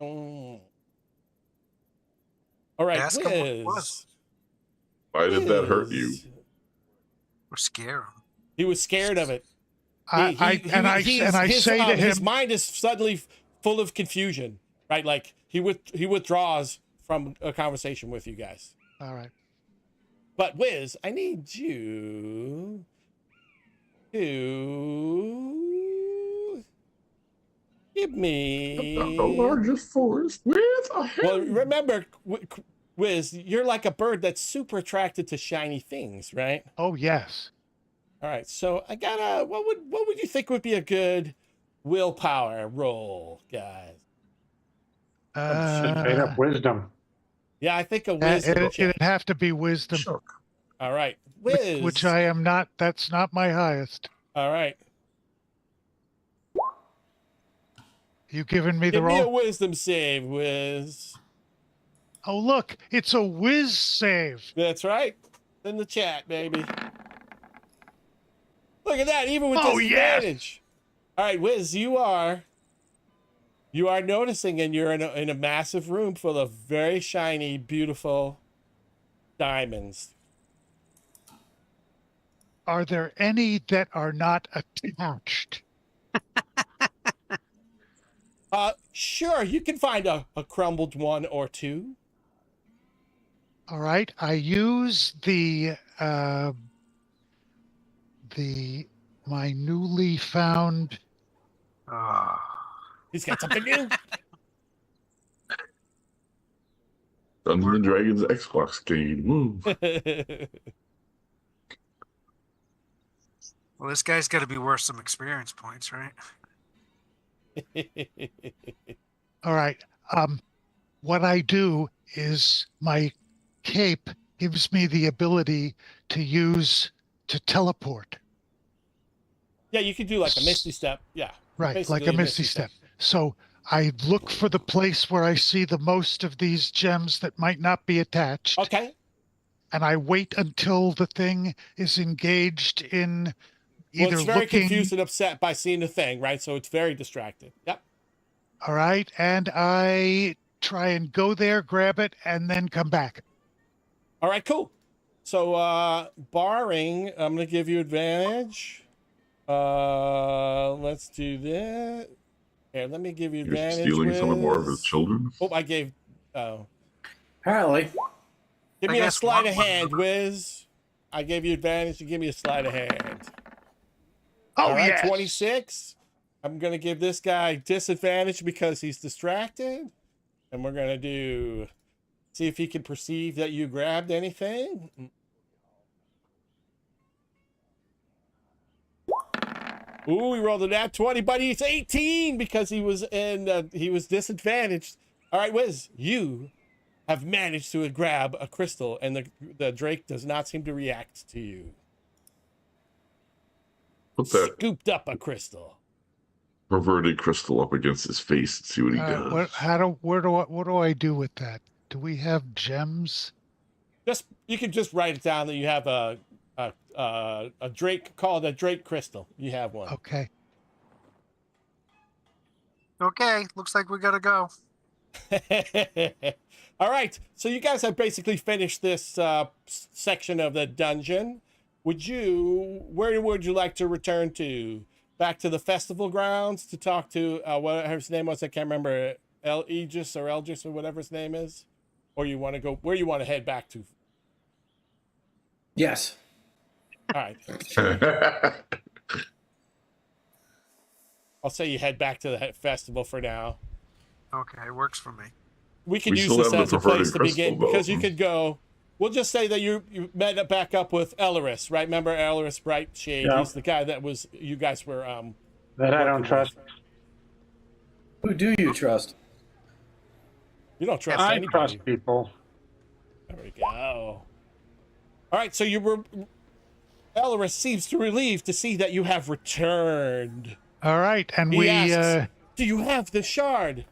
Mm. All right, Ask him what it Wiz. was. Why did that hurt you? Wiz. Or scare him. He was scared of it. I say to his him, mind is suddenly full of confusion, right? Like he withdraws from a conversation with you guys. all right, But Wiz, I need you to give me. The largest forest with a head. Well, remember, Wiz, you're like a bird that's super attracted to shiny things, right? oh yes. All right, so I gotta. What would you think would be a good willpower roll, guys? Straight up wisdom. Yeah, I think a wisdom check. It'd have to be wisdom, Shook. All right, Wiz. which I am not. That's not my highest. All right, You giving me the give me a roll? wisdom save, Wiz. Oh look, it's a whiz save. That's right. In the chat, baby. Look at that, even with Oh, disadvantage. All right, Wiz, you are noticing, and you're in a massive room full of very shiny, beautiful diamonds. Are there any that are not attached? Sure, you can find a crumbled one or two. All right, I use my newly found. Ah. He's got something new. Dungeons and Dragons Xbox game. Woo. Well, this guy's got to be worth some experience points, right? All right. What I do is my cape gives me the ability to teleport. Yeah, you could do like a misty step. Yeah. Right, like basically a misty step. So I look for the place where I see the most of these gems that might not be attached. Okay. And I wait until the thing is engaged in Well, either it's very looking. confused and upset by seeing the thing, right? So it's very distracted. Yep. All right, and I try and go there, grab it, and then come back. All right, cool. So barring, I'm gonna give you advantage. Let's do that. Here, let me give you You're advantage. stealing some more of his Wiz. children? Oh, I gave. Oh, Apparently. give I me a guess sleight one of would- hand, Wiz. I gave you advantage. You give me a sleight of hand. Oh, All right, yes. 26. I'm gonna give this guy disadvantage because he's distracted, and we're gonna see if he can perceive that you grabbed anything. Ooh, he rolled a nat 20, but he's 18 because he was disadvantaged. All right, Wiz, you have managed to grab a crystal, and the Drake does not seem to react to you. Put that Scooped up a crystal. perverted crystal up against his face and see what he does. What do I do with that? Do we have gems? You can just write it down that you have a Drake called a Drake crystal. You have one. Okay. Okay, looks like we gotta go. All right, so you guys have basically finished this section of the dungeon. Where would you like to return to? Back to the festival grounds to talk to whatever his name was? I can't remember. Aegis or Elgis or whatever his name is. Or you want to go where you want to head back to? Yes. All right, I'll say you head back to the festival for now. Okay, works for me. We could We use still this have the as a perverted place to begin crystal, because though. you could go. We'll just say that you met back up with Elleris, right? Remember Elleris Brightshade? Yeah. He's the guy that was you guys were That I working don't trust. Who do you trust? You don't trust I anybody. trust people. There we go. All right, so Elleris seems to relieved to see that you have returned. All right, and He we asks, "Do you have the shard?"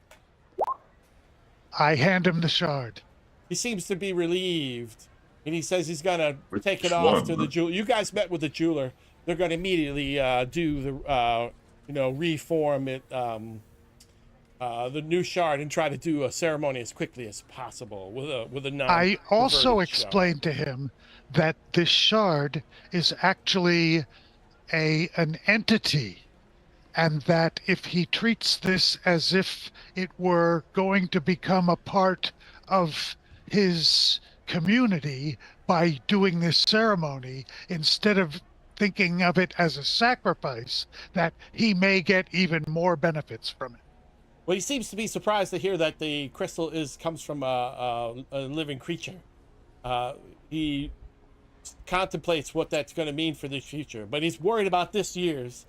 I hand him the shard. He seems to be relieved, and he says he's gonna Which take it off to one? the jeweler. You guys met with the jeweler. They're gonna immediately do the reform it, the new shard, and try to do a ceremony as quickly as possible with a non. I also perverted shard. explained to him that this shard is actually an entity, and that if he treats this as if it were going to become a part of his community by doing this ceremony, instead of thinking of it as a sacrifice, that he may get even more benefits from it. Well, he seems to be surprised to hear that the crystal comes from a living creature. He contemplates what that's going to mean for the future, but he's worried about this year's,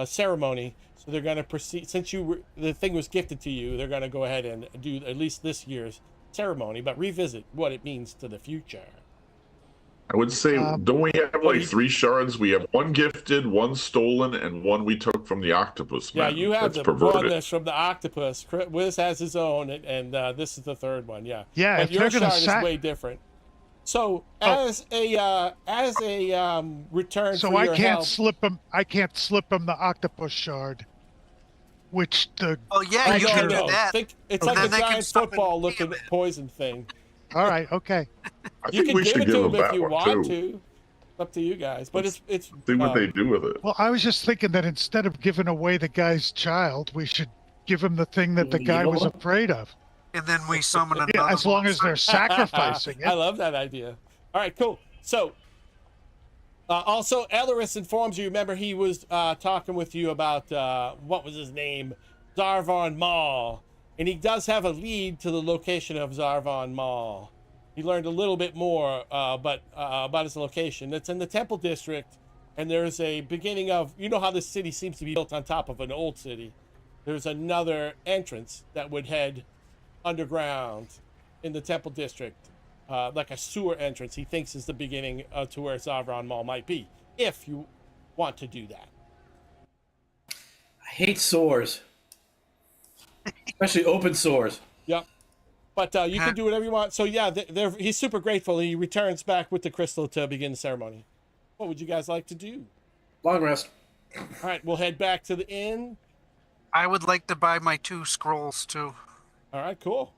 ceremony. So they're going to proceed. Since the thing was gifted to you, they're going to go ahead and do at least this year's ceremony, but revisit what it means to the future. I would say, don't we have like 3 shards? We have 1 gifted, 1 stolen, and 1 we took from the octopus. Yeah, man. you have That's the one perverted. that's from the octopus. Wiz has his own, and this is the third one. Yeah. Yeah, But if your they're gonna shard is way different. So as a return So for I your can't help, slip him. I can't slip him the octopus shard, which the. Oh yeah, you No, can no, do that. Think, it's And like a then they can giant summon football-looking Tiamat. poison thing. All right. Okay. I You think can we give should it give to them them if that you one want too. to. It's up to you guys. But it's See what they do with it. Well, I was just thinking that instead of giving away the guy's child, we should give him the thing that the guy was afraid of. And then we summon another Yeah, as long as monster. they're sacrificing I it. love that idea. All right, cool. So, also, Elleris informs you. Remember, he was talking with you about what was his name, Zarvon Mall, and he does have a lead to the location of Zarvon Mall. He learned a little bit more, about his location. It's in the Temple District, and there's a beginning of. You know how this city seems to be built on top of an old city. There's another entrance that would head underground in the Temple District. Like a sewer entrance, he thinks is the beginning to where Zavron Mall might be, if you want to do that. I hate sores, especially open sores. Yep. But you can do whatever you want. So yeah, he's super grateful. He returns back with the crystal to begin the ceremony. What would you guys like to do? Long rest. All right, we'll head back to the inn. I would like to buy my 2 scrolls too. All right, cool.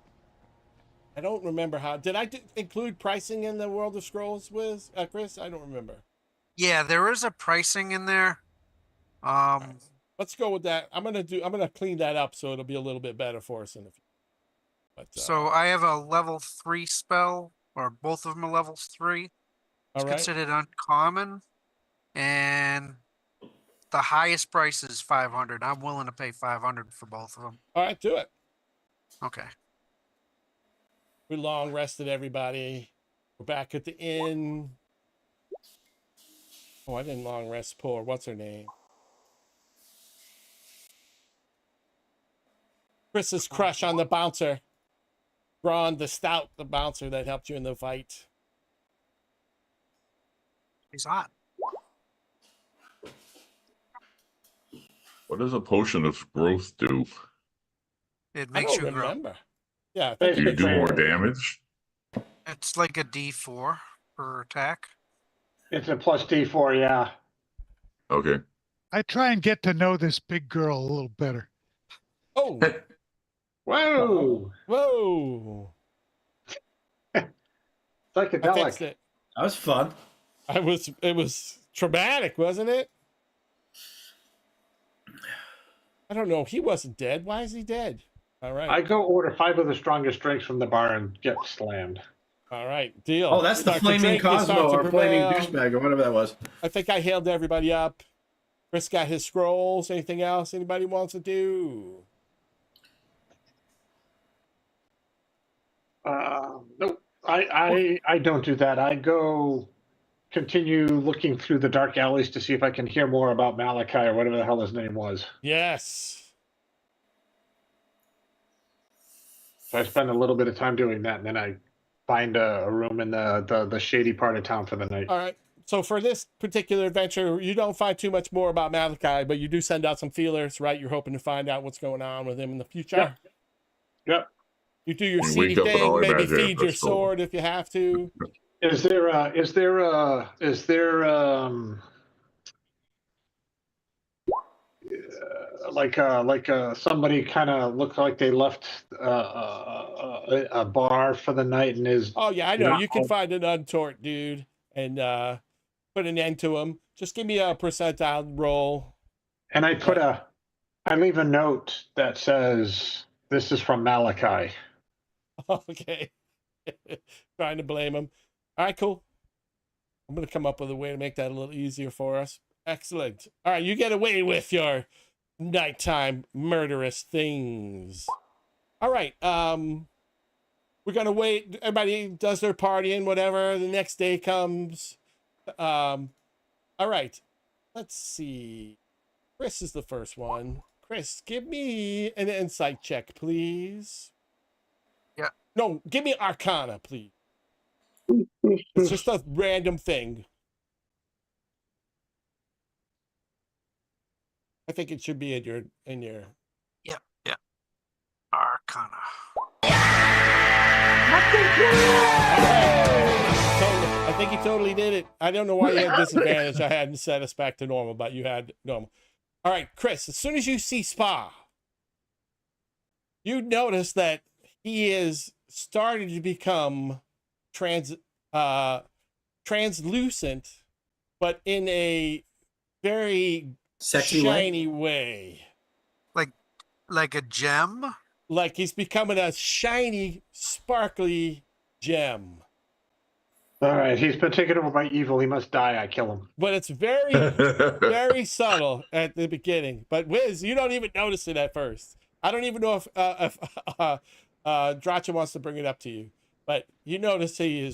I don't remember how. Did I include pricing in the World of Scrolls with Chris? I don't remember. Yeah, there is a pricing in there. Let's go with that. I'm gonna clean that up so it'll be a little bit better for us in the future. But, So I have a level 3 spell, or both of them are levels 3. It's all right. considered uncommon, and the highest price is 500. I'm willing to pay 500 for both of them. All right, do it. Okay. We long rested, everybody. We're back at the inn. Oh, I didn't long rest poor. What's her name? Chris's crush on the bouncer. Braun the Stout, the bouncer that helped you in the fight. He's hot. What does a potion of growth do? It I makes don't you grow. remember. Yeah, I Do think you it's do a- more damage? It's like a D4 per attack. It's a plus D4, yeah. Okay. I try and get to know this big girl a little better. Oh, Whoa! whoa! I Psychedelic. fixed it. That was fun. It was traumatic, wasn't it? I don't know. He wasn't dead. Why is he dead? All right. I go order 5 of the strongest drinks from the bar and get slammed. All right. Deal. Oh, that's the Start to flaming drink, you start Cosmo to or flaming prevail. douchebag or whatever that was. I think I hailed everybody up. Chris got his scrolls. Anything else anybody wants to do? Nope. I don't do that. I go continue looking through the dark alleys to see if I can hear more about Malachi or whatever the hell his name was. Yes. So I spend a little bit of time doing that, and then I find a room in the shady part of town for the night. All right. So for this particular adventure, you don't find too much more about Malachi, but you do send out some feelers, right? You're hoping to find out what's going on with him in the future. Yep. You do your We seedy wake up and thing, all maybe imagine feed your that's cool. sword if you have to. Is there like somebody kind of look like they left a bar for the night and is Oh yeah, I know. Yeah. You can find an untort dude and put an end to him. Just give me a percentile roll. and I leave a note that says this is from Malachi. Okay. Trying to blame him. All right, cool. I'm going to come up with a way to make that a little easier for us. Excellent. All right, you get away with your nighttime murderous things. All right. We're going to wait. Everybody does their partying, whatever. The next day comes. All right. Let's see. Chris is the first one. Chris, give me an insight check, please. Yeah. No, give me Arcana, please. It's just a random thing. I think it should be in your. Yeah. Arcana. Totally. I think he totally did it. I don't know why you had disadvantage. I hadn't set us back to normal, but you had normal. All right, Chris, as soon as you see Spa, you notice that he is starting to become translucent, but in a very Sexy shiny way. Like a gem? Like he's becoming a shiny, sparkly gem. All right, he's been taken over by evil. He must die. I kill him. But it's very, very subtle at the beginning. But Wiz, you don't even notice it at first. I don't even know if Dracha wants to bring it up to you. But you notice he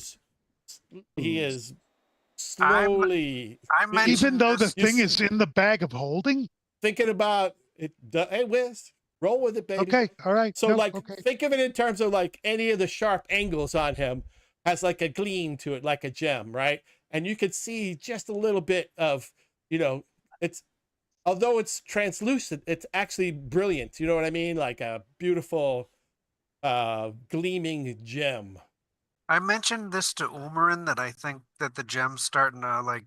is slowly. I mentioned Even though the this- thing is in the bag of holding? Thinking about it. Hey, Wiz, roll with it, baby. Okay, all right. So, no, like, okay. think of it in terms of like any of the sharp angles on him has like a gleam to it, like a gem, right? And you could see just a little bit of, it's, although it's translucent, it's actually brilliant. You know what I mean? Like a beautiful, gleaming gem. I mentioned this to Umarin that I think that the gem's starting to like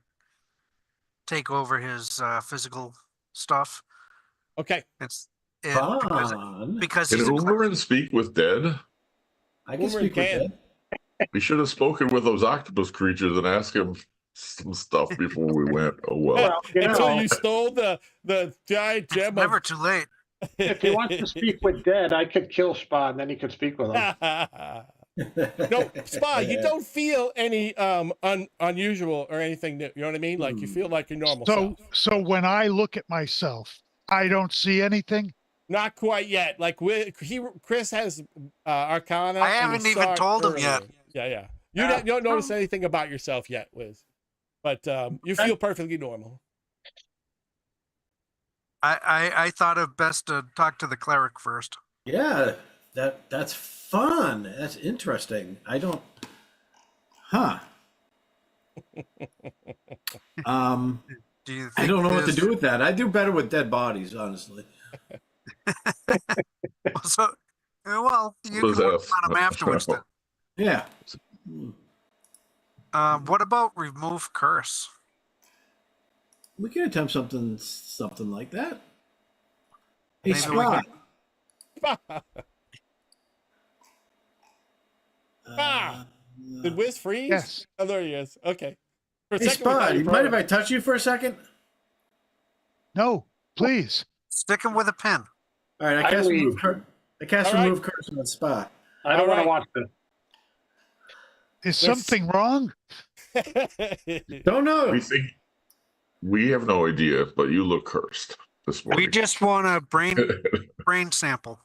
take over his physical stuff. Okay. Because Fun. because Can he's Umarin speak with dead? I can Umarin speak with can. that. We should have spoken with those octopus creatures and asked him some stuff before we went. Oh well. Until you stole the giant it's gem. never too late. If he wants to speak with dead, I could kill Spa and then he could speak with him. No, Spa, you don't feel any unusual or anything new. You know what I mean? Like you feel like your normal self. So when I look at myself, I don't see anything. Not quite yet. Like Chris has Arcana. I and haven't you even saw it told him yet. earlier. Yeah. You don't notice anything about yourself yet, Wiz. But you feel perfectly normal. I thought it best to talk to the cleric first. Yeah, that's fun. That's interesting. I don't. Huh. Do you think I don't know what to this- do with that. I do better with dead bodies, honestly. So, well, you can work Possessed. on them afterwards. Then. Yeah. What about remove curse? We can attempt something like that. Hey, Maybe we Spot. Ah! Did Wiz freeze? Yes. Oh, there he is. Okay. For a Hey, second, we thought Spot. you You mind if froze. I touch you for a second? No, please. Stick him with a pen. All right. I I cast leave. remove All remove curse on Spot. I don't All want right. to watch this. Is something wrong? Don't know. We have no idea, but you look cursed this morning. We just want a brain sample.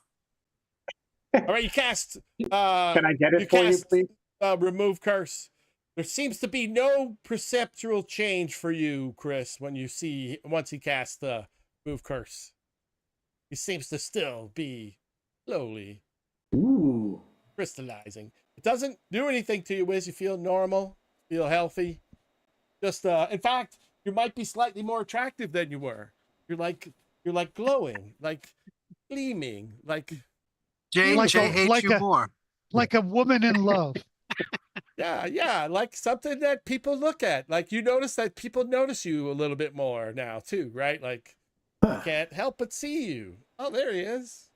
All right, you cast. Can I get you it for you, cast, please? remove curse. There seems to be no perceptual change for you, Chris, when you see once he casts the remove curse. He seems to still be slowly Ooh. crystallizing. It doesn't do anything to you, Wiz. You feel normal, feel healthy. Just in fact, you might be slightly more attractive than you were. You're like glowing, like gleaming, like Jay Like hates like you a- more. Like a woman in love. yeah, like something that people look at. Like you notice that people notice you a little bit more now too, right? Like can't help but see you. Oh, there he is.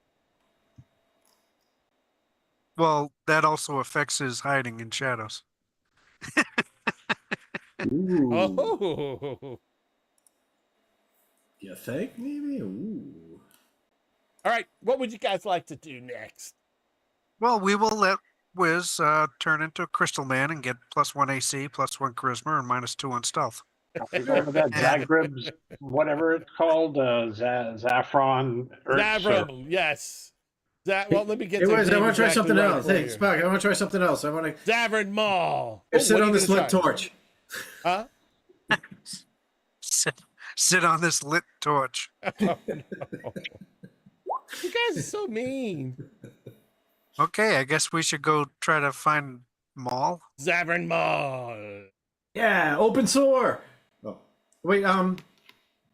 Well, that also affects his hiding in shadows. Ooh. Oh, You think maybe? Ooh. all right. What would you guys like to do next? Well, we will let Wiz turn into a Crystal Man and get +1 AC, +1 Charisma, and -2 on Stealth. We're going with that Zagreb's, whatever it's called, Zaffron. Zavram, yes. Well, let me get Hey, the Wiz, I name want to try exactly something right else. for Hey, you. Spock, I want to try something else. I want to Zavern Mall. sit on this lit torch. Huh? Sit on this lit torch. Oh, no. You guys are so mean. Okay, I guess we should go try to find Maul. Zavern Mall. Yeah, open sore. Oh, wait.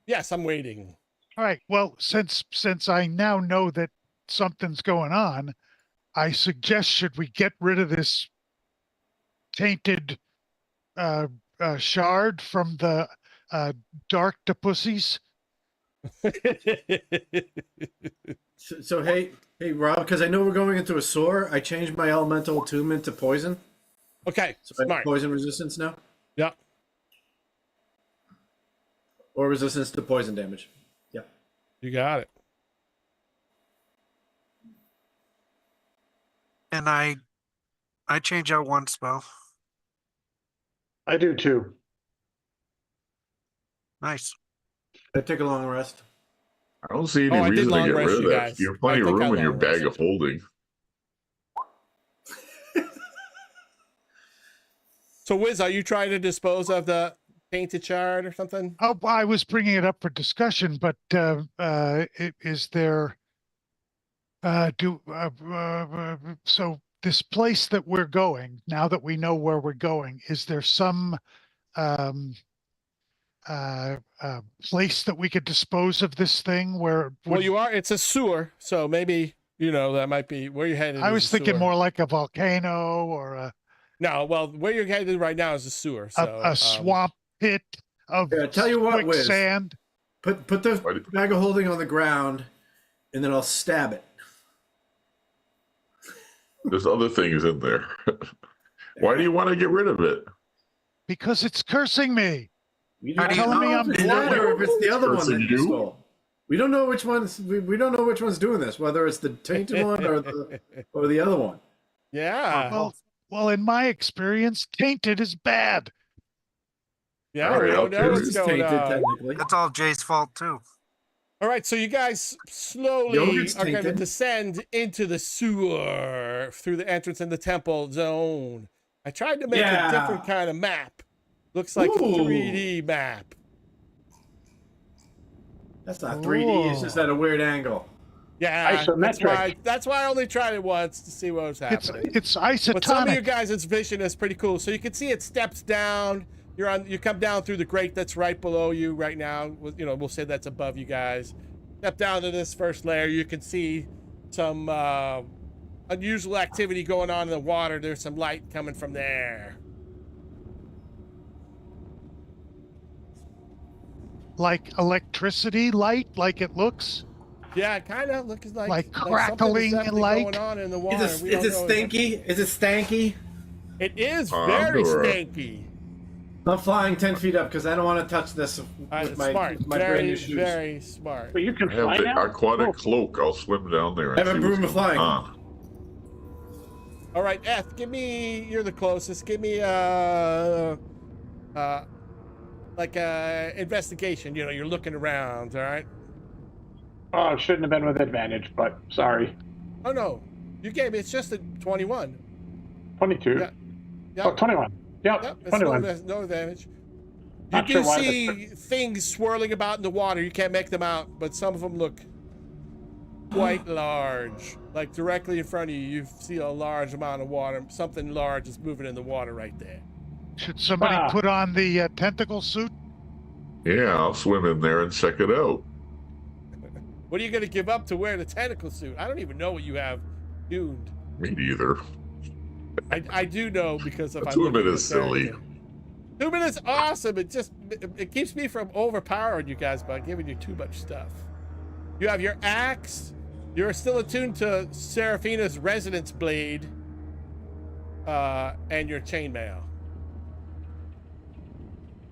Yes, I'm waiting. All right. Well, since I now know that something's going on, I suggest should we get rid of this tainted shard from the dark to pussies? So hey, Rob, because I know we're going into a sore, I changed my elemental attunement to poison. Okay, So I have smart. poison resistance now, Yeah. or resistance to poison damage. Yeah. You got it. And I change out one spell. I do too. Nice. I take a long rest. I don't see any Oh, I did reason to long get rest rid of you that. guys. You have plenty I of think I room in your long bag rested. of holding. So, Wiz, are you trying to dispose of the painted shard or something? Oh, I was bringing it up for discussion, but is there so this place that we're going, now that we know where we're going, is there some place that we could dispose of this thing where it Well, would- it's a sewer, so maybe, that might be where you're headed. I is was a thinking sewer. more like a volcano or No, well, where you're headed right now is a sewer. So, a swamp pit of Yeah, tell you what, Wiz. quicksand. Put the What? bag of holding on the ground, and then I'll stab it. There's other things in there. Why do you want to get rid of it? Because it's cursing me. We How do you telling me know I'm if it's that or if it's the other one cursing that you you? stole. We don't know which one's. We don't know which one's doing this. Whether it's the tainted one or the other one. yeah. Well, in my experience, tainted is bad. Yeah, All right, we don't okay. know This what's is going tainted on. technically. That's all Jay's fault too. All right, so you guys slowly Yogurt's are going to tainted. descend into the sewer through the entrance in the temple zone. I tried to make a Yeah. different kind of map. Looks like a Ooh. 3D map. That's not 3D. It's just at a weird angle. Yeah, Isometric. that's why I only tried it once to see what was happening. It's But some of you isotonic. guys' vision is pretty cool. So you can see it steps down. You come down through the grate that's right below you right now. We'll say that's above you guys. Step down to this first layer. You can see some unusual activity going on in the water. There's some light coming from there. like electricity light, like it looks? Yeah, it kind of looks like Like something crackling is definitely light? going on in the water. Is We it don't know stanky? Is it stanky? It is I'm very sure. stanky. I'm flying 10 feet up because I don't want to touch this with my, Smart. with my brand Very, new shoes. very smart. But you can I have fly the now? aquatic Oh, cloak. I'll swim down there. I have a broom of flying. All right, Eth, give me. You're the closest. Give me like a investigation. You know, you're looking around. All right. oh, it shouldn't have been with advantage, but sorry. Oh no, you gave me. It's just a 21. 22. Yeah. Yep. Oh, 21. Yep, Yep. It's 21. no advantage. You Not do sure why see things swirling about in the water. You can't make them out, but some of them look quite large. Like directly in front of you, you see a large amount of water. Something large is moving in the water right there. Should somebody Ah. put on the tentacle suit? Yeah, I'll swim in there and check it out. What are you going to give up to wear the tentacle suit? I don't even know what you have tuned. Me neither. I do know because if I'm Attunement looking at is the silly. character. Attunement is awesome. It keeps me from overpowering you guys by giving you too much stuff. You have your axe. You're still attuned to Seraphina's resonance blade, and your chainmail.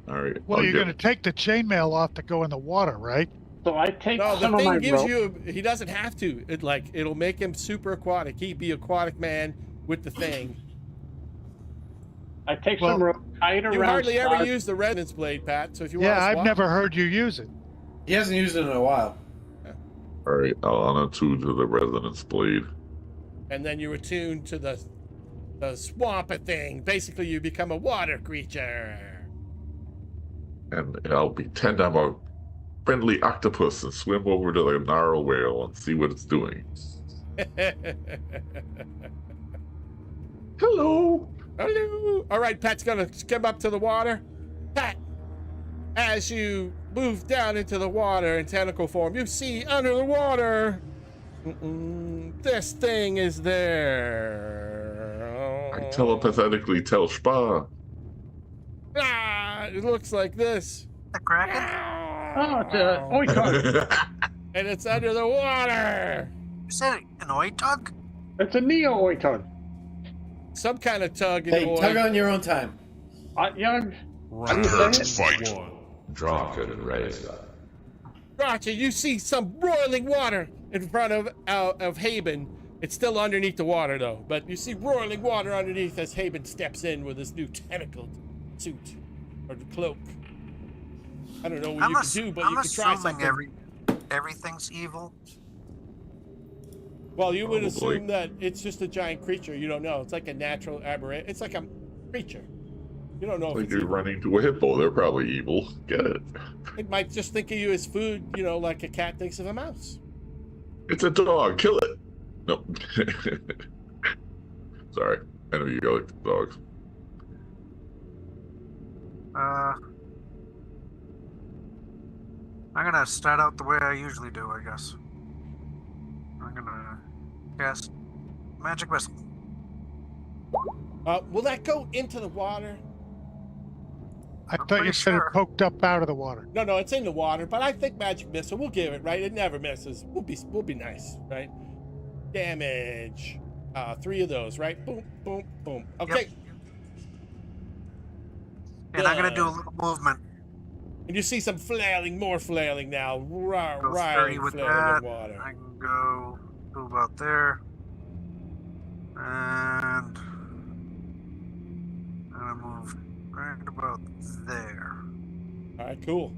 All right. Well, I'll you're get- going to take the chainmail off to go in the water, right? So I take No, the some of my thing gives rope. you. He doesn't have to. It'll make him super aquatic. He'd be aquatic man with the thing. I take Well, some rope, tie it around. You hardly ever Star- use the resonance blade, Pat. So if you Yeah, want to I've swap, never heard you use it. He hasn't used it in a while. All right. I'll unattune to the resonance blade. and then you attune to the swamp thing. Basically, you become a water creature. And I'll pretend I'm a friendly octopus and swim over to the narrow whale and see what it's doing. Hello. Hello. All right, Pat's gonna come up to the water. Pat, as you move down into the water in tentacle form, you see under the water, this thing is there. I telepathically tell Spa. Ah, it looks like this. The Kraken? Oh, it's a oitog. And it's under the water. You said an oitog? It's a neo oitog. Some kind of tug. in Hey, the tug oil. on your own time. Yeah, Fight. Drunken Razor. Gotcha. You see some roiling water in front of Haben. It's still underneath the water though, but you see roiling water underneath as Haben steps in with his new tentacled suit or cloak. I don't know what you can do, but I'm you can try assuming something. everything's evil. Well, you would Probably. assume that it's just a giant creature. You don't know. It's like a natural aberration. It's like a creature. You don't know if Like it's you're evil. running to a hippo. They're probably evil. Get it? It might just think of you as food, you know, like a cat thinks of a mouse. It's a dog. Kill it. No. Sorry. I know you like dogs. I'm gonna start out the way I usually do, I guess. I'm gonna cast magic missile. Will that go into the water? I I'm thought you pretty said sure. it poked up out of the water. No, it's in the water, but I think magic missile. We'll give it, right? It never misses. We'll be nice, right? Damage. 3 of those, right? Boom, boom, boom. Okay. And I'm gonna do a little movement. And you see some flailing, more flailing now. Go Right, 30 with flailing that. in water. I can go to about there. And I move right about there. All right, cool.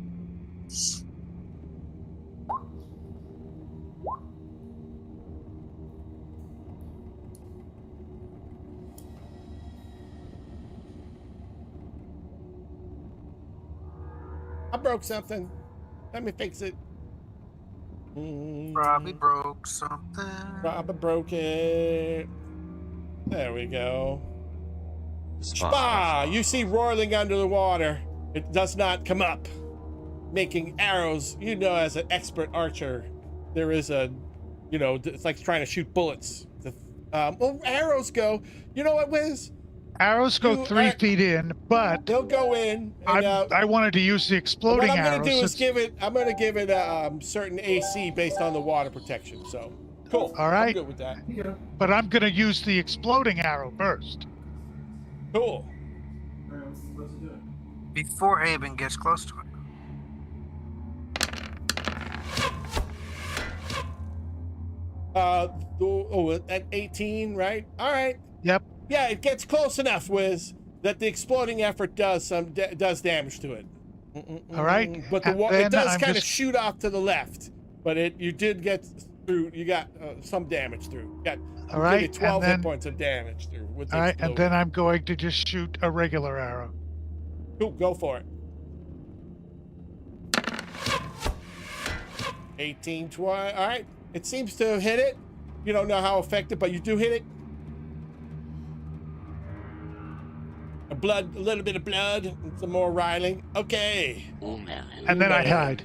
I broke something. Let me fix it. Probably broke something. Probably broke it. There we go. Spa! You see roiling under the water. It does not come up. Making arrows. You know, as an expert archer, there is a, you know, it's like trying to shoot bullets. Well, arrows go. You know what, Wiz? Arrows go You 3 feet in, but they'll go in. And, I wanted to use the exploding what I'm arrow. going to do is since- I'm going to give it a certain AC based on the water protection. So, cool. All right. I'm good with that. But I'm going to use the exploding arrow first. Cool. What's it doing? Before Aben gets close to it. At 18, right? All right. Yep. Yeah, it gets close enough, Wiz, that the exploding effort does does damage to it. All right. But And it then does I'm kind of just- shoot off to the left. But you did get through. You got some damage through. You got All right, maybe 12 and hit then- points of damage through. With the All right, and exploding. then I'm going to just shoot a regular arrow. Cool, go for it. 18, 20. All right. It seems to have hit it. You don't know how effective, but you do hit it. A little bit of blood, and some more riling. Okay. And then I hide.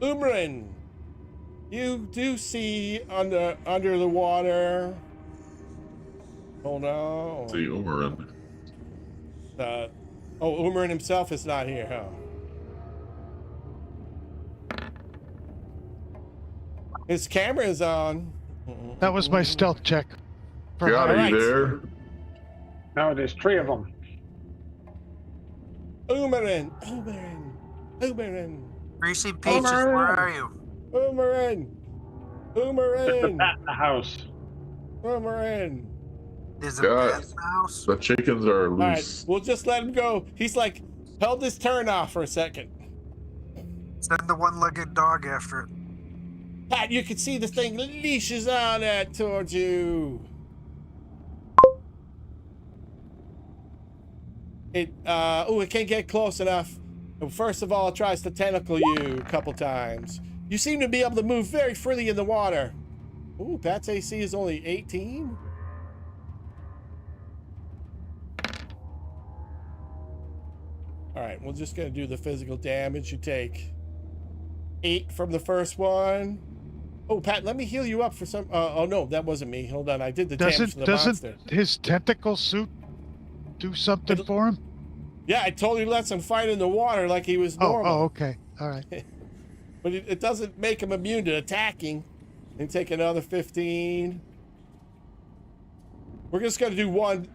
Umarin, you do see under the water. Hold on. See Umarin. Umarin himself is not here, huh? His camera is on. That was my stealth check. God, are Alright. you there? No, there's 3 of them. Umarin. Greasy Peaches, where are you? Umarin. There's a bat in the house. Umarin. Is it Yeah. Beth in the house? The chickens are All right, loose. we'll just let him go. He's like held his turn off for a second. Send the one-legged dog after it. Pat, you can see the thing leashes on it towards you. It can't get close enough. First of all, it tries to tentacle you a couple times. You seem to be able to move very freely in the water. Ooh, Pat's AC is only 18. All right, we're just gonna do the physical damage. You take 8 from the first one. Oh, Pat, let me heal you up for some. Oh no, that wasn't me. Hold on, I did the damage to the monster. Doesn't his tentacle suit do something for him? Yeah, I totally lets him fight in the water like he was normal. Oh, okay. All right. But it doesn't make him immune to attacking. And take another 15. We're just gonna do one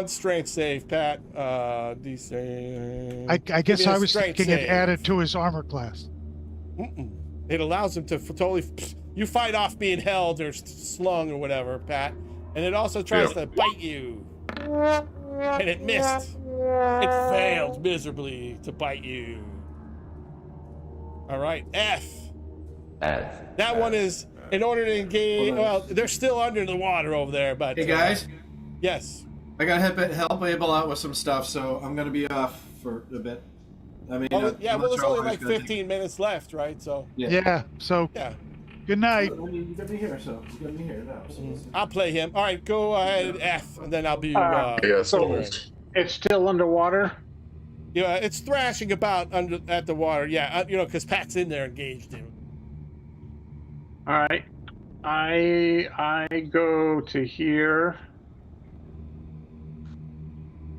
strength save, Pat. DC. I guess Give me a I was strength thinking it save. added to his armor class. It allows him to totally. You fight off being held or slung or whatever, Pat. And it also tries to bite you. And it missed. It failed miserably to bite you. All right, F. That one is in order to engage. Well, they're still under the water over there, but Hey guys, yes. I gotta help Abel out with some stuff, so I'm gonna be off for a bit. I mean, Yeah, I'm well, not there's sure only how like it's gonna 15 minutes left, right? So Yeah. So yeah, good night. I mean, you got me here, so you got me here now. So I'll play him. All right, go ahead, F, and then I'll be. Yeah, so It's still underwater. Yeah, it's thrashing about at the water. Yeah, because Pat's in there engaged in. All right. I go to here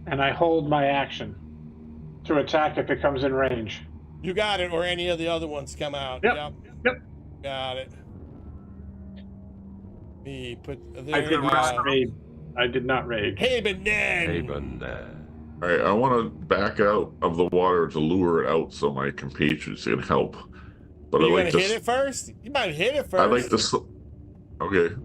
and I hold my action to attack if it comes in range. You got it, or any of the other ones come out. Yep. Yep. Got it. Me put there. I did not raid. I did not raid. Haben all right, I want to back out of the water to lure it out so my compatriots can help. But You I gonna like to. hit it first? You might hit it first. I like to. Okay.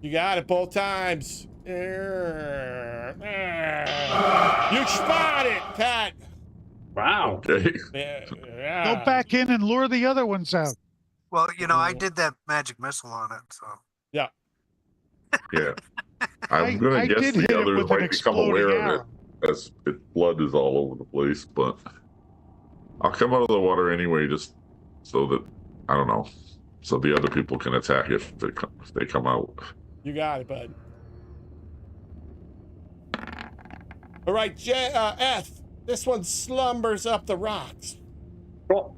You got it both times. You spot it, Pat. Wow. Okay. Yeah. Go back in and lure the other ones out. Well, I did that magic missile on it, so. Yeah. Yeah. I'm gonna I guess did the hit it others with an might become aware exploding of arrow. it as its blood is all over the place, but I'll come out of the water anyway, just so that I don't know, so the other people can attack if they come out. You got it, bud. All right, F. This one slumbers up the rocks. Cool.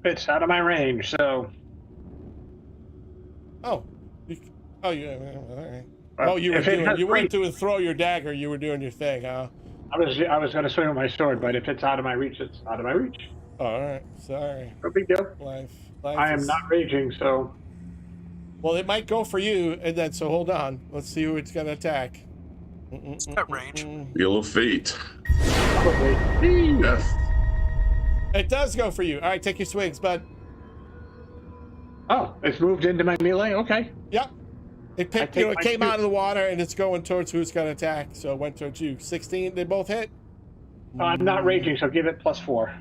It's out of my range, so. Oh. Yeah. All right. Well, Oh, you if it has weren't reach, doing throw your dagger. You were doing your thing, huh? I was going to swing with my sword, but if it's out of my reach, it's out of my reach. Oh, all right. Sorry. No big deal. Life I am is... not raging, so. Well, it might go for you, and then so hold on. Let's see who it's gonna attack. It's got range. Wheel of Fate. Probably. Yes. It does go for you. All right, take your swings, bud. Oh, it's moved into my melee. Okay. Yep. It picked, take it my came two. out of the water, and it's going towards who's gonna attack. So it went towards you. 16. They both hit. I'm not raging, so give it +4.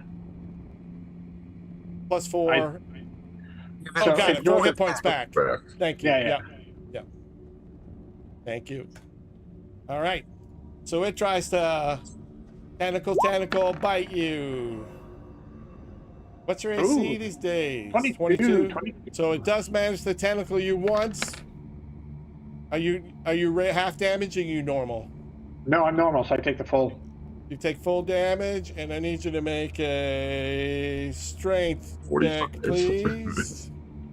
+4. Give Oh, So got if it. 4 you're- hit points back. Back. Thank you. Yeah. Yeah. Thank you. All right. So it tries to tentacle bite you. What's your AC Ooh. these days? 22. So it does manage to tentacle you once. Are you half damaging you normal? No, I'm normal, so I take the full. You take full damage, and I need you to make a strength 45. check, please.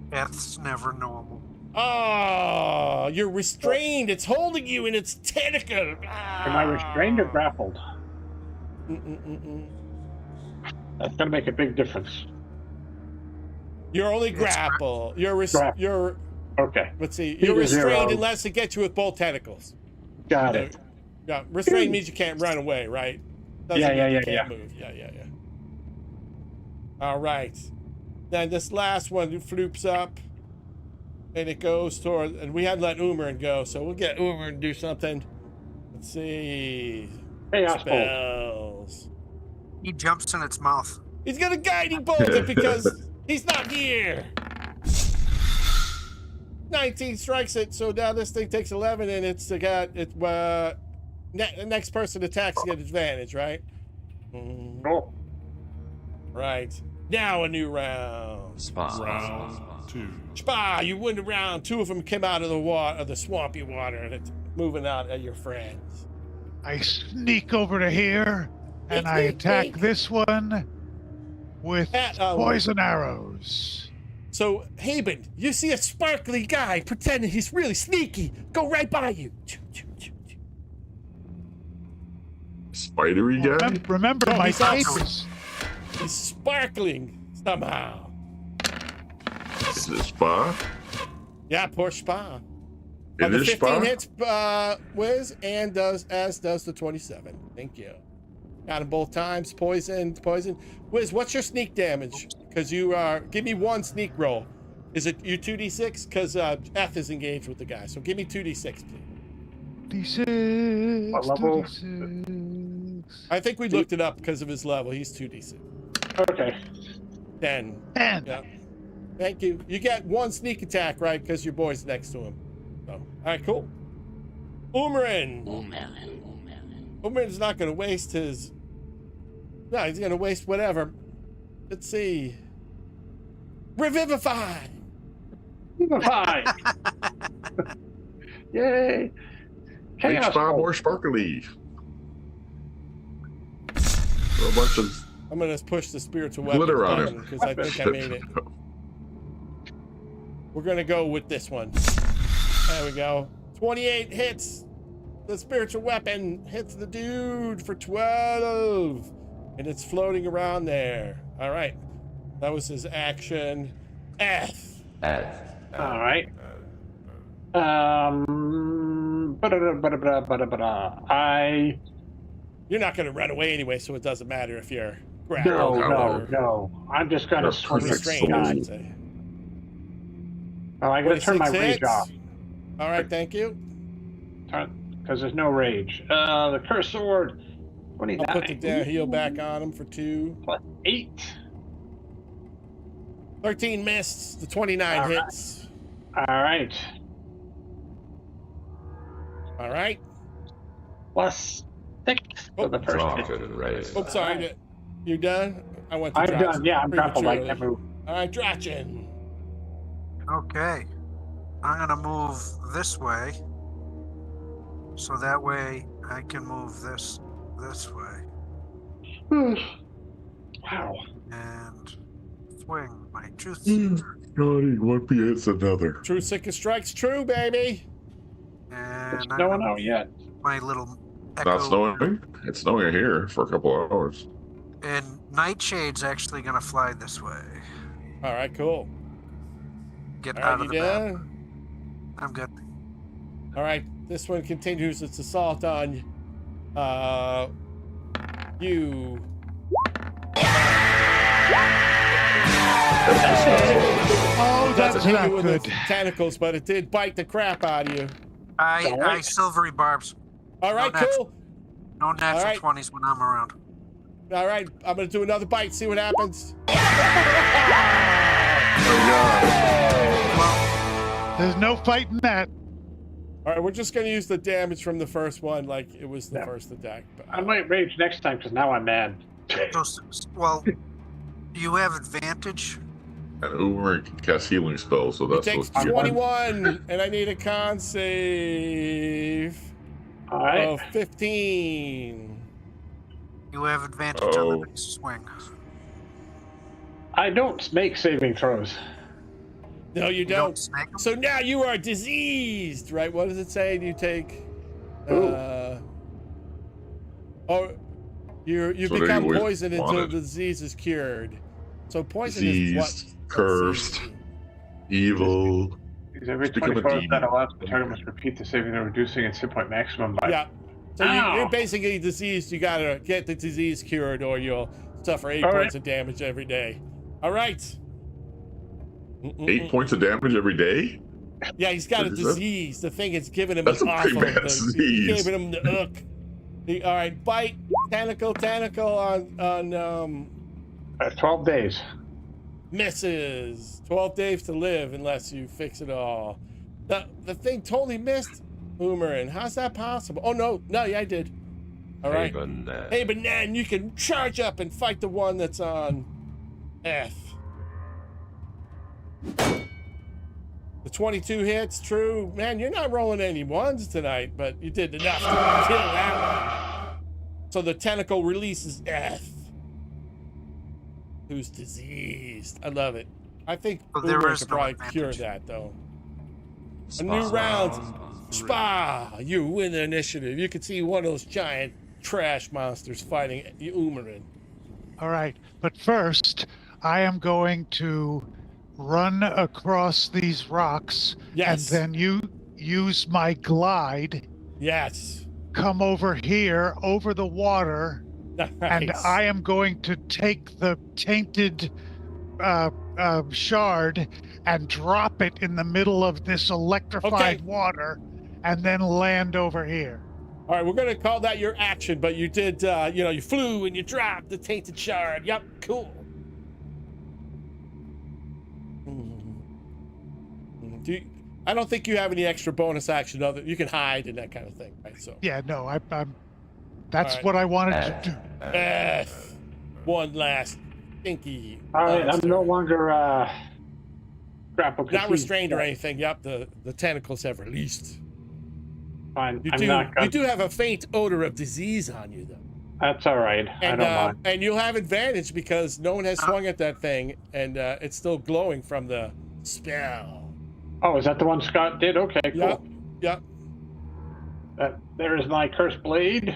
Death's never normal. Oh, you're restrained. It's holding you in its tentacle. Am I restrained or grappled? That's going to make a big difference. You're only grapple. Grapple. You're. Okay. Let's see. Either You're restrained zero. unless it gets you with both tentacles. Got it. Yeah, restrained means you can't run away, right? Doesn't Yeah, mean yeah, you yeah, can't yeah. move. Yeah. All right. Then this last one floops up, and it goes toward. And we had to let Umarin go, so we'll get Umarin to do something. Let's see. Chaos bolt. Spells. He jumps in its mouth. He's gonna guiding bolt it because he's not here. 19 strikes it, so now this thing takes 11, and it's got it. Next person attacks get advantage, right? Oh, Right. Now a new round. Round 2. Spa, you win the round. 2 of them came out of the water, of the swampy water, and it's moving out at your friends. I sneak over to here and Sneak, I sneak, attack sneak. this one with At, poison arrows. So, Haben, you see a sparkly guy pretending he's really sneaky. Go right by you. Spidery guy? Remember No, my he's not- papers. He's sparkling somehow. Is it Spa? Yeah, poor Spa. It The is 15 Spa? hits, Wiz, and does the 27. Thank you. Got him both times. Poison. Wiz, what's your sneak damage? Because you are. Give me one sneak roll. Is it you 2d6? Because F is engaged with the guy. So give me 2d6, please. D6. What level? 2d6. I think we looked it up because of his level. He's 2d6. okay. 10. 10. Yeah. Thank you. You get one sneak attack, right? Because your boy's next to him. So, all right, cool. Umarin. Umarin's not going to waste his. No, he's going to waste whatever. Let's see. Revivify. Hi. Yay. Make Chaos Spa bolt. more sparkly. A bunch of I'm going to push the spiritual weapon glitter on button it. because I think I made it. We're going to go with this one. There we go. 28 hits. The spiritual weapon hits the dude for 12. And it's floating around there. All right. That was his action. F. All right. I You're not going to run away anyway, so it doesn't matter if you're grappled. no. I'm just gonna You're swing perfect it Restrained, I straight. should say. Oh, I gotta turn my 26 rage hits. off All right, thank you. because there's no rage. The curse sword. 29. I'll put the down heal back on him for 2. Plus 8. 13 missed. The 29 All right. hits. All right. All right. Plus 6 for the first hit. Oops, sorry. You done? I went to I'm Drachen done. Yeah, I'm grappled. I prematurely. can't move. All right, Drachen. Okay. I'm gonna move this way. So that way I can move this way. Wow. And swing. My truth. Johnny, one hits another. True Sicker strikes true, baby. And It's I'm snowing gonna out yet. my little Not echo. snowing? It's snowing here for a couple of hours. And Nightshade's actually gonna fly this way. All right, cool. Get All out right, of you the map. done? I'm good. All right, this one continues its assault on you. Oh, that's Doesn't hit not you with good. its tentacles, but it did bite the crap out of you. I silvery barbs. All right, No cool. No natural right. 20s when I'm around. All right, I'm gonna do another bite. See what happens. There's no fighting that. All right, we're just gonna use the damage from the first one, like it was the first attack. But, I might rage next time because now I'm mad. So, well, you have advantage. And Uber can cast healing spells, so it that's takes supposed to be 21, and I need a con save All right. of 15. You have advantage on Oh. the next swing. I don't make saving throws. No, you You don't. snake 'em? So now you are diseased, right? What does it say? You take, or you That's what become I always poisoned until wanted. the disease is cured. So poison is what? diseased, cursed, evil. Because every Become a 24 that demon. allows the target must repeat the saving throw, reducing its hit point maximum by. Yeah. So Ow. you're basically diseased. You gotta get the disease cured, or you'll suffer 8 All points right. of damage every day. All right. 8 points of damage every day? Yeah, he's got a What is that? disease. The thing is giving him That's an a pretty awful. bad disease. Giving him the hook. All right, bite, tentacle on 12 days. misses. 12 days to live unless you fix it all. The thing totally missed, Boomerang. How's that possible? Oh no, yeah, I did. All right. Hey, but then you can charge up and fight the one that's on F. The 22 hits, true. Man, you're not rolling any ones tonight, but you did enough to kill that one. So the tentacle releases F, who's diseased. I love it. I think Well, there Boomerang is could no probably advantage. cure that, though. A new round. Spa, you win the initiative. You can see one of those giant trash monsters fighting Umarin. All right, but first, I am going to run across these rocks, Yes. and then you use my glide, Yes. come over here over the water, and Nice. I am going to take the tainted shard and drop it in the middle of this electrified Okay. water, and then land over here. All right, we're gonna call that your action, but you did, you flew and you dropped the tainted shard. Yep, cool. I don't think you have any extra bonus action other. You can hide and that kind of thing, right? So. Yeah, no, I'm. That's All right. what I wanted to do. F. One last stinky. All right, I'm monster. no longer grappled. 'cause Not he's- restrained or anything. Yep, the tentacles have released. Fine. You I'm do. not You gonna, do have a faint odor of disease on you, though. That's all right. I And don't mind. and you'll have advantage because no one has swung at that thing, and it's still glowing from the spell. Oh, is that the one Scott did? Okay, cool. Yep. Yep. There is my cursed blade.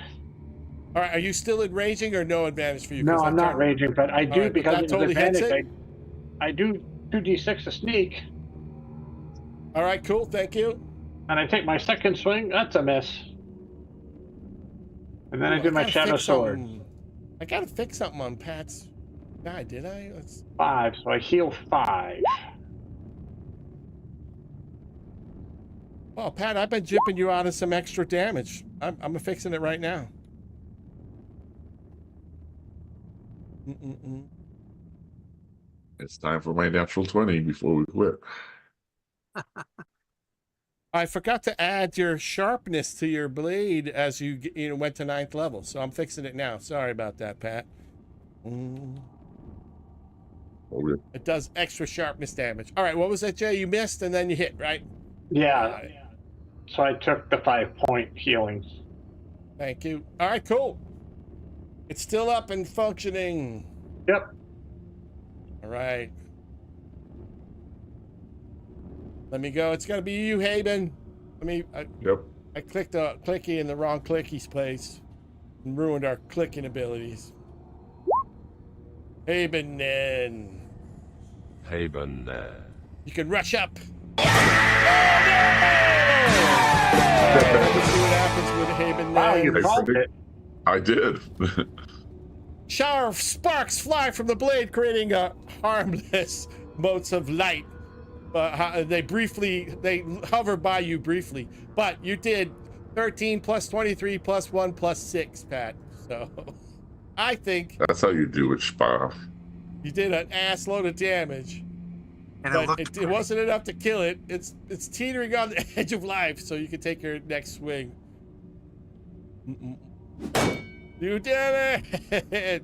All right. Are you still in raging or no advantage for you? No, 'Cause I'm that not turn- raging, but I do right, but because that of totally the hits advantage. it? I do 2d6 to sneak, All right. Cool. Thank you. and I take my second swing. That's a miss. And then I Ooh, do my gotta shadow fix sword. something. I gotta fix something on Pat's guy. Did I? Let's. 5, so I heal 5. Oh, Pat, I've been jipping you out of some extra damage. I'm fixing it right now. It's time for my natural 20 before we quit. I forgot to add your sharpness to your blade as you went to 9th level, so I'm fixing it now. Sorry about that, Pat. Okay. It does extra sharpness damage. All right, what was that, Jay? You missed and then you hit, right? Yeah. So I took the 5-point healing. Thank you. All right, cool. It's still up and functioning. Yep. All right. Let me go. It's got to be you, Haben. Yep. I clicked a clicky in the wrong clicky's place and ruined our clicking abilities. Haben, then. Haben. You can rush up. Oh, Let's Let's see what happens with Haben. Wow, then. you called it. I did. Shower of sparks fly from the blade, creating a harmless motes of light. They hover by you briefly, but you did 13 plus 23 plus 1 plus 6, Pat. So I think That's how you do it, Spa. you did an ass load of damage, And but it it wasn't enough to kill it. It's teetering on the edge of life, so you can take your next swing. You did it!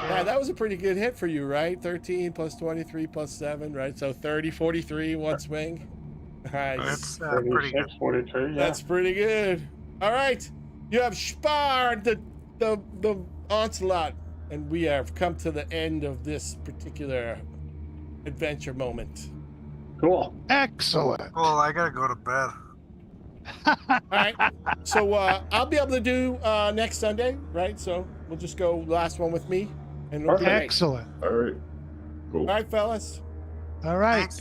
Yeah, that was a pretty good hit for you, right? 13 plus 23 plus 7, right? So 30, 43, one swing. Nice. That's pretty good. 36, 43, yeah. That's pretty good. All right. You have sparred the onslaught, and we have come to the end of this particular adventure moment. Cool. Excellent. Well, I gotta go to bed. All right. So I'll be able to do next Sunday, right? So we'll just go last one with me. And it'll be great. Excellent. All right. Cool. All right, fellas. All right. Thanks.